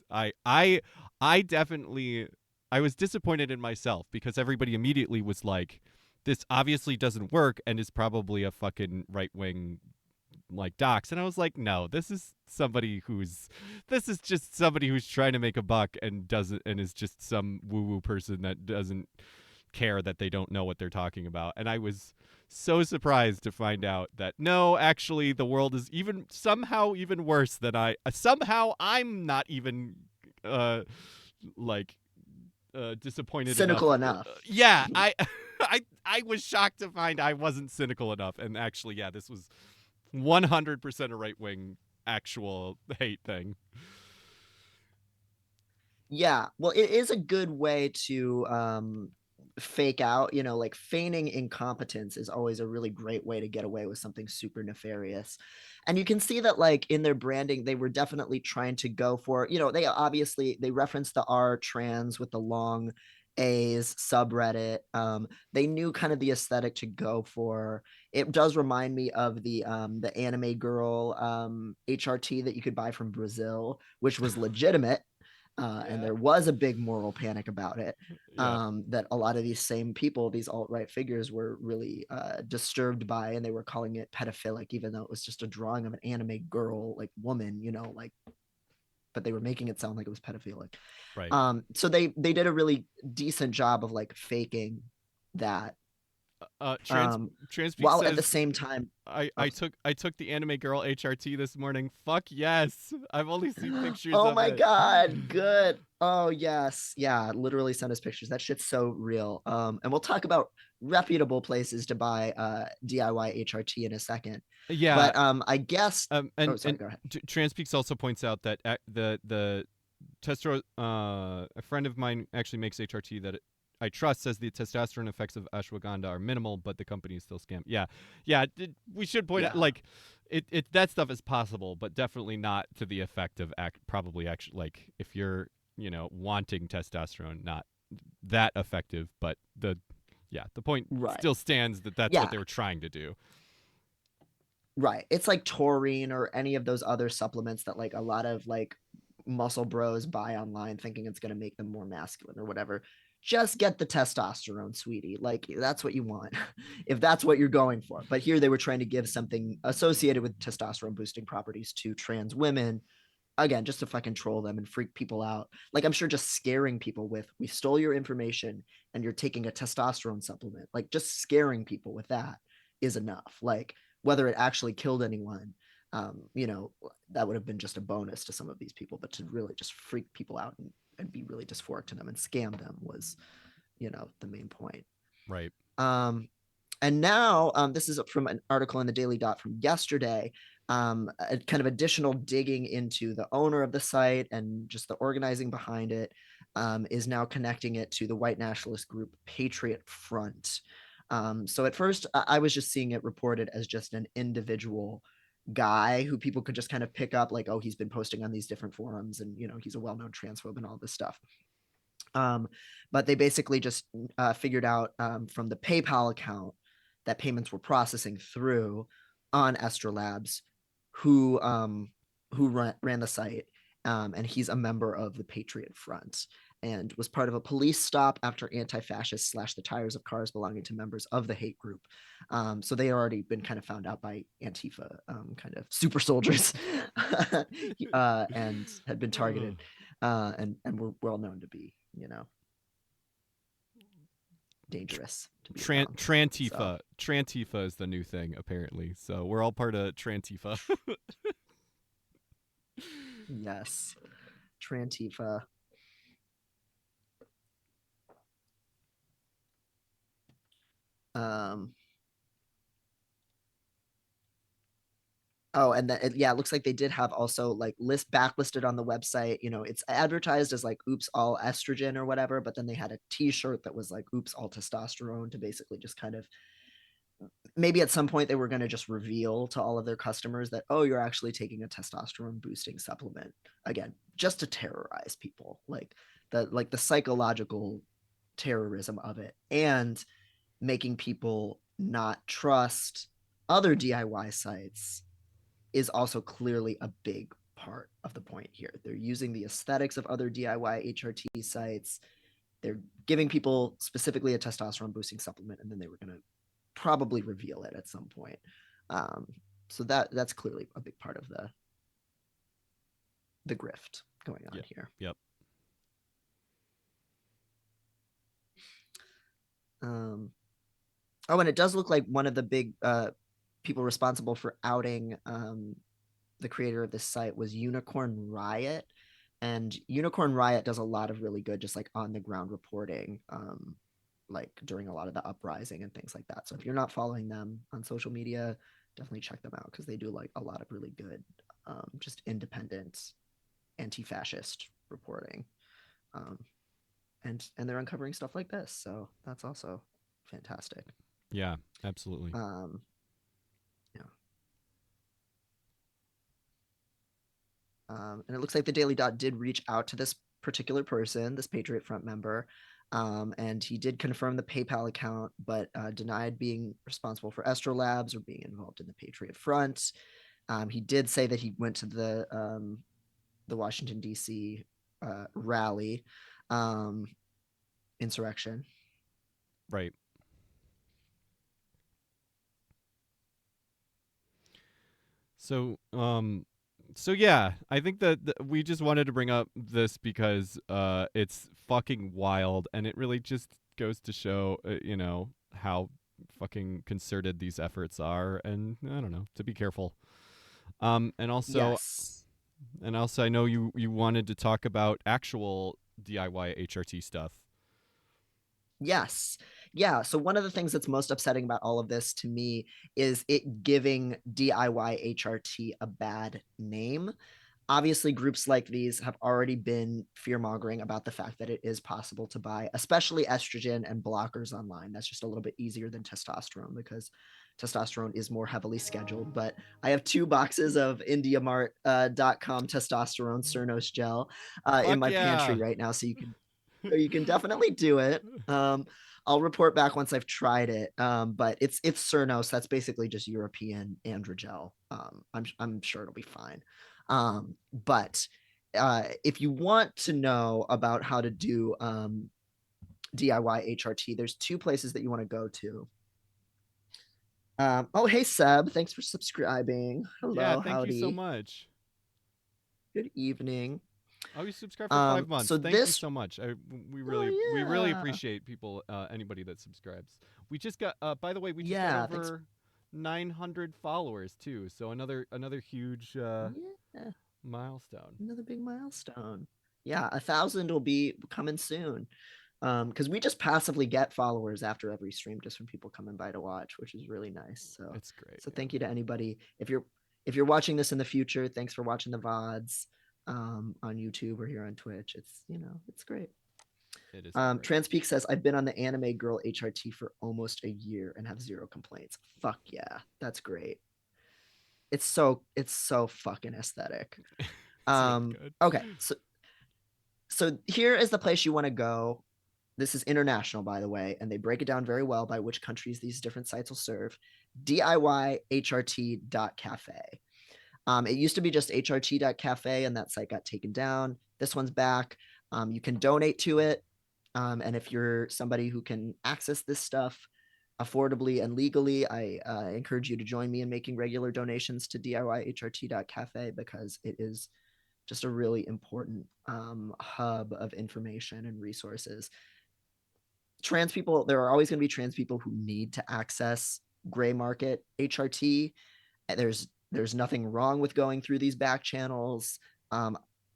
definitely, I was disappointed in myself because everybody immediately was like, this obviously doesn't work and is probably a fucking right-wing like docs, and I was like, no, this is just somebody who's trying to make a buck and is just some woo-woo person that doesn't care that they don't know what they're talking about. And I was so surprised to find out that no, actually the world is somehow even worse than I'm not even disappointed cynical enough. Yeah, I was shocked to find I wasn't cynical enough, and actually, yeah, this was 100% a right-wing actual hate thing. Yeah, well, it is a good way to fake out, like feigning incompetence is always a really great way to get away with something super nefarious. And you can see that like in their branding, they were definitely trying to go for, they referenced the R trans with the long A's subreddit. They knew kind of the aesthetic to go for. It does remind me of the anime girl HRT that you could buy from Brazil, which was legitimate. And there was a big moral panic about it, that a lot of these same people, these alt-right figures, were really disturbed by, and they were calling it pedophilic, even though it was just a drawing of an anime girl, like woman, but they were making it sound like it was pedophilic. Right. So they did a really decent job of like faking that. Transpeak while says, at the same time, I took the anime girl HRT this morning. Fuck yes. I've only seen pictures oh of my it. god, good. Oh yes, yeah, literally send us pictures. That shit's so real. And we'll talk about reputable places to buy DIY HRT in a second. Yeah, but I guess go ahead. Transpeaks also points out that the testro a friend of mine actually makes HRT that I trust, says the testosterone effects of ashwagandha are minimal, but the company is still scam. Yeah. We should point out, like, it that stuff is possible, but definitely not to the effect of probably actually, like, if you're wanting testosterone, not that effective. But the point still stands that that's what they were trying to do. Right. It's like taurine or any of those other supplements that like a lot of like muscle bros buy online thinking it's going to make them more masculine or whatever. Just get the testosterone, sweetie. Like that's what you want if that's what you're going for. But here they were trying to give something associated with testosterone boosting properties to trans women, again, just to fucking troll them and freak people out. Like I'm sure just scaring people with, we stole your information and you're taking a testosterone supplement, like just scaring people with that is enough. Like whether it actually killed anyone, you know, that would have been just a bonus to some of these people, but to really just freak people out and be really dysphoric to them and scam them was, you know, the main point. Right. And now this is from an article in the Daily Dot from yesterday, a kind of additional digging into the owner of the site and just the organizing behind it, is now connecting it to the white nationalist group Patriot Front. So at first, I was just seeing it reported as just an individual guy who people could just kind of pick up, like, oh, he's been posting on these different forums and, you know, he's a well known transphobe and all this stuff. But they basically just figured out from the PayPal account that payments were processing through on Estrolabs, who ran the site, and he's a member of the Patriot Front and was part of a police stop after anti-fascists slashed the tires of cars belonging to members of the hate group. So they had already been kind of found out by Antifa, kind of super soldiers, and had been targeted, and were well known to be, you know, dangerous to be around. Trantifa. Trantifa is the new thing, apparently. So we're all part of Trantifa. Yes, Trantifa. Oh, and then yeah, it looks like they did have also like backlisted on the website. You know, it's advertised as like "Oops, all estrogen" or whatever, but then they had a T-shirt that was like "Oops, all testosterone" to basically just kind of, maybe at some point they were going to just reveal to all of their customers that, oh, you're actually taking a testosterone boosting supplement, again, just to terrorize people, like the psychological terrorism of it, and making people not trust other DIY sites is also clearly a big part of the point here. They're using the aesthetics of other DIY HRT sites. They're giving people specifically a testosterone boosting supplement, and then they were going to probably reveal it at some point. So that's clearly a big part of the grift going on here. Yep. Oh, and it does look like one of the big people responsible for outing the creator of this site was Unicorn Riot. And Unicorn Riot does a lot of really good, just like on the ground reporting, like during a lot of the uprising and things like that. So if you're not following them on social media, definitely check them out because they do like a lot of really good, just independent anti-fascist reporting. And they're uncovering stuff like this. So that's also fantastic. Yeah, absolutely. Yeah. And it looks like the Daily Dot did reach out to this particular person, this Patriot Front member, and he did confirm the PayPal account, but denied being responsible for Estrolabs or being involved in the Patriot Front. He did say that he went to the Washington D.C. Rally insurrection. Right. So yeah, I think that we just wanted to bring up this because it's fucking wild, and it really just goes to show, you know, how fucking concerted these efforts are, and I don't know, to be careful. And also, yes. I know you wanted to talk about actual DIY HRT stuff. Yes. Yeah. So one of the things that's most upsetting about all of this to me is it giving DIY HRT a bad name. Obviously, groups like these have already been fear-mongering about the fact that it is possible to buy, especially estrogen and blockers online. That's just a little bit easier than testosterone because testosterone is more heavily scheduled. But I have 2 boxes of IndiaMart.com testosterone Cernos gel in my pantry right now, so you can definitely do it. I'll report back once I've tried it. But it's Cernos. That's basically just European androgel. I'm sure it'll be fine. But if you want to know about how to do DIY HRT, there's 2 places that you want to go to. Oh, hey Seb, thanks for subscribing. Hello, Yeah, thank howdy. you so much. Good evening. Oh, you subscribed for 5 months. So Thank you this, so much. We really yeah. appreciate people, anybody that subscribes. We just got, by the way, we just Yeah, got thanks. over 900 followers too. So another huge Yeah, milestone. another big milestone. Yeah, 1,000 will be coming soon. Because we just passively get followers after every stream just from people coming by to watch, which is really nice. So It's great. So thank you to anybody. If you're watching this in the future, thanks for watching the VODs on YouTube or here on Twitch. It's it's great. It is. Transpeak says, I've been on the Anime Girl HRT for almost a year and have 0 complaints. Fuck yeah, that's great. It's so fucking aesthetic. Really good. Okay, so here is the place you want to go. This is international, by the way, and they break it down very well by which countries these different sites will serve. DIYHRT.cafe. It used to be just HRT.cafe, and that site got taken down. This one's back. You can donate to it. And if you're somebody who can access this stuff affordably and legally, I encourage you to join me in making regular donations to DIYHRT.cafe because it is just a really important hub of information and resources. Trans people, there are always going to be trans people who need to access gray market HRT. There's nothing wrong with going through these back channels.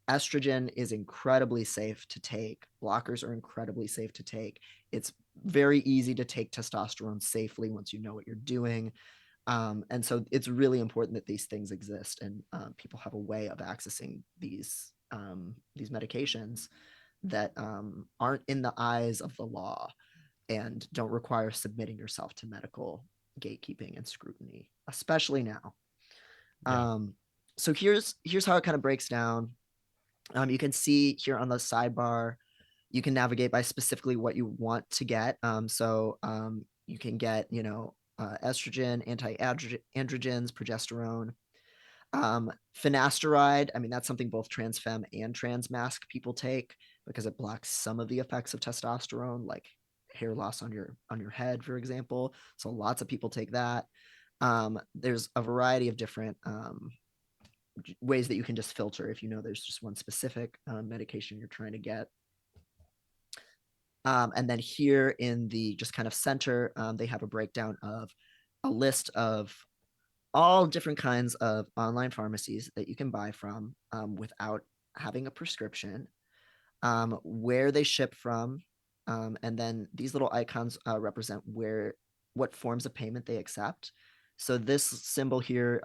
Estrogen is incredibly safe to take. Blockers are incredibly safe to take. It's very easy to take testosterone safely once you know what you're doing. And so it's really important that these things exist and people have a way of accessing these medications that aren't in the eyes of the law and don't require submitting yourself to medical gatekeeping and scrutiny, especially now. Yeah. So here's how it kind of breaks down. You can see here on the sidebar, you can navigate by specifically what you want to get. So you can get, estrogen, anti-androgens, progesterone, finasteride. I mean, that's something both trans femme and trans masc people take because it blocks some of the effects of testosterone, like hair loss on your head, for example. So lots of people take that. There's a variety of different ways that you can just filter if you know there's just one specific medication you're trying to get. And then here in the just kind of center, they have a breakdown of a list of all different kinds of online pharmacies that you can buy from without having a prescription, where they ship from, and then these little icons represent what forms of payment they accept. So this symbol here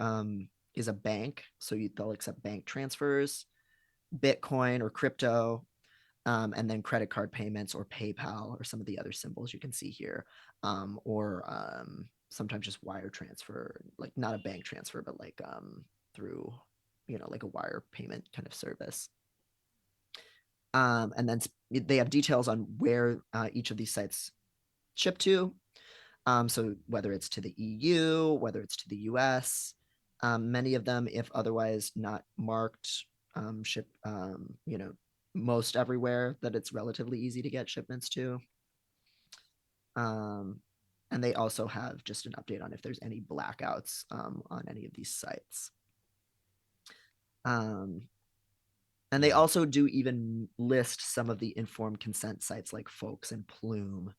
is a bank, so they'll accept bank transfers, Bitcoin or crypto, and then credit card payments or PayPal or some of the other symbols you can see here, or sometimes just wire transfer, like not a bank transfer, but like through, like a wire payment kind of service. And then they have details on where each of these sites ship to. So whether it's to the EU, whether it's to the US, many of them, if otherwise not marked, ship, most everywhere that it's relatively easy to get shipments to. And they also have just an update on if there's any blackouts on any of these sites. And they also do even list some of the informed consent sites like Folks and Plume.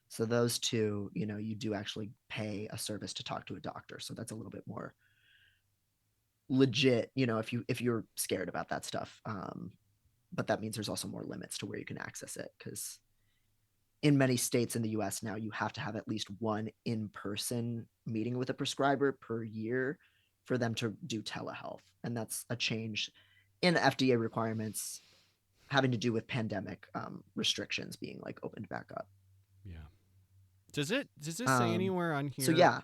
So those two, you do actually pay a service to talk to a doctor. So that's a little bit more legit, if you're scared about that stuff. But that means there's also more limits to where you can access it, because in many states in the US now, you have to have at least one in-person meeting with a prescriber per year for them to do telehealth. And that's a change in FDA requirements having to do with pandemic restrictions being like opened back up. Yeah. Does this say anywhere on here? So yeah.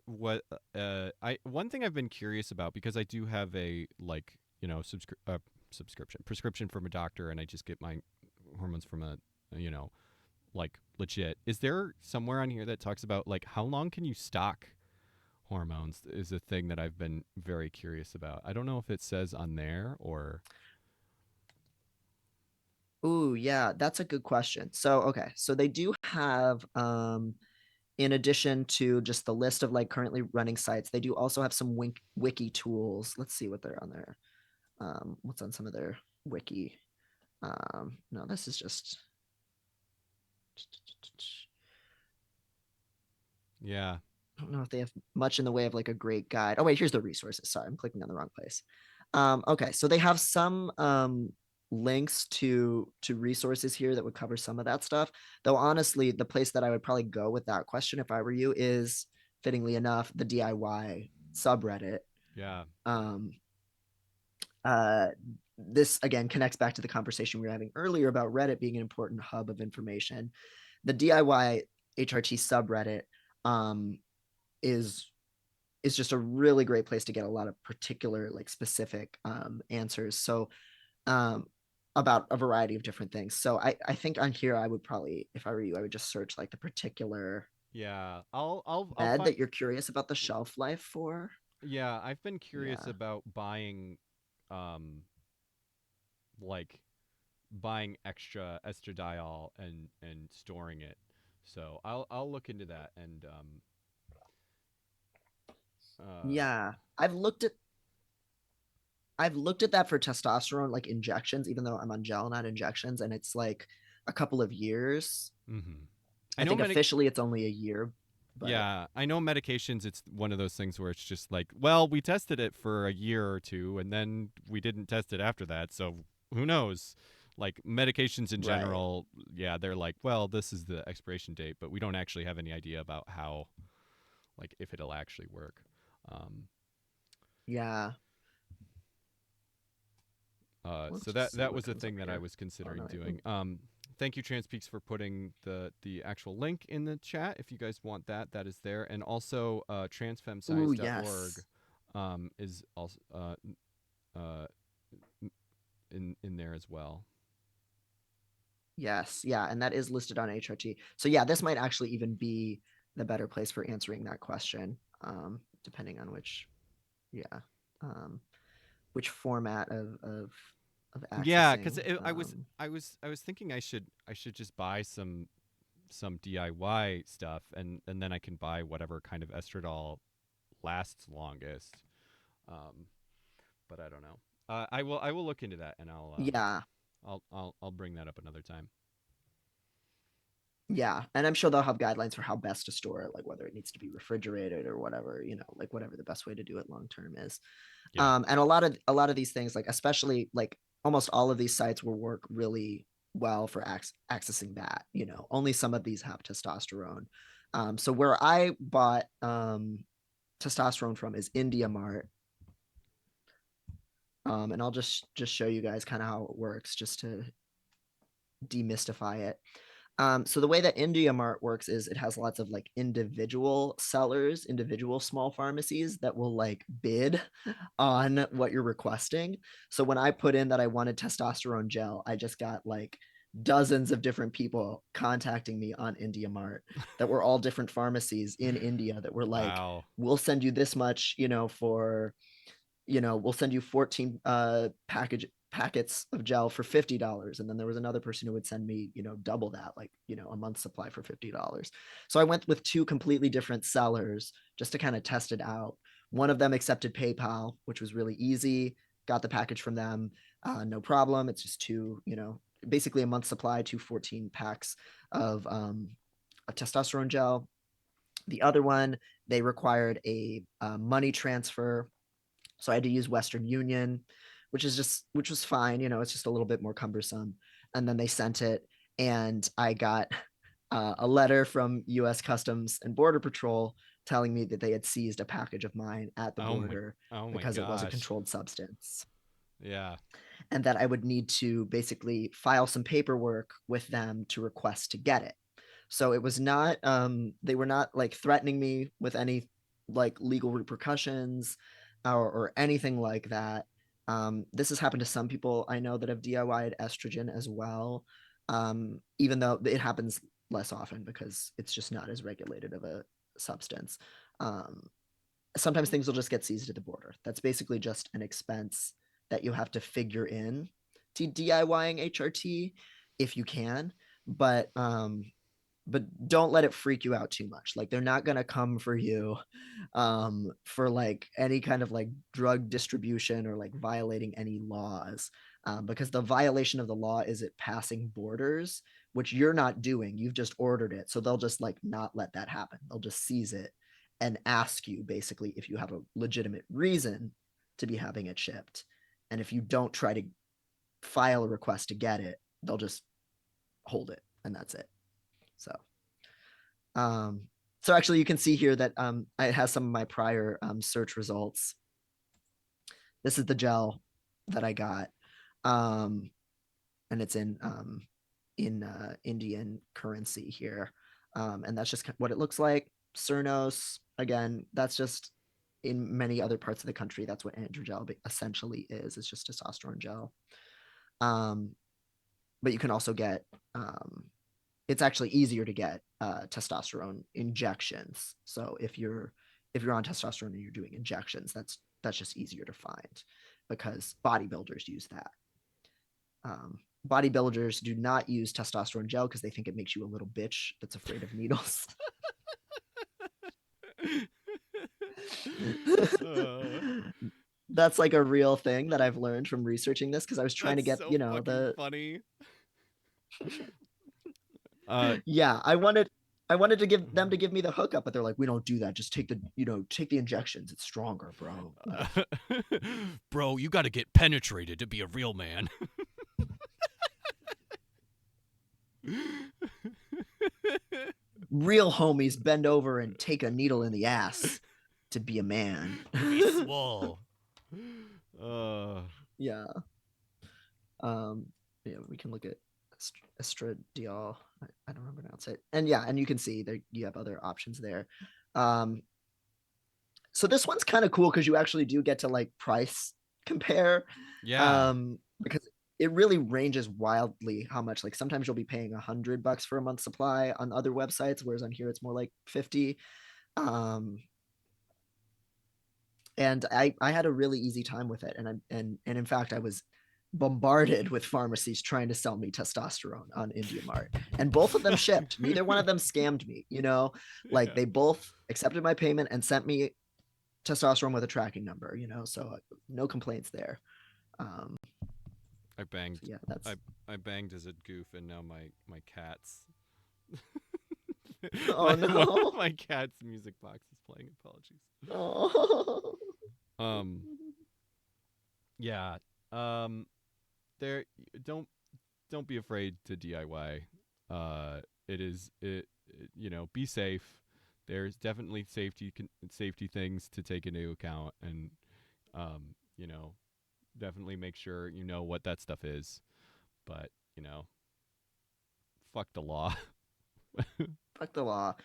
What one thing I've been curious about, because I do have a prescription from a doctor, and I just get my hormones from a like legit. Is there somewhere on here that talks about like how long can you stock hormones? Is a thing that I've been very curious about. I don't know if it says on there or Ooh, yeah, that's a good question. So, okay, so they do have in addition to just the list of like currently running sites, they do also have some wiki tools. Let's see what they're on there. What's on some of their wiki? No, this is just yeah. I don't know if they have much in the way of like a great guide. Oh wait, here's the resources. Sorry, I'm clicking on the wrong place. Okay, so they have some links to resources here that would cover some of that stuff. Though honestly, the place that I would probably go with that question if I were you is fittingly enough the DIY subreddit. Yeah. Um, uh, this again connects back to the conversation we were having earlier about Reddit being an important hub of information. The DIY HRT subreddit um, is just a really great place to get a lot of particular like specific answers. So um, about a variety of different things. So I think on here I would probably, if I were you, I would just search like the particular Yeah. I'll bed find. that you're curious about the shelf life for. Yeah, I've been curious Yeah. about buying um like buying extra estradiol and storing it. So I'll look into that and uh Yeah. I've looked at that for testosterone like injections, even though I'm on gel, not injections, and it's like a couple of years. mhm. I I know think officially it's only a year, but yeah, I know medications it's one of those things where it's just like, well, we tested it for a year or two and then we didn't test it after that. So who knows? Like medications in right. general, yeah, they're like, well, this is the expiration date, but we don't actually have any idea about how like if it'll actually work. Um Yeah. We'll So just see that what was a comes up thing that I here. was Oh no, considering I think doing. Thank you, TransPeaks, for putting the actual link in the chat. If you guys want that, that is there, and also ooh, transfemsize.org yes. is also uh, in there as well. Yes, yeah, and that is listed on HRT. So yeah, this might actually even be the better place for answering that question, depending on yeah, um, which format of Yeah, because accessing. I was thinking I should just buy some DIY stuff and then I can buy whatever kind of estradiol lasts longest. Um, but I don't know. I will look into that and Yeah, I'll bring that up another time. yeah, and I'm sure they'll have guidelines for how best to store it, like whether it needs to be refrigerated or whatever, like whatever the best way to do it long term is. Yeah. And a lot of these things, like especially like almost all of these sites will work really well for accessing that. Only some of these have testosterone. So where I bought testosterone from is India Mart. And I'll just show you guys kind of how it works, just to demystify it. So the way that India Mart works is it has lots of like individual sellers, individual small pharmacies that will like bid on what you're requesting. So when I put in that I wanted testosterone gel, I just got like dozens of different people contacting me on India Mart that were all different pharmacies in India that were like, Wow. we'll send you this much, for we'll send you 14 packets of gel for $50. And then there was another person who would send me, double that, like, a month's supply for $50. So I went with two completely different sellers just to kind of test it out. One of them accepted PayPal, which was really easy. Got the package from them, no problem. It's just two, basically a month's supply, 2 14 packs of testosterone gel. The other one, they required a money transfer, so I had to use Western Union, which was fine. It's just a little bit more cumbersome. And then they sent it, and I got a letter from U.S. Customs and Border Patrol telling me that they had seized a package of mine at the border Oh my because it was a gosh. controlled substance, Yeah. and that I would need to basically file some paperwork with them to request to get it. So it was not, they were not like threatening me with any like legal repercussions or anything like that. This has happened to some people I know that have DIY'd estrogen as well. Even though it happens less often because it's just not as regulated of a substance. Sometimes things will just get seized at the border. That's basically just an expense that you have to figure in to DIYing HRT if you can, but don't let it freak you out too much. Like they're not going to come for you for like any kind of like drug distribution or like violating any laws, because the violation of the law is it passing borders, which you're not doing. You've just ordered it. So they'll just like not let that happen. They'll just seize it and ask you basically if you have a legitimate reason to be having it shipped. And if you don't try to file a request to get it, they'll just hold it and that's it. So actually you can see here that it has some of my prior search results. This is the gel that I got. And it's in Indian currency here. And that's just what it looks like. Cernos, again, that's just in many other parts of the country. That's what androgel essentially is. It's just testosterone gel. But you can also get, it's actually easier to get testosterone injections. So if you're on testosterone and you're doing injections, that's just easier to find because bodybuilders use that. Bodybuilders do not use testosterone gel because they think it makes you a little bitch that's afraid of needles. That's like a real thing that I've learned from researching this because I was trying to get, so the funny. yeah, I wanted to give them to give me the hookup, but they're like, we don't do that. Just take the injections. It's stronger, bro. Bro, you got to get penetrated to be a real man. Real homies bend over and take a needle in the ass to be a man. Be swole. Yeah. Yeah, we can look at estradiol. I don't remember how to pronounce it. And yeah, and you can see there you have other options there. So this one's kind of cool because you actually do get to like price compare. Yeah. Because it really ranges wildly how much. Like sometimes you'll be paying $100 for a month's supply on other websites, whereas on here it's more like 50. And I had a really easy time with it, and in fact I was bombarded with pharmacies trying to sell me testosterone on IndiaMart, and both of them shipped. Neither one of them scammed me, like they both accepted my payment and sent me testosterone with a tracking number, so no complaints there. I banged. So yeah, that's I banged as a goof, and now my cat's. Oh no! My cat's music box is playing. Apologies. Oh. Yeah. There. Don't be afraid to DIY. Be safe. There's definitely safety things to take into account, and definitely make sure you know what that stuff is. But fuck the law. Fuck the law.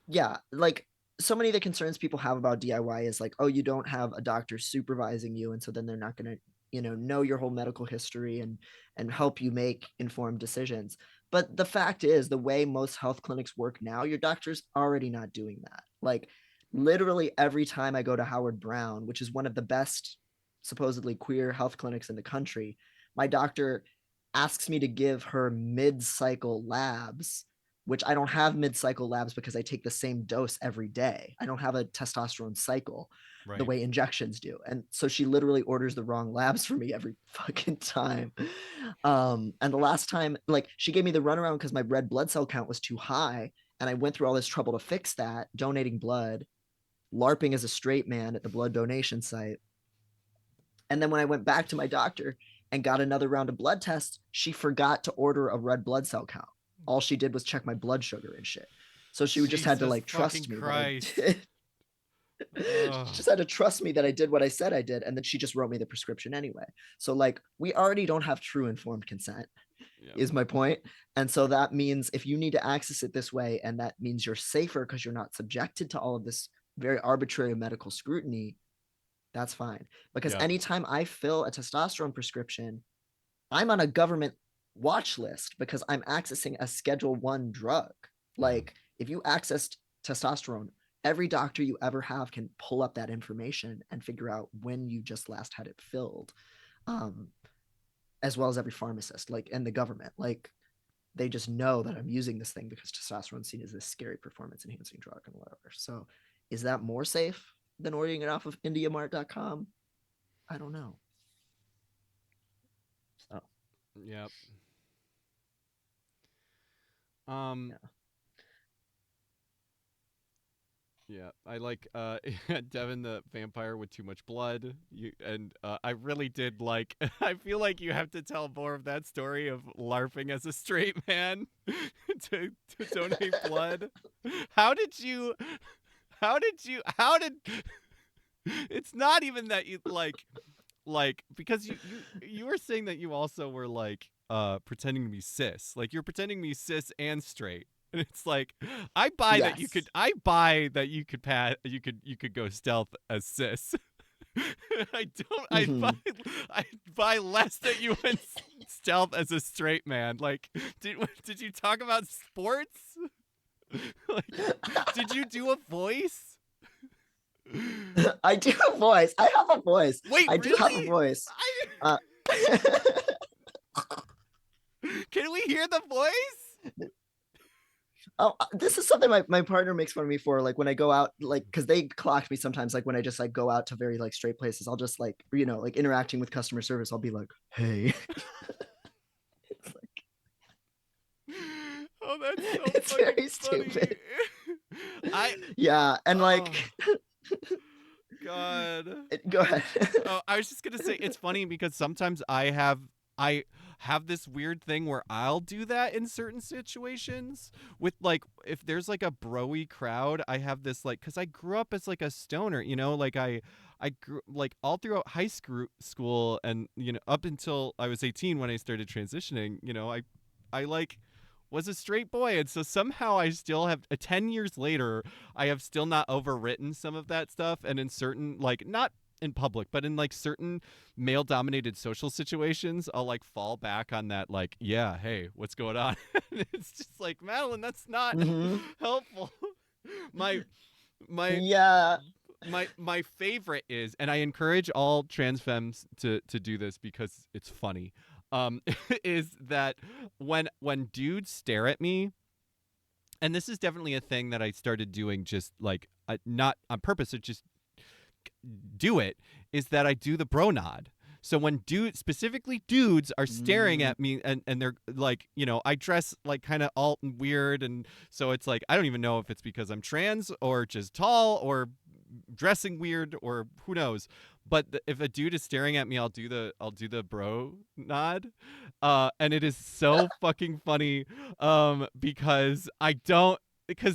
Yeah, like so many of the concerns people have about DIY is like, oh, you don't have a doctor supervising you, and so then they're not going to know your whole medical history and help you make informed decisions. But the fact is, the way most health clinics work now, your doctor's already not doing that. Like literally every time I go to Howard Brown, which is one of the best supposedly queer health clinics in the country, my doctor asks me to give her mid-cycle labs, which I don't have mid-cycle labs because I take the same dose every day. I don't have a testosterone cycle the way injections do. And so she literally orders the wrong labs for me every fucking time. And the last time, like, she gave me the runaround because my red blood cell count was too high. And I went through all this trouble to fix that, donating blood, LARPing as a straight man at the blood donation site. And then when I went back to my doctor and got another round of blood tests, she forgot to order a red blood cell count. All she did was check my blood sugar and shit. So she just had to like trust me that I did. She just had to trust me that I did what I said I did, and then she just wrote me the prescription anyway. So like we already don't have true informed consent, is my point. And so that means if you need to access it this way, and that means you're safer because you're not subjected to all of this very arbitrary medical scrutiny, that's fine. Because anytime I fill a testosterone prescription, I'm on a government watch list because I'm accessing a Schedule 1 drug. Like if you accessed testosterone, every doctor you ever have can pull up that information and figure out when you just last had it filled. As well as every pharmacist, like, and the government, like, they just know that I'm using this thing because testosterone is seen as this scary performance enhancing drug and whatever. So is that more safe than ordering it off of indiamart.com? I don't know. So Yep. Yeah, I like Devin the vampire with too much blood. I really did like. I feel like you have to tell more of that story of LARPing as a straight man to donate blood. How did you? How did you? How did? It's not even that you like because you were saying that you also were like pretending to be cis. Like you're pretending to be cis and straight. And it's like I buy that you Yes. could you could go stealth as cis. I don't Mhm. I buy less that you went stealth as a straight man. Like did you talk about sports? Like did you do a voice? I do have a voice. I have a voice. Wait, I do have a really? voice. I, can we hear the voice? Oh, this is something my partner makes fun of me for. Like when I go out, like because they clock me sometimes. Like when I just like go out to very like straight places, I'll just like like interacting with customer service. I'll be like, "Hey," it's like Oh, that's so it's fucking very funny. stupid. I Yeah, and like, God. go ahead. Oh, I was just gonna say it's funny because sometimes I have this weird thing where I'll do that in certain situations with like if there's like a broy crowd. I have this like because I grew up as like a stoner, like I grew like all throughout high school and up until I was 18 when I started transitioning. I like was a straight boy, and so somehow I still have 10 years later I have still not overwritten some of that stuff, and in certain like not in public but in like certain male dominated social situations I'll like fall back on that like yeah, hey, what's going on? It's just like, Madeline, that's not Mhm. helpful. my my Yeah. my favorite is, and I encourage all trans femmes to do this because it's funny, is that when dudes stare at me, and this is definitely a thing that I started doing just like not on purpose, it just do it, is that I do the bro nod. So when specifically dudes are staring at me and they're like, I dress like kind of alt and weird, and so it's like I don't even know if it's because I'm trans or just tall or dressing weird or who knows. But if a dude is staring at me, I'll do the bro nod, and it is so fucking funny, because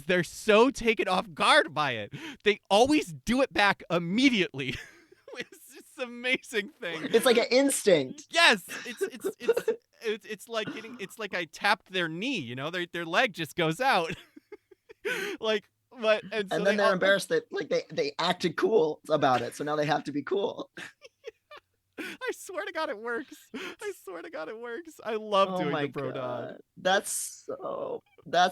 they're so taken off guard by it. They always do it back immediately. It's just an amazing thing. It's like an instinct. Yes, it's like it's like I tapped their knee. Their leg just goes out. Like, and so And then they they're all. embarrassed that like they acted cool about it. So now they have to be cool. I swear to God, it works. I swear to God, it works. I love Oh doing the my bro nod. god. That's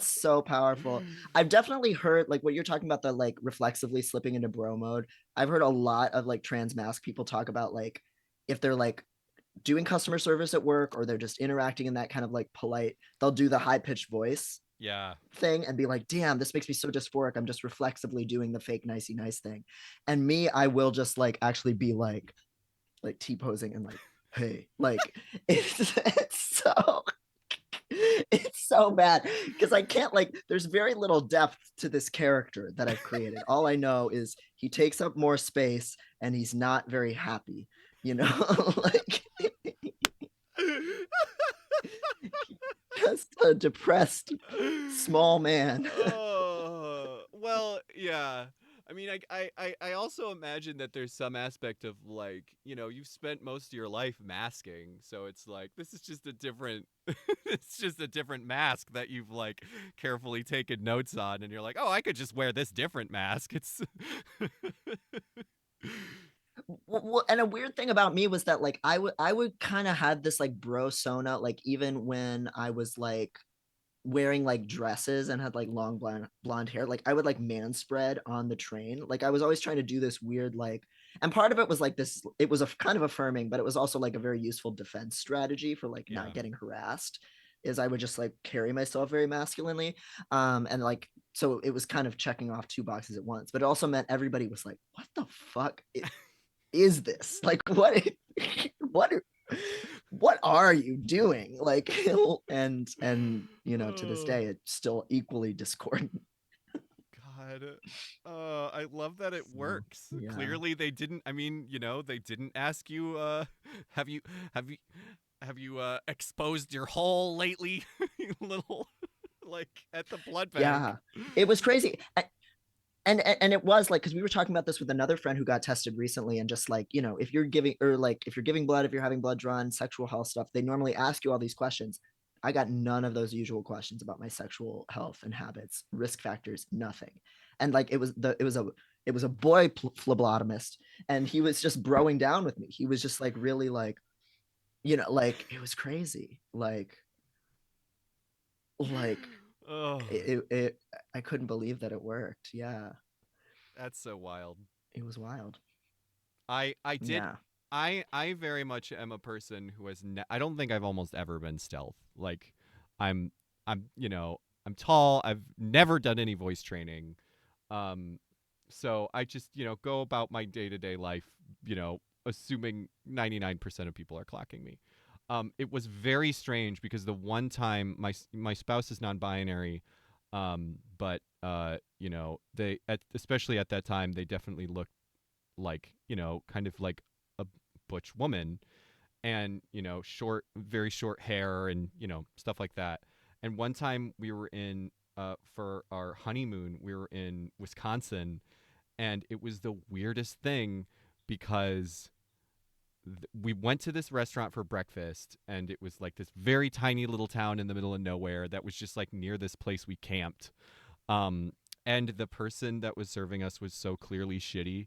so powerful. I've definitely heard like what you're talking about, the like reflexively slipping into bro mode. I've heard a lot of like trans mask people talk about like if they're like doing customer service at work or they're just interacting in that kind of like polite, they'll do the high pitched voice Yeah. thing and be like, damn, this makes me so dysphoric. I'm just reflexively doing the fake nicey nice thing. And me, I will just like actually be like T-posing and like, hey, like it's so bad because I can't like there's very little depth to this character that I've created. All I know is he takes up more space and he's not very happy, like just a depressed small man. Well, yeah. I mean, I also imagine that there's some aspect of like, you've spent most of your life masking, so it's like this is just a different, it's just a different mask that you've like carefully taken notes on, and you're like, oh, I could just wear this different mask. It's Well, and a weird thing about me was that like I would kind of have this like bro sona, like even when I was like wearing like dresses and had like long blonde hair, like I would like man spread on the train. Like I was always trying to do this weird like, and part of it was like this, it was a kind of affirming, but it was also like a very useful defense strategy for like Yeah. not getting harassed, is I would just like carry myself very masculinely. And like so it was kind of checking off two boxes at once, but it also meant everybody was like, what the fuck is this? Like what what are you doing? Like and you know, to this day it's still equally discordant. God, I love that it So, works. yeah. Clearly, they didn't. I mean, you know, they didn't ask you. Have you have you have you exposed your hole lately, you little like at the blood bank? Yeah, it was crazy. And it was like, because we were talking about this with another friend who got tested recently, and just like, you know, if you're giving, or like if you're giving blood, if you're having blood drawn, sexual health stuff, they normally ask you all these questions. I got none of those usual questions about my sexual health and habits, risk factors, nothing. And like it was a boy phlebotomist, and he was just broing down with me. He was just like really like, you know, like it was crazy. Like Oh, it I couldn't believe that it worked. Yeah, that's so wild. it was wild. I did. Yeah. I very much am a person who has. I don't think I've almost ever been stealth. Like, I'm you know, I'm tall. I've never done any voice training. Um, so I just, you know, go about my day-to-day life, you know, assuming 99% of people are clocking me. It was very strange because the one time my spouse is non-binary, but you know, especially at that time, they definitely looked like, you know, kind of like a butch woman, and, you know, short, very short hair, and, you know, stuff like that. And one time we were in for our honeymoon, we were in Wisconsin, and it was the weirdest thing because we went to this restaurant for breakfast, and it was like this very tiny little town in the middle of nowhere that was just like near this place we camped. Um, and the person that was serving us was so clearly shitty,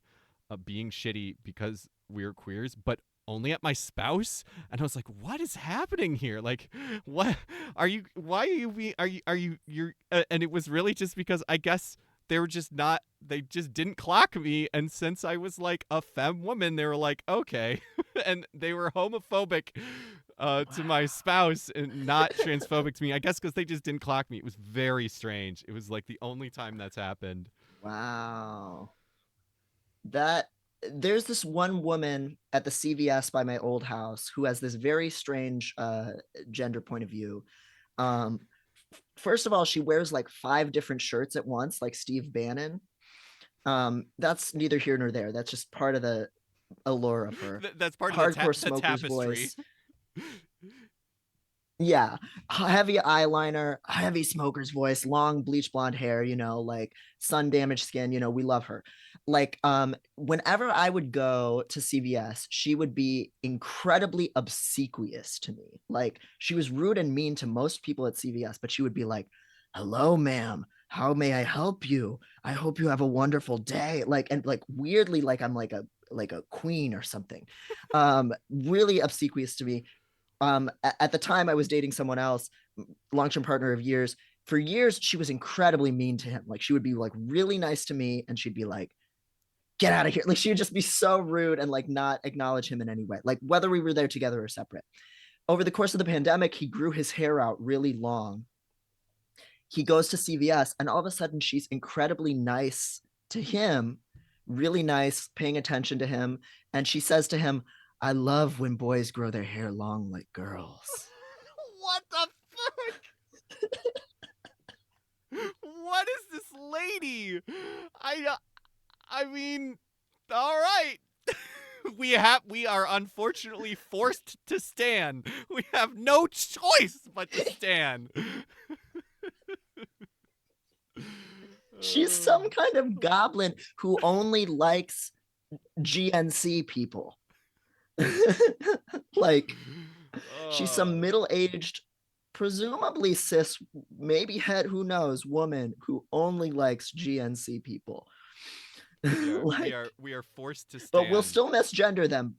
being shitty because we're queers, but only at my spouse. And I was like, what is happening here? Like, what are you, why are you being, are you, you're, and it was really just because I guess they were just not, they just didn't clock me. And since I was like a femme woman, they were like, okay. And they were homophobic to my spouse and not transphobic to me. I guess because they just didn't clock me. It was very strange. It was like the only time that's happened. Wow. That there's this one woman at the CVS by my old house who has this very strange gender point of view. Um, First of all, she wears like 5 different shirts at once, like Steve Bannon. That's neither here nor there. That's just part of the allure of her. That's part of Hardcore the smoker's tapestry. voice. Yeah, heavy eyeliner, heavy smoker's voice, long bleach blonde hair, you know, like sun damaged skin, you know, we love her. Like whenever I would go to CVS, she would be incredibly obsequious to me. Like she was rude and mean to most people at CVS, but she would be like, "Hello, ma'am. How may I help you? I hope you have a wonderful day." Like, and like weirdly like I'm like a queen or something. Really obsequious to me. At the time I was dating someone else, long-term partner of years. For years she was incredibly mean to him. Like she would be like really nice to me, and she'd be like, get out of here. Like she would just be so rude and like not acknowledge him in any way, like whether we were there together or separate. Over the course of the pandemic, he grew his hair out really long. He goes to CVS, and all of a sudden she's incredibly nice to him, really nice, paying attention to him. And she says to him, "I love when boys grow their hair long like girls." What the fuck? What is this lady? I mean, all right. We are unfortunately forced to stand. We have no choice but to stand. She's some kind of goblin who only likes GNC people. Like she's some middle-aged, presumably cis, maybe het, who knows, woman who only likes GNC people. Like, we are forced to stand. but we'll still misgender them.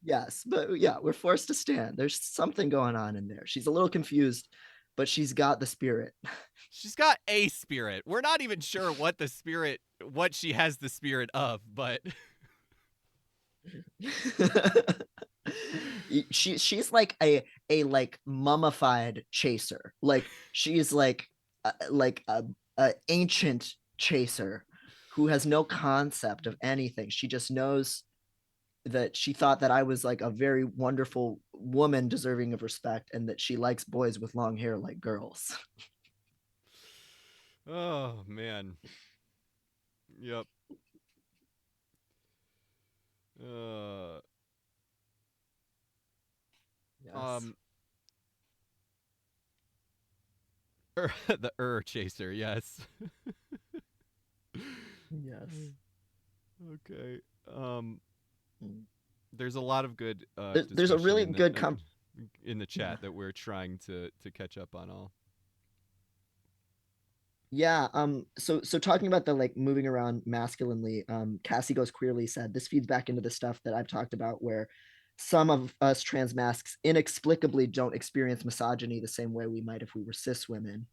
Yes, but yeah, we're forced to stand. There's something going on in there. She's a little confused, but she's got the spirit. She's got a spirit. We're not even sure what she has the spirit of, but she's like a like mummified chaser. Like she's like a ancient chaser who has no concept of anything. She just knows that she thought that I was like a very wonderful woman deserving of respect and that she likes boys with long hair like girls. oh man. Yep. Uh Yes. The chaser, yes. Yes. Okay. Mm. There's a lot of good There's a really discussion good in the chat Yeah. that we're trying to catch up on all. Yeah, so talking about the like moving around masculinely, Cassie Goes Queerly said this feeds back into the stuff that I've talked about where some of us trans masks inexplicably don't experience misogyny the same way we might if we were cis women.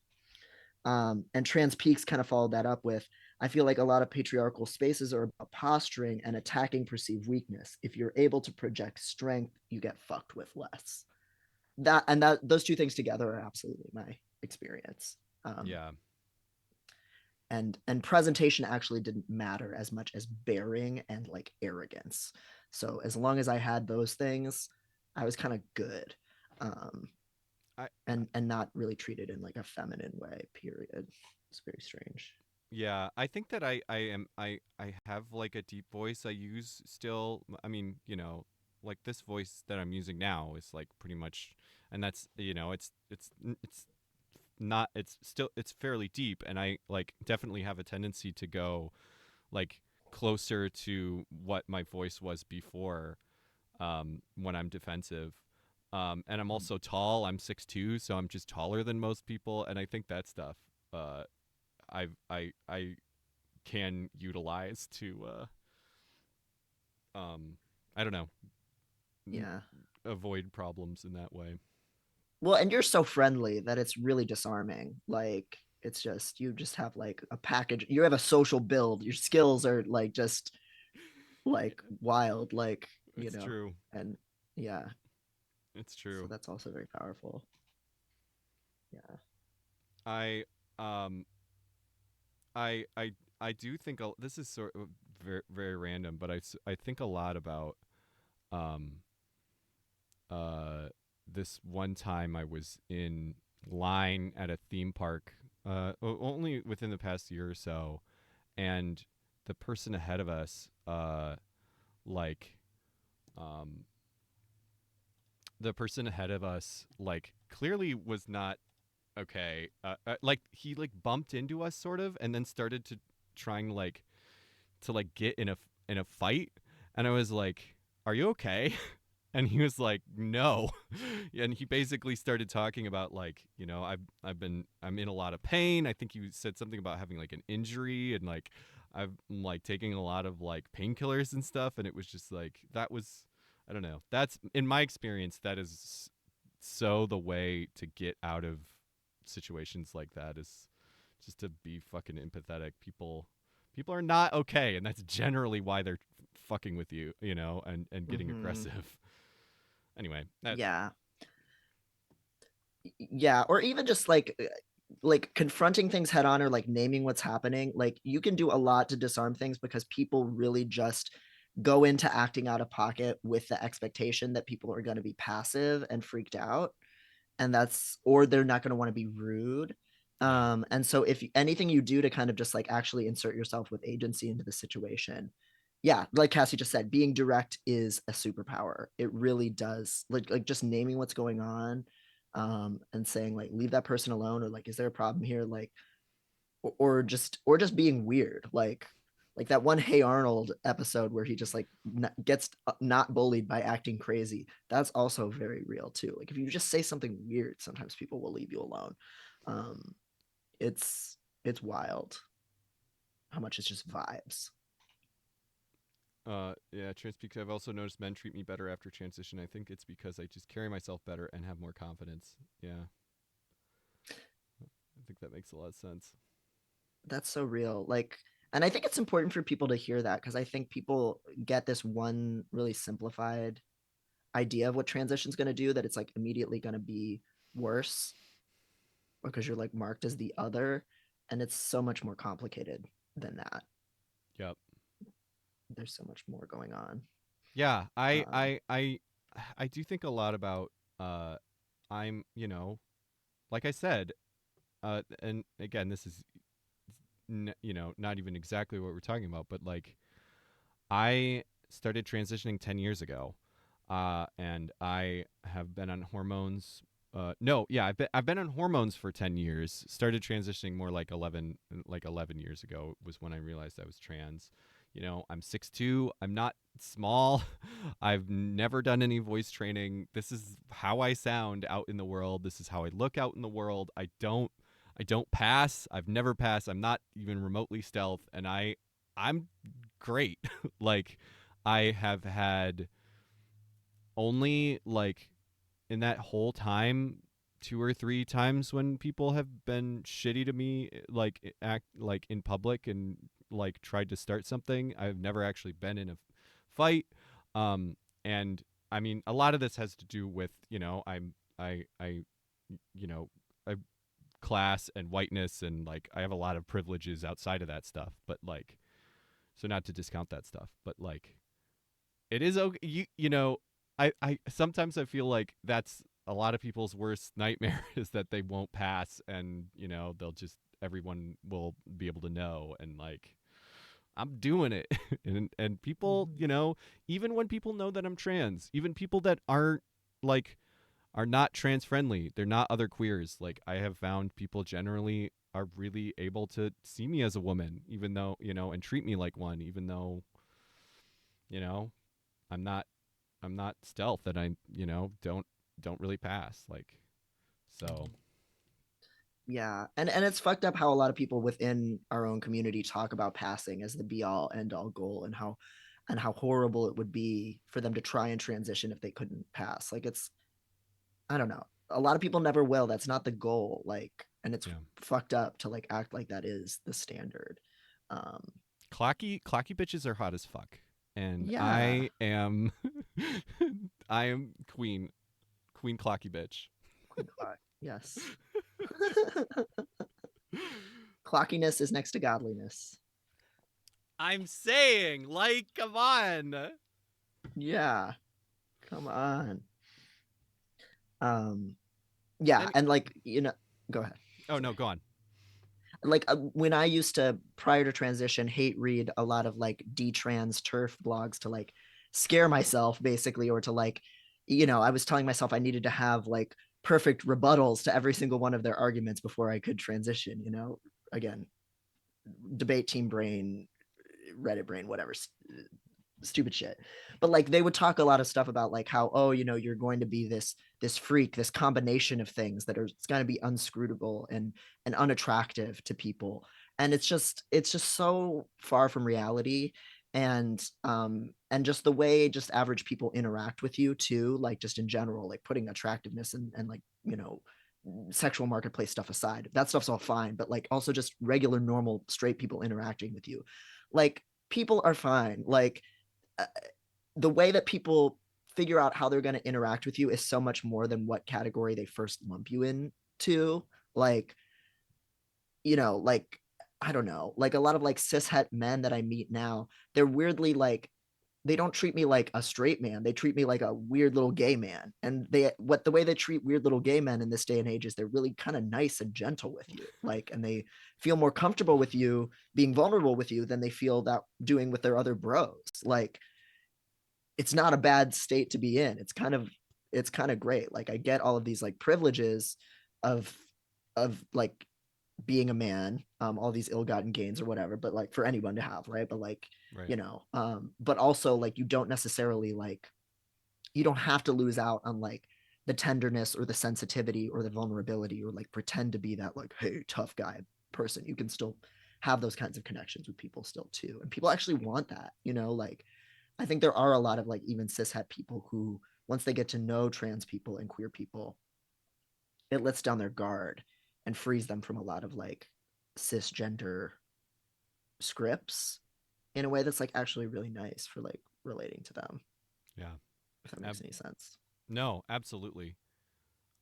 And Trans Peaks kind of followed that up with I feel like a lot of patriarchal spaces are about posturing and attacking perceived weakness. If you're able to project strength, you get fucked with less. That those two things together are absolutely my experience. Yeah. And presentation actually didn't matter as much as bearing and like arrogance. So as long as I had those things, I was kind of good. And not really treated in like a feminine way, period. It's very strange. Yeah, I think that I have like a deep voice I use still. I mean, like this voice that I'm using now is like pretty much, and that's it's not it's fairly deep, and I like definitely have a tendency to go like closer to what my voice was before, when I'm defensive. And I'm also tall. I'm 6'2", so I'm just taller than most people, and I think that stuff I can utilize to I don't know, Yeah. avoid problems in that way. Well, and you're so friendly that it's really disarming. Like it's just you just have like a package. You have a social build. Your skills are like just like wild, like It's true. and yeah. It's So true. that's also very powerful. Yeah. I um I I I do think this is sort of very very random, but I think a lot about um this one time I was in line at a theme park, only within the past year or so, and the person ahead of us, like, um, the person ahead of us, like, clearly was not okay. Like he like bumped into us sort of, and then started to trying to like get in a fight, and I was like, "Are you okay?" And he was like, "No." And he basically started talking about like, I'm in a lot of pain. I think he said something about having like an injury, and like I'm like taking a lot of like painkillers and stuff, and it was just like that was, I don't know. That's in my experience that is so the way to get out of situations like that is just to be fucking empathetic. People are not okay, and that's generally why they're fucking with you, and getting aggressive. Anyway, Yeah. Yeah, or even just like confronting things head on or like naming what's happening. Like you can do a lot to disarm things because people really just go into acting out of pocket with the expectation that people are going to be passive and freaked out, and that's or they're not going to want to be rude. And so if anything you do to kind of just like actually insert yourself with agency into the situation, yeah, like Cassie just said, being direct is a superpower. It really does. Like just naming what's going on, and saying like leave that person alone, or like is there a problem here, like or just being weird, like that one Hey Arnold episode where he just like gets not bullied by acting crazy. That's also very real too. Like if you just say something weird, sometimes people will leave you alone. um it's wild how much it's just vibes. Yeah, trans peaks. I've also noticed men treat me better after transition. I think it's because I just carry myself better and have more confidence. Yeah, I think that makes a lot of sense. That's so real. Like, and I think it's important for people to hear that because I think people get this one really simplified idea of what transition's going to do, that it's like immediately going to be worse because you're like marked as the other, and it's so much more complicated than that. Yep. There's so much more going on. Yeah, Um, I do think a lot about uh I'm, like I said, and again, this is not even exactly what we're talking about, but like I started transitioning 10 years ago. And I have been on hormones. No, yeah, I've been on hormones for 10 years. Started transitioning more like 11 years ago was when I realized I was trans. I'm 6'2". I'm not small. I've never done any voice training. This is how I sound out in the world. This is how I look out in the world. I don't pass. I've never passed. I'm not even remotely stealth, and I'm great. Like I have had only like in that whole time 2 or 3 times when people have been shitty to me, like act like in public and like tried to start something. I've never actually been in a fight. And I mean, a lot of this has to do with, I you know I class and whiteness, and like I have a lot of privileges outside of that stuff, but like, so not to discount that stuff, but like it is okay. I sometimes I feel like that's a lot of people's worst nightmare is that they won't pass, and they'll just everyone will be able to know, and like I'm doing it. And people, even when people know that I'm trans, even people that are not trans friendly, they're not other queers, like I have found people generally are really able to see me as a woman, even though, and treat me like one, even though, you know I'm not stealth, and I don't really pass, like, so. yeah, and it's fucked up how a lot of people within our own community talk about passing as the be all end all goal, and how horrible it would be for them to try and transition if they couldn't pass. Like it's, I don't know. A lot of people never will. That's not the goal. Like, and it's Yeah. fucked up to like act like that is the standard. Um, Clocky bitches are hot as fuck, and yeah, I am I am queen clocky bitch. Queen clock. Yes. Clockiness is next to godliness. I'm saying, like, come on. Yeah, come on. Um, yeah, And and like go ahead. oh no, go on. Like when I used to, prior to transition, hate read a lot of like detrans turf blogs to like scare myself basically, or to like, I was telling myself I needed to have like perfect rebuttals to every single one of their arguments before I could transition. Again, debate team brain, Reddit brain, whatever, stupid shit. But like they would talk a lot of stuff about like how, oh, you're going to be this freak, this combination of things that are, it's going to be unscrutable and unattractive to people. And it's just so far from reality. And just the way just average people interact with you too, like just in general, like putting attractiveness and like, sexual marketplace stuff aside, that stuff's all fine, but like also just regular normal straight people interacting with you, like people are fine. Like uh, the way that people figure out how they're going to interact with you is so much more than what category they first lump you into. Like, like, I don't know, like a lot of like cishet men that I meet now, they're weirdly like, they don't treat me like a straight man. They treat me like a weird little gay man. And the way they treat weird little gay men in this day and age is they're really kind of nice and gentle with you. Like, and they feel more comfortable with you being vulnerable with you than they feel that doing with their other bros. Like, it's not a bad state to be in. It's kind of great. Like I get all of these like privileges of like being a man, all these ill-gotten gains or whatever, but like for anyone to have, right? But like, Right. but also like you don't necessarily like, you don't have to lose out on like the tenderness or the sensitivity or the vulnerability or like pretend to be that like, hey, tough guy person. You can still have those kinds of connections with people still too. And people actually want that, like I think there are a lot of like even cishet people who, once they get to know trans people and queer people, it lets down their guard and frees them from a lot of like cisgender scripts in a way that's like actually really nice for like relating to them. Yeah. If that makes any sense. No, absolutely.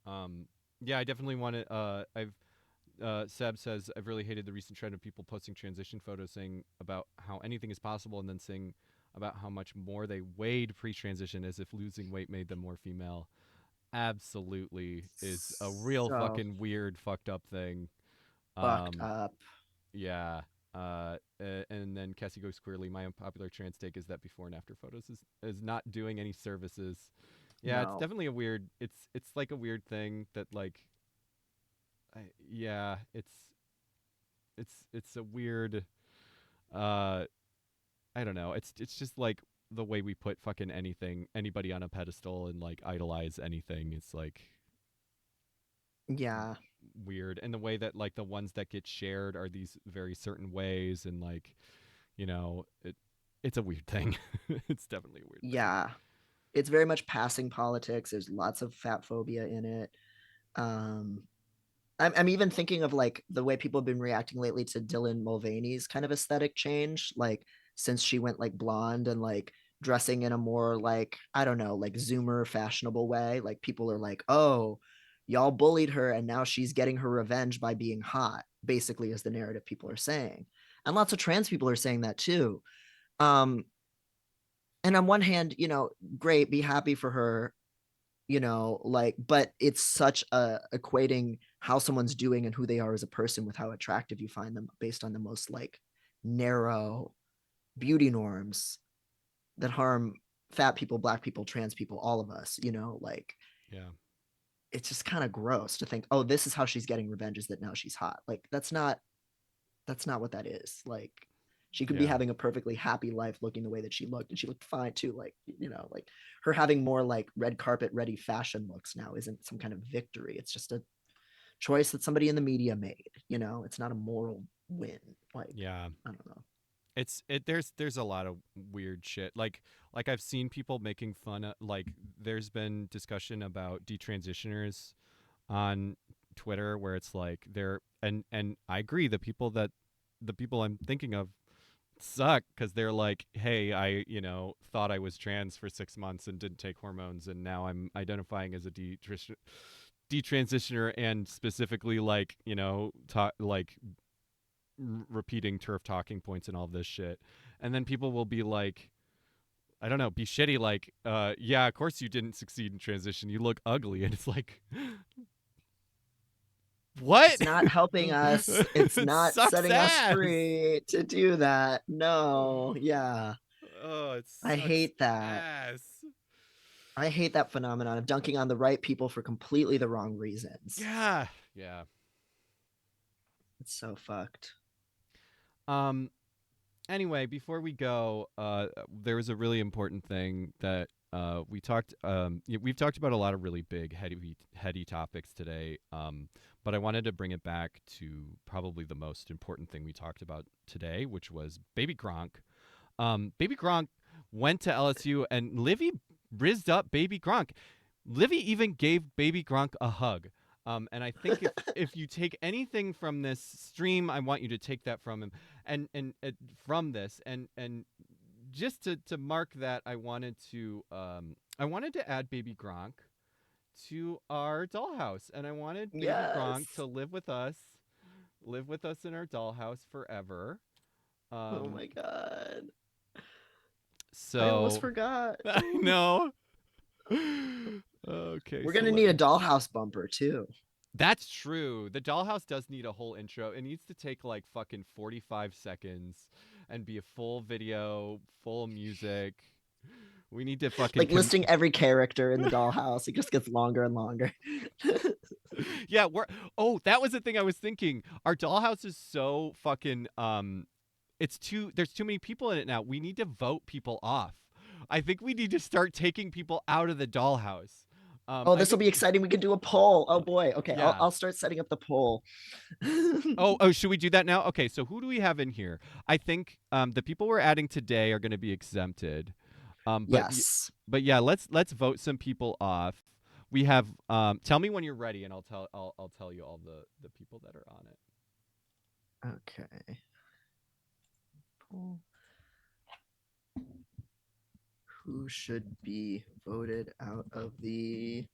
Yeah, I definitely want to. Seb says, I've really hated the recent trend of people posting transition photos saying about how anything is possible and then saying about how much more they weighed pre-transition as if losing weight made them more female. Absolutely is a real So fucking weird, fucked up thing. fucked up. Yeah. And then Cassie goes queerly. My unpopular trans take is that before and after photos is not doing any services. Yeah, it's No. definitely a weird. It's like a weird thing that like. Yeah, it's a weird. I don't know. It's just like the way we put fucking anybody on a pedestal and like idolize anything. It's like Yeah. weird, and the way that like the ones that get shared are these very certain ways, and like it's a weird thing. It's definitely a weird thing. Yeah. It's very much passing politics. There's lots of fat phobia in it. I'm even thinking of like the way people have been reacting lately to Dylan Mulvaney's kind of aesthetic change, like since she went like blonde and like dressing in a more like, I don't know, like Zoomer fashionable way. Like people are like, oh, y'all bullied her and now she's getting her revenge by being hot, basically, is the narrative people are saying. And lots of trans people are saying that too. Um, and on one hand, great, be happy for her, like, but it's such a equating how someone's doing and who they are as a person with how attractive you find them based on the most like narrow beauty norms that harm fat people, black people, trans people, all of us, like Yeah. it's just kind of gross to think, oh, this is how she's getting revenge, is that now she's hot. Like that's not what that is. Like she could be Yeah. having a perfectly happy life looking the way that she looked, and she looked fine too. Like, like her having more like red carpet ready fashion looks now isn't some kind of victory. It's just a choice that somebody in the media made. It's not a moral win. Like, Yeah. I don't know. There's a lot of weird shit. Like I've seen people making fun of, like there's been discussion about detransitioners on Twitter where it's like they're and I agree, the people I'm thinking of suck because they're like, hey, I thought I was trans for 6 months and didn't take hormones, and now I'm identifying as a detransitioner, and specifically like repeating turf talking points and all this shit. And then people will be like, I don't know, be shitty like, yeah, of course you didn't succeed in transition, you look ugly. And it's like, what? It's not helping us. It's not setting us ass. free to do that. No. Yeah. Oh, it I hate that. ass. I hate that phenomenon of dunking on the right people for completely the wrong reasons. Yeah. It's so fucked. Anyway, before we go, there was a really important thing that we've talked about a lot of really big heady topics today, but I wanted to bring it back to probably the most important thing we talked about today, which was Baby Gronk. Baby Gronk went to LSU, and Livy rizzed up Baby Gronk. Livy even gave Baby Gronk a hug. And I think if you take anything from this stream, I want you to take that from him, and from this, and just to mark that, I wanted to add Baby Gronk to our dollhouse, and I wanted Baby Gronk to live with us in our dollhouse forever. Oh my god! So I almost forgot. I know. Okay, we're gonna need a dollhouse bumper too. That's true. The dollhouse does need a whole intro. It needs to take like fucking 45 seconds and be a full video, full music. We need to fucking like listing every character in the dollhouse. It just gets longer and longer. Yeah, that was the thing I was thinking. Our dollhouse is so fucking there's too many people in it now. We need to vote people off. I think we need to start taking people out of the dollhouse. This will be exciting. We can do a poll. Oh boy. Okay, Yeah. I'll start setting up the poll. Oh, should we do that now? Okay, so who do we have in here? I think the people we're adding today are going to be exempted. But Yes. but yeah, let's vote some people off. We have tell me when you're ready, and I'll tell you all the people that are on it. Okay. Poll. Who should be voted out of the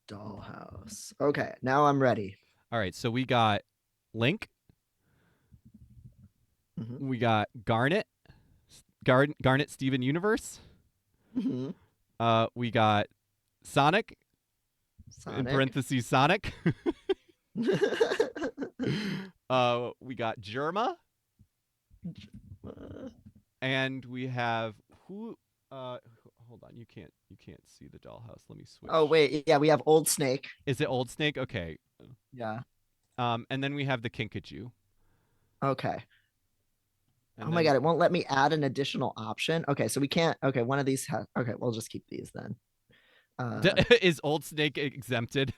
dollhouse? Okay, now I'm ready. All right, so we got Link, Mhm. we got Garnet, Garnet Steven Universe. Mhm. We got Sonic, in Sonic. parentheses Sonic. We got Germa, and we have who? Hold on, you can't see the dollhouse. Let me switch. Oh wait, yeah, we have Old Snake. Is it Old Snake? Okay. Yeah. And then we have the Kinkajou. Okay. And Oh my then- god, it won't let me add an additional option. Okay, so we can't. Okay, one of these has. Okay, we'll just keep these then. Is Old Snake exempted?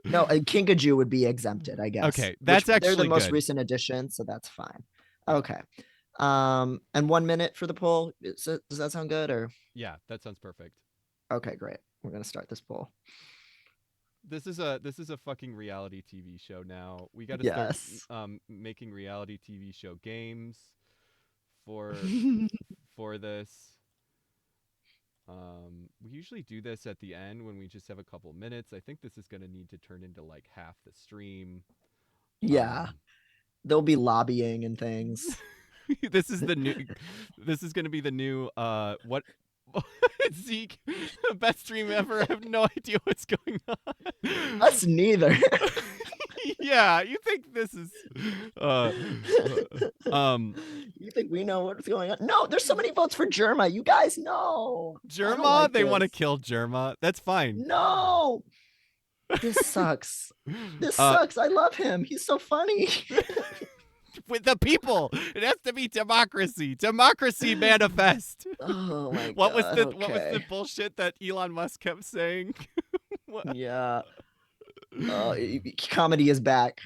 No, a Kinkajou would be exempted, I guess. Okay, that's they're actually the most good. recent addition, so that's fine. Okay. And 1 minute for the poll. Does that sound good or? Yeah, that sounds perfect. Okay, great. We're gonna start this poll. This is a fucking reality TV show now. We got to Yes. start making reality TV show games for this. We usually do this at the end when we just have a couple minutes. I think this is going to need to turn into like half the stream. Yeah. There'll be lobbying and things. This is the new. This is going to be the new. What? Zeke, best stream ever. I have no idea what's going on. Us neither. Yeah, you think this is You think we know what's going on? No, there's so many votes for Germa. You guys know. Germa? like They want to this. kill Germa. That's fine. No. This sucks. This sucks. I love him. He's so funny. With the people. It has to be democracy. Democracy manifest. Oh my What was god. what was the bullshit that Elon Musk kept saying? What? Yeah. Comedy is back.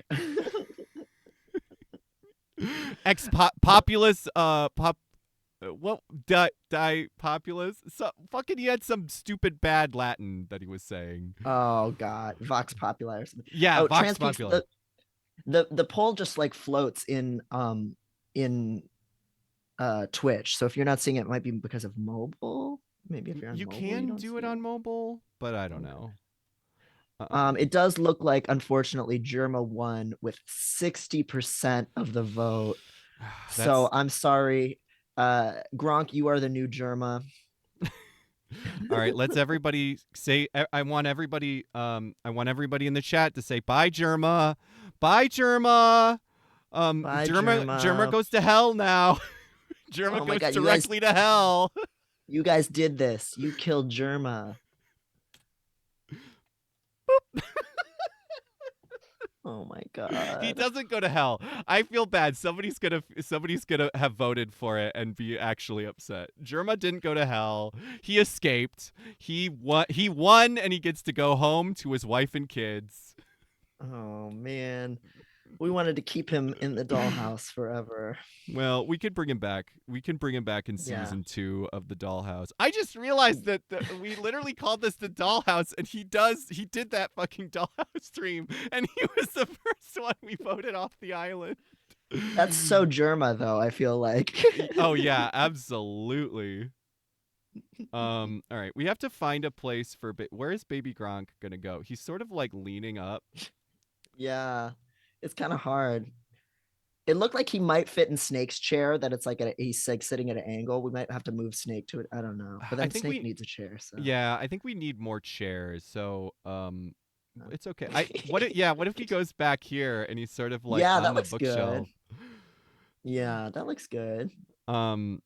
Ex populist what die populist? So fucking he had some stupid bad Latin that he was saying. Oh god. Vox Populi or something. Yeah, Oh, Vox Transpeaks, Populi. the poll just like floats in Twitch. So if you're not seeing it, it might be because of mobile. Maybe if you're on You mobile, can don't do see it on mobile, but I don't know. It does look like, unfortunately, Germa won with 60% of the vote. So I'm sorry, Gronk, you are the new Germa. All right, let's everybody say. I want everybody in the chat to say bye, Germa. Bye, Germa. Bye, Germa goes to hell now. Germa Oh my goes God, directly to hell. You guys did this. You killed Germa. Oh my god. He doesn't go to hell. I feel bad. Somebody's gonna have voted for it and be actually upset. Germa didn't go to hell. He escaped. He won and he gets to go home to his wife and kids. Oh man. We wanted to keep him in the dollhouse forever. Well, we could bring him back. We can bring him back in Yeah. season 2 of the Dollhouse. I just realized that we literally called this the Dollhouse, and he did that fucking Dollhouse stream, and he was the first one we voted off the island. That's so Germa, though, I feel like. Oh yeah, absolutely. All right, we have to find a place for. Where is Baby Gronk gonna go? He's sort of like leaning up. Yeah, it's kind of hard. It looked like he might fit in Snake's chair. That it's like he's like sitting at an angle. We might have to move Snake to it. I don't know. But I then think Snake needs a chair. So Yeah, I think we need more chairs. So it's okay. What if he goes back here and he's sort of like yeah, on that the looks bookshelf? good. Yeah, that looks good. And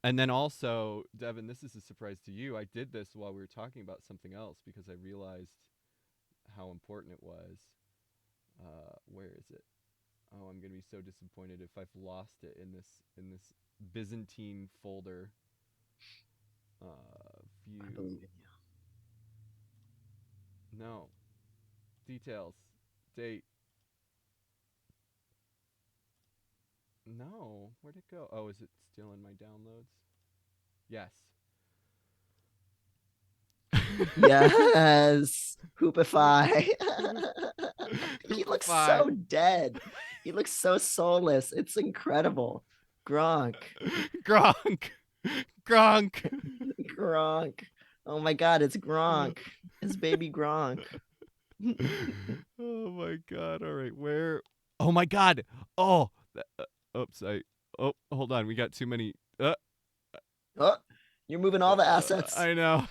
then also, Devin, this is a surprise to you. I did this while we were talking about something else because I realized how important it was. Where is it? Oh, I'm gonna be so disappointed if I've lost it in this Byzantine folder. View. I believe in you. No. Details. Date. No. Where'd it go? Oh, is it still in my downloads? Yes. Yes. Hoopify. He looks Hoopify. so dead. He looks so soulless. It's incredible. Gronk. Gronk. Gronk. Gronk. Oh my god, it's Gronk. It's baby Gronk. Oh my god. All right. Where? Oh my god. Oh. Oops. Oh, hold on. We got too many. Oh, you're moving all the assets. I know.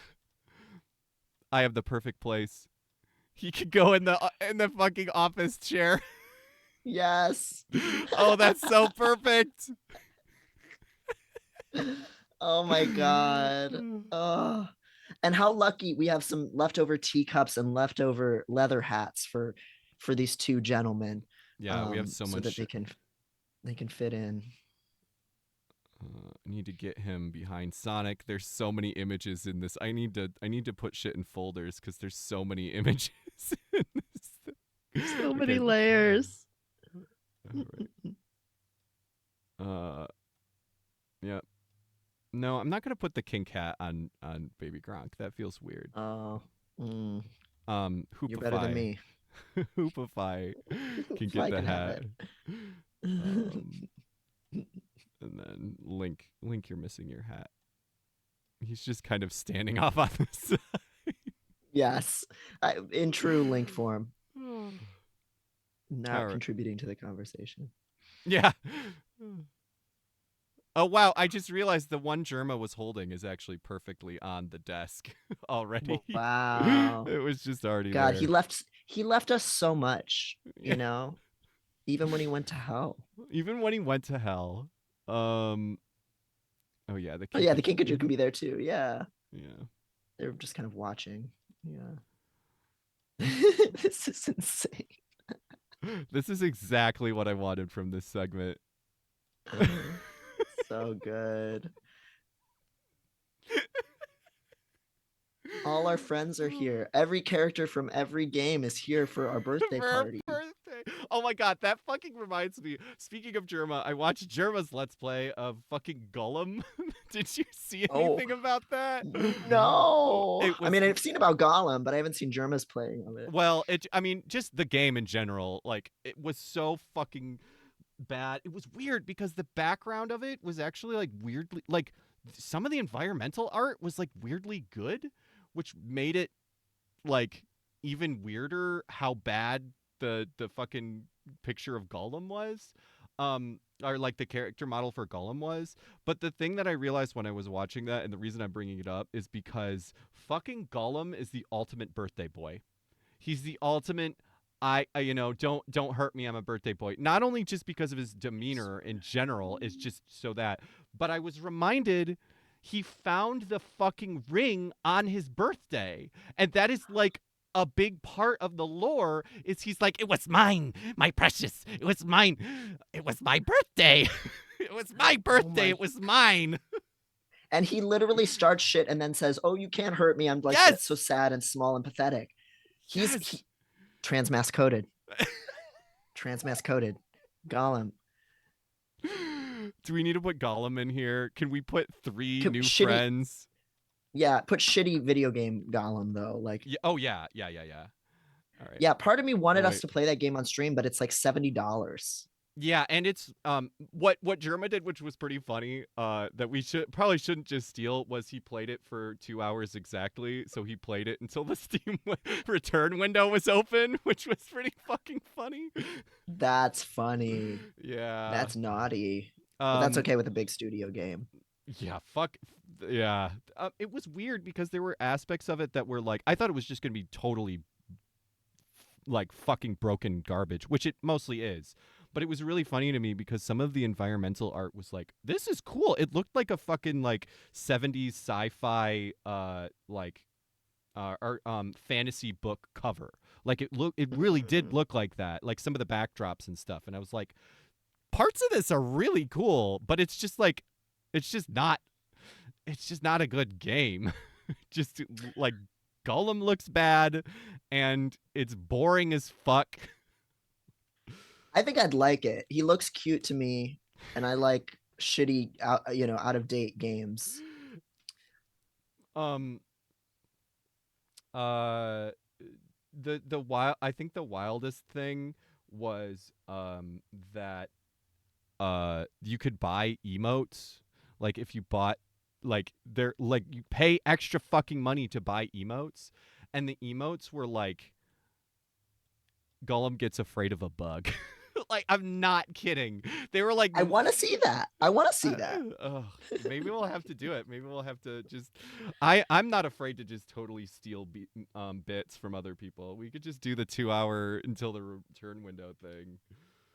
I have the perfect place. He could go in the fucking office chair. Yes. Oh, that's so perfect. Oh my god. Oh. And how lucky we have some leftover teacups and leftover leather hats for these two gentlemen. Yeah, we have so much. that they can fit in. I need to get him behind Sonic. There's so many images in this. I need to put shit in folders because there's so many images in this. So many layers. All right. Yeah. No, I'm not gonna put the king cat on Baby Gronk. That feels weird. Oh. Hoopify. You're better than me. Hoopify can Hoopify get the can have hat. And then Link, you're missing your hat. He's just kind of standing off on the side. Yes. In true Link form. All Not right. contributing to the conversation. Yeah. Oh wow! I just realized the one Germa was holding is actually perfectly on the desk already. Wow. It was just already God, there. he left us so much, Yeah. you know, even when he went to hell. Even when he went to hell. Oh yeah, the Oh yeah, the Kinkajou can be there too. Yeah. Yeah. They're just kind of watching. Yeah. This is insane. This is exactly what I wanted from this segment. So good. All our friends are here. Every character from every game is here for our birthday For our party. birthday. Oh my god, that fucking reminds me. Speaking of Germa, I watched Germa's Let's Play of fucking Gollum. Did you see anything about that? No. It was, I mean, I've seen about Gollum, but I haven't seen Germa's playing of it. well, I mean, just the game in general. Like, it was so fucking bad. It was weird because the background of it was actually like weirdly, like some of the environmental art was like weirdly good, which made it like even weirder how bad the fucking picture of Gollum was, or like the character model for Gollum was. But the thing that I realized when I was watching that, and the reason I'm bringing it up, is because fucking Gollum is the ultimate birthday boy. He's the ultimate. I don't hurt me. I'm a birthday boy. Not only just because of his demeanor in general, is just so that, but I was reminded he found the fucking ring on his birthday, and that is like a big part of the lore. Is he's like, it was mine, my precious. It was mine. It was my birthday. It was my birthday. It was mine. And he literally starts shit and then says, "Oh, you can't hurt me. I'm like, Yes! that's so sad and small and pathetic." He's Yes! transmass coded. Transmass coded. Gollum. Do we need to put Gollum in here? Can we put three new shitty- friends? Yeah, put shitty video game Gollum though. Like, Yeah, oh yeah. All right. yeah, part of me wanted Oh, us wait. to play that game on stream, but it's like $70. Yeah, and it's what Germa did, which was pretty funny, that we probably shouldn't just steal, was he played it for 2 hours exactly. So he played it until the Steam return window was open, which was pretty fucking funny. That's funny. Yeah. That's naughty. But that's okay with a big studio game. Yeah, fuck. Yeah. It was weird because there were aspects of it that were like, I thought it was just going to be totally like fucking broken garbage, which it mostly is. But it was really funny to me because some of the environmental art was like, this is cool. It looked like a fucking like 70s sci-fi fantasy book cover. Like it really did look like that. Like some of the backdrops and stuff. And I was like, parts of this are really cool, but it's just not a good game. Just like Gollum looks bad and it's boring as fuck. I think I'd like it. He looks cute to me, and I like shitty, out of date games. Uh, the wild. I think the wildest thing was that you could buy emotes. Like if you bought like they're like you pay extra fucking money to buy emotes, and the emotes were like Gollum gets afraid of a bug. Like I'm not kidding. They were like I want to see that. I want to see that. ugh, maybe we'll have to do it. Maybe we'll have to just. I'm not afraid to just totally steal bits from other people. We could just do the 2 hour until the return window thing.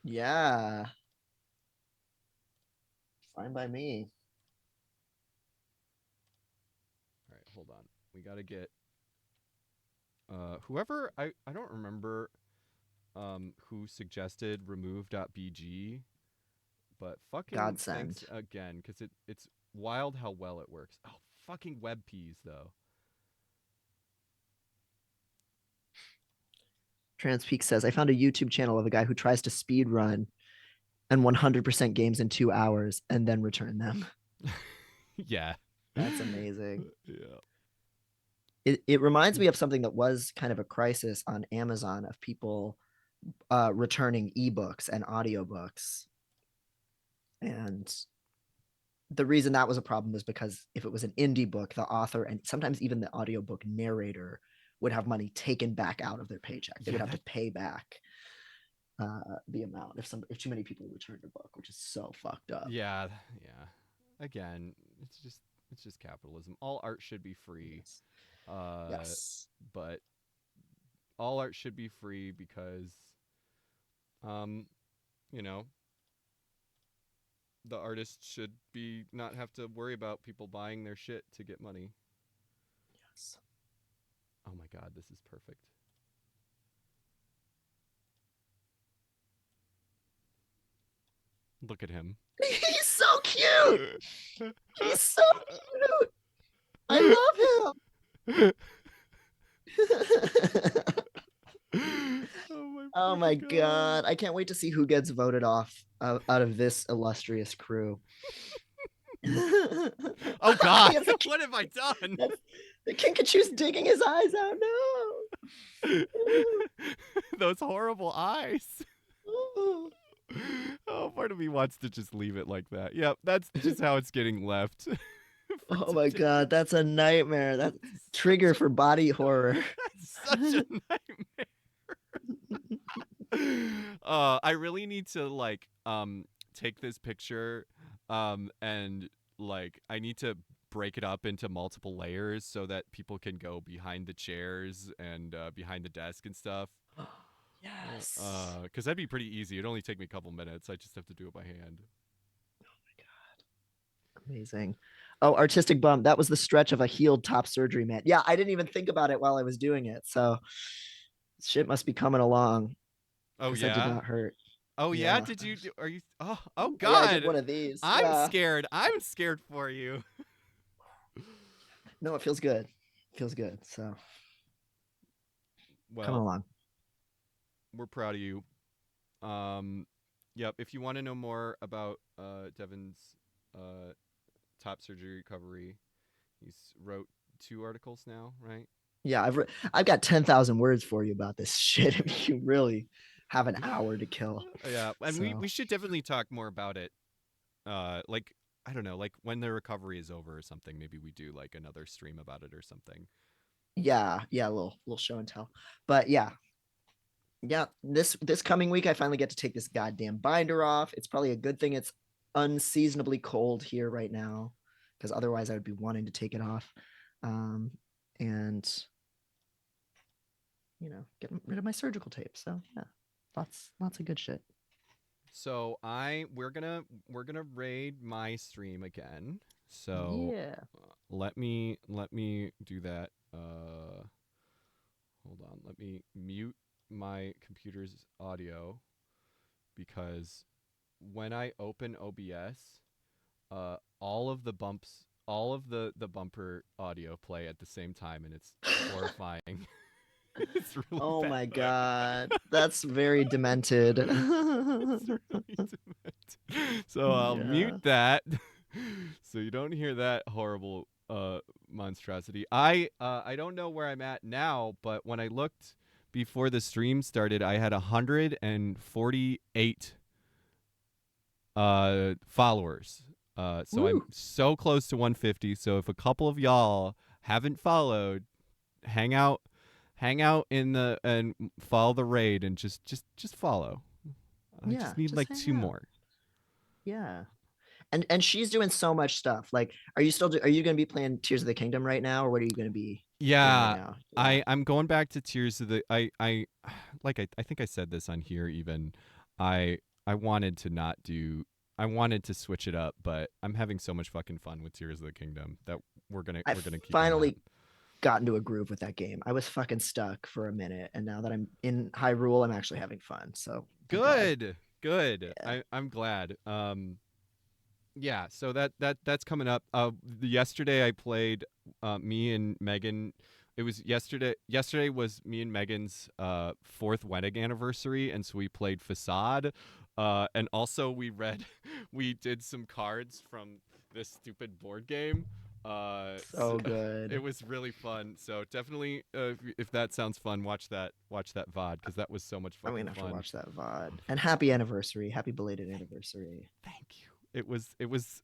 Yeah. Fine by me. All right, hold on. We gotta get whoever I don't remember who suggested remove.bg, but fucking Godsend. thanks again because it's wild how well it works. Oh, fucking WebPs though. Transpeak says, I found a YouTube channel of a guy who tries to speed run and 100% games in 2 hours and then return them. Yeah. That's amazing. Yeah. It reminds me of something that was kind of a crisis on Amazon of people returning ebooks and audiobooks. And the reason that was a problem was because if it was an indie book, the author and sometimes even the audiobook narrator would have money taken back out of their paycheck. They would have to pay back the amount if too many people returned a book, which is so fucked up. Yeah. Again, it's just capitalism. All art should be free. Yes. But all art should be free because you know, the artist should be not have to worry about people buying their shit to get money. Yes. Oh my god, this is perfect. Look at him. He's so cute. He's so cute. I love him. Oh my god. I can't wait to see who gets voted off out of this illustrious crew. Oh god. What have I done? The Kinkajou's digging his eyes out. No. Those horrible eyes. Oh, part of me wants to just leave it like that. Yep, that's just how it's getting left. Oh my god, that's a nightmare. That's trigger for body horror. Such a nightmare. I really need to like take this picture and like I need to break it up into multiple layers so that people can go behind the chairs and behind the desk and stuff. Yes. Because that'd be pretty easy. It'd only take me a couple minutes. I just have to do it by hand. Oh my god. Amazing. Oh, artistic bum. That was the stretch of a healed top surgery, man. Yeah, I didn't even think about it while I was doing it. So shit must be coming along. Oh yeah. That did yeah. not hurt. Oh yeah. Yeah. Did you? Are you? Oh god. Yeah, I did one of these. I'm scared. I'm scared for you. No, it feels good. It feels good. So well, coming along. We're proud of you. Yep. If you want to know more about Devin's top surgery recovery, he's wrote 2 articles now, right? Yeah, I've got 10,000 words for you about this shit. If you really have an hour to kill. Yeah, and So. we should definitely talk more about it. Like I don't know, like when the recovery is over or something. Maybe we do like another stream about it or something. Yeah, a little show and tell. But yeah, this coming week I finally get to take this goddamn binder off. It's probably a good thing it's unseasonably cold here right now, because otherwise I would be wanting to take it off. And get rid of my surgical tape. So yeah, lots of good shit. So we're gonna raid my stream again. So yeah, let me do that. Hold on, let me mute my computer's audio, because when I open OBS, all of the bumper audio play at the same time, and it's horrifying. It's really oh bad. my god, that's very demented. It's really demented. So I'll mute that so you don't hear that horrible monstrosity. I don't know where I'm at now, but when I looked before the stream started, I had 148 followers. So I'm Woo. so close to 150. So if a couple of y'all haven't followed, hang out in the and follow the raid and just follow. I Yeah, just need just like hang 2 out. more. Yeah. And she's doing so much stuff. Like, are you going to be playing Tears of the Kingdom right now, or what are you going to be doing right Yeah, now? I'm going back to Tears of the I like I think I said this on here even. I I wanted to not do I wanted to switch it up, but I'm having so much fucking fun with Tears of the Kingdom that we're gonna I've keep on that. finally gotten to a groove with that game. I was fucking stuck for a minute, and now that I'm in Hyrule, I'm actually having fun. So thank God. Good. Yeah. I'm glad. Yeah, so that's coming up. Yesterday I played me and Megan. It was yesterday. Yesterday was me and Megan's 4th wedding anniversary, and so we played Facade. And also we did some cards from this stupid board game. So good. It was really fun. So definitely, if that sounds fun, watch that VOD because that was so much I'm fucking gonna have to fun. watch that VOD. And happy anniversary, happy belated anniversary. Thank you. It was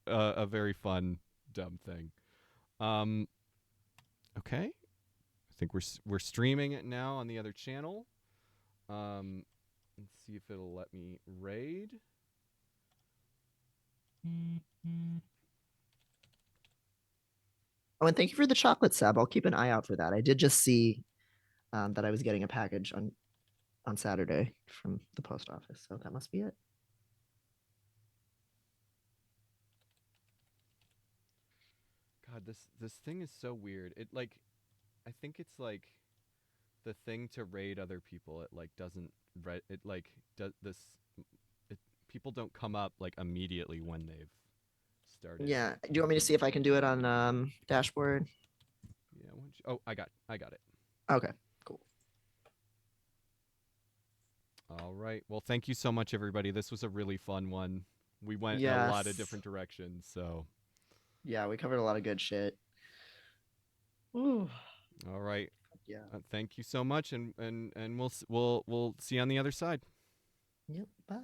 a very fun dumb thing. Um, okay, I think we're streaming it now on the other channel. Let's see if it'll let me raid. Oh, and thank you for the chocolate sab. I'll keep an eye out for that. I did just see that I was getting a package on Saturday from the post office, so that must be it. God, this thing is so weird. It like, I think it's like the thing to raid other people. It like doesn't it like does this. It, people don't come up like immediately when they've started. Yeah. Do you want me to see if I can do it on dashboard? Yeah. Oh, I got it. Okay, cool. All right. Well, thank you so much, everybody. This was a really fun one. We went in a lot of Yes. different directions. So, Yeah, we covered a lot of good shit. Ooh. all right. Yeah. Thank you so much, and we'll see you on the other side. Yep. Bye.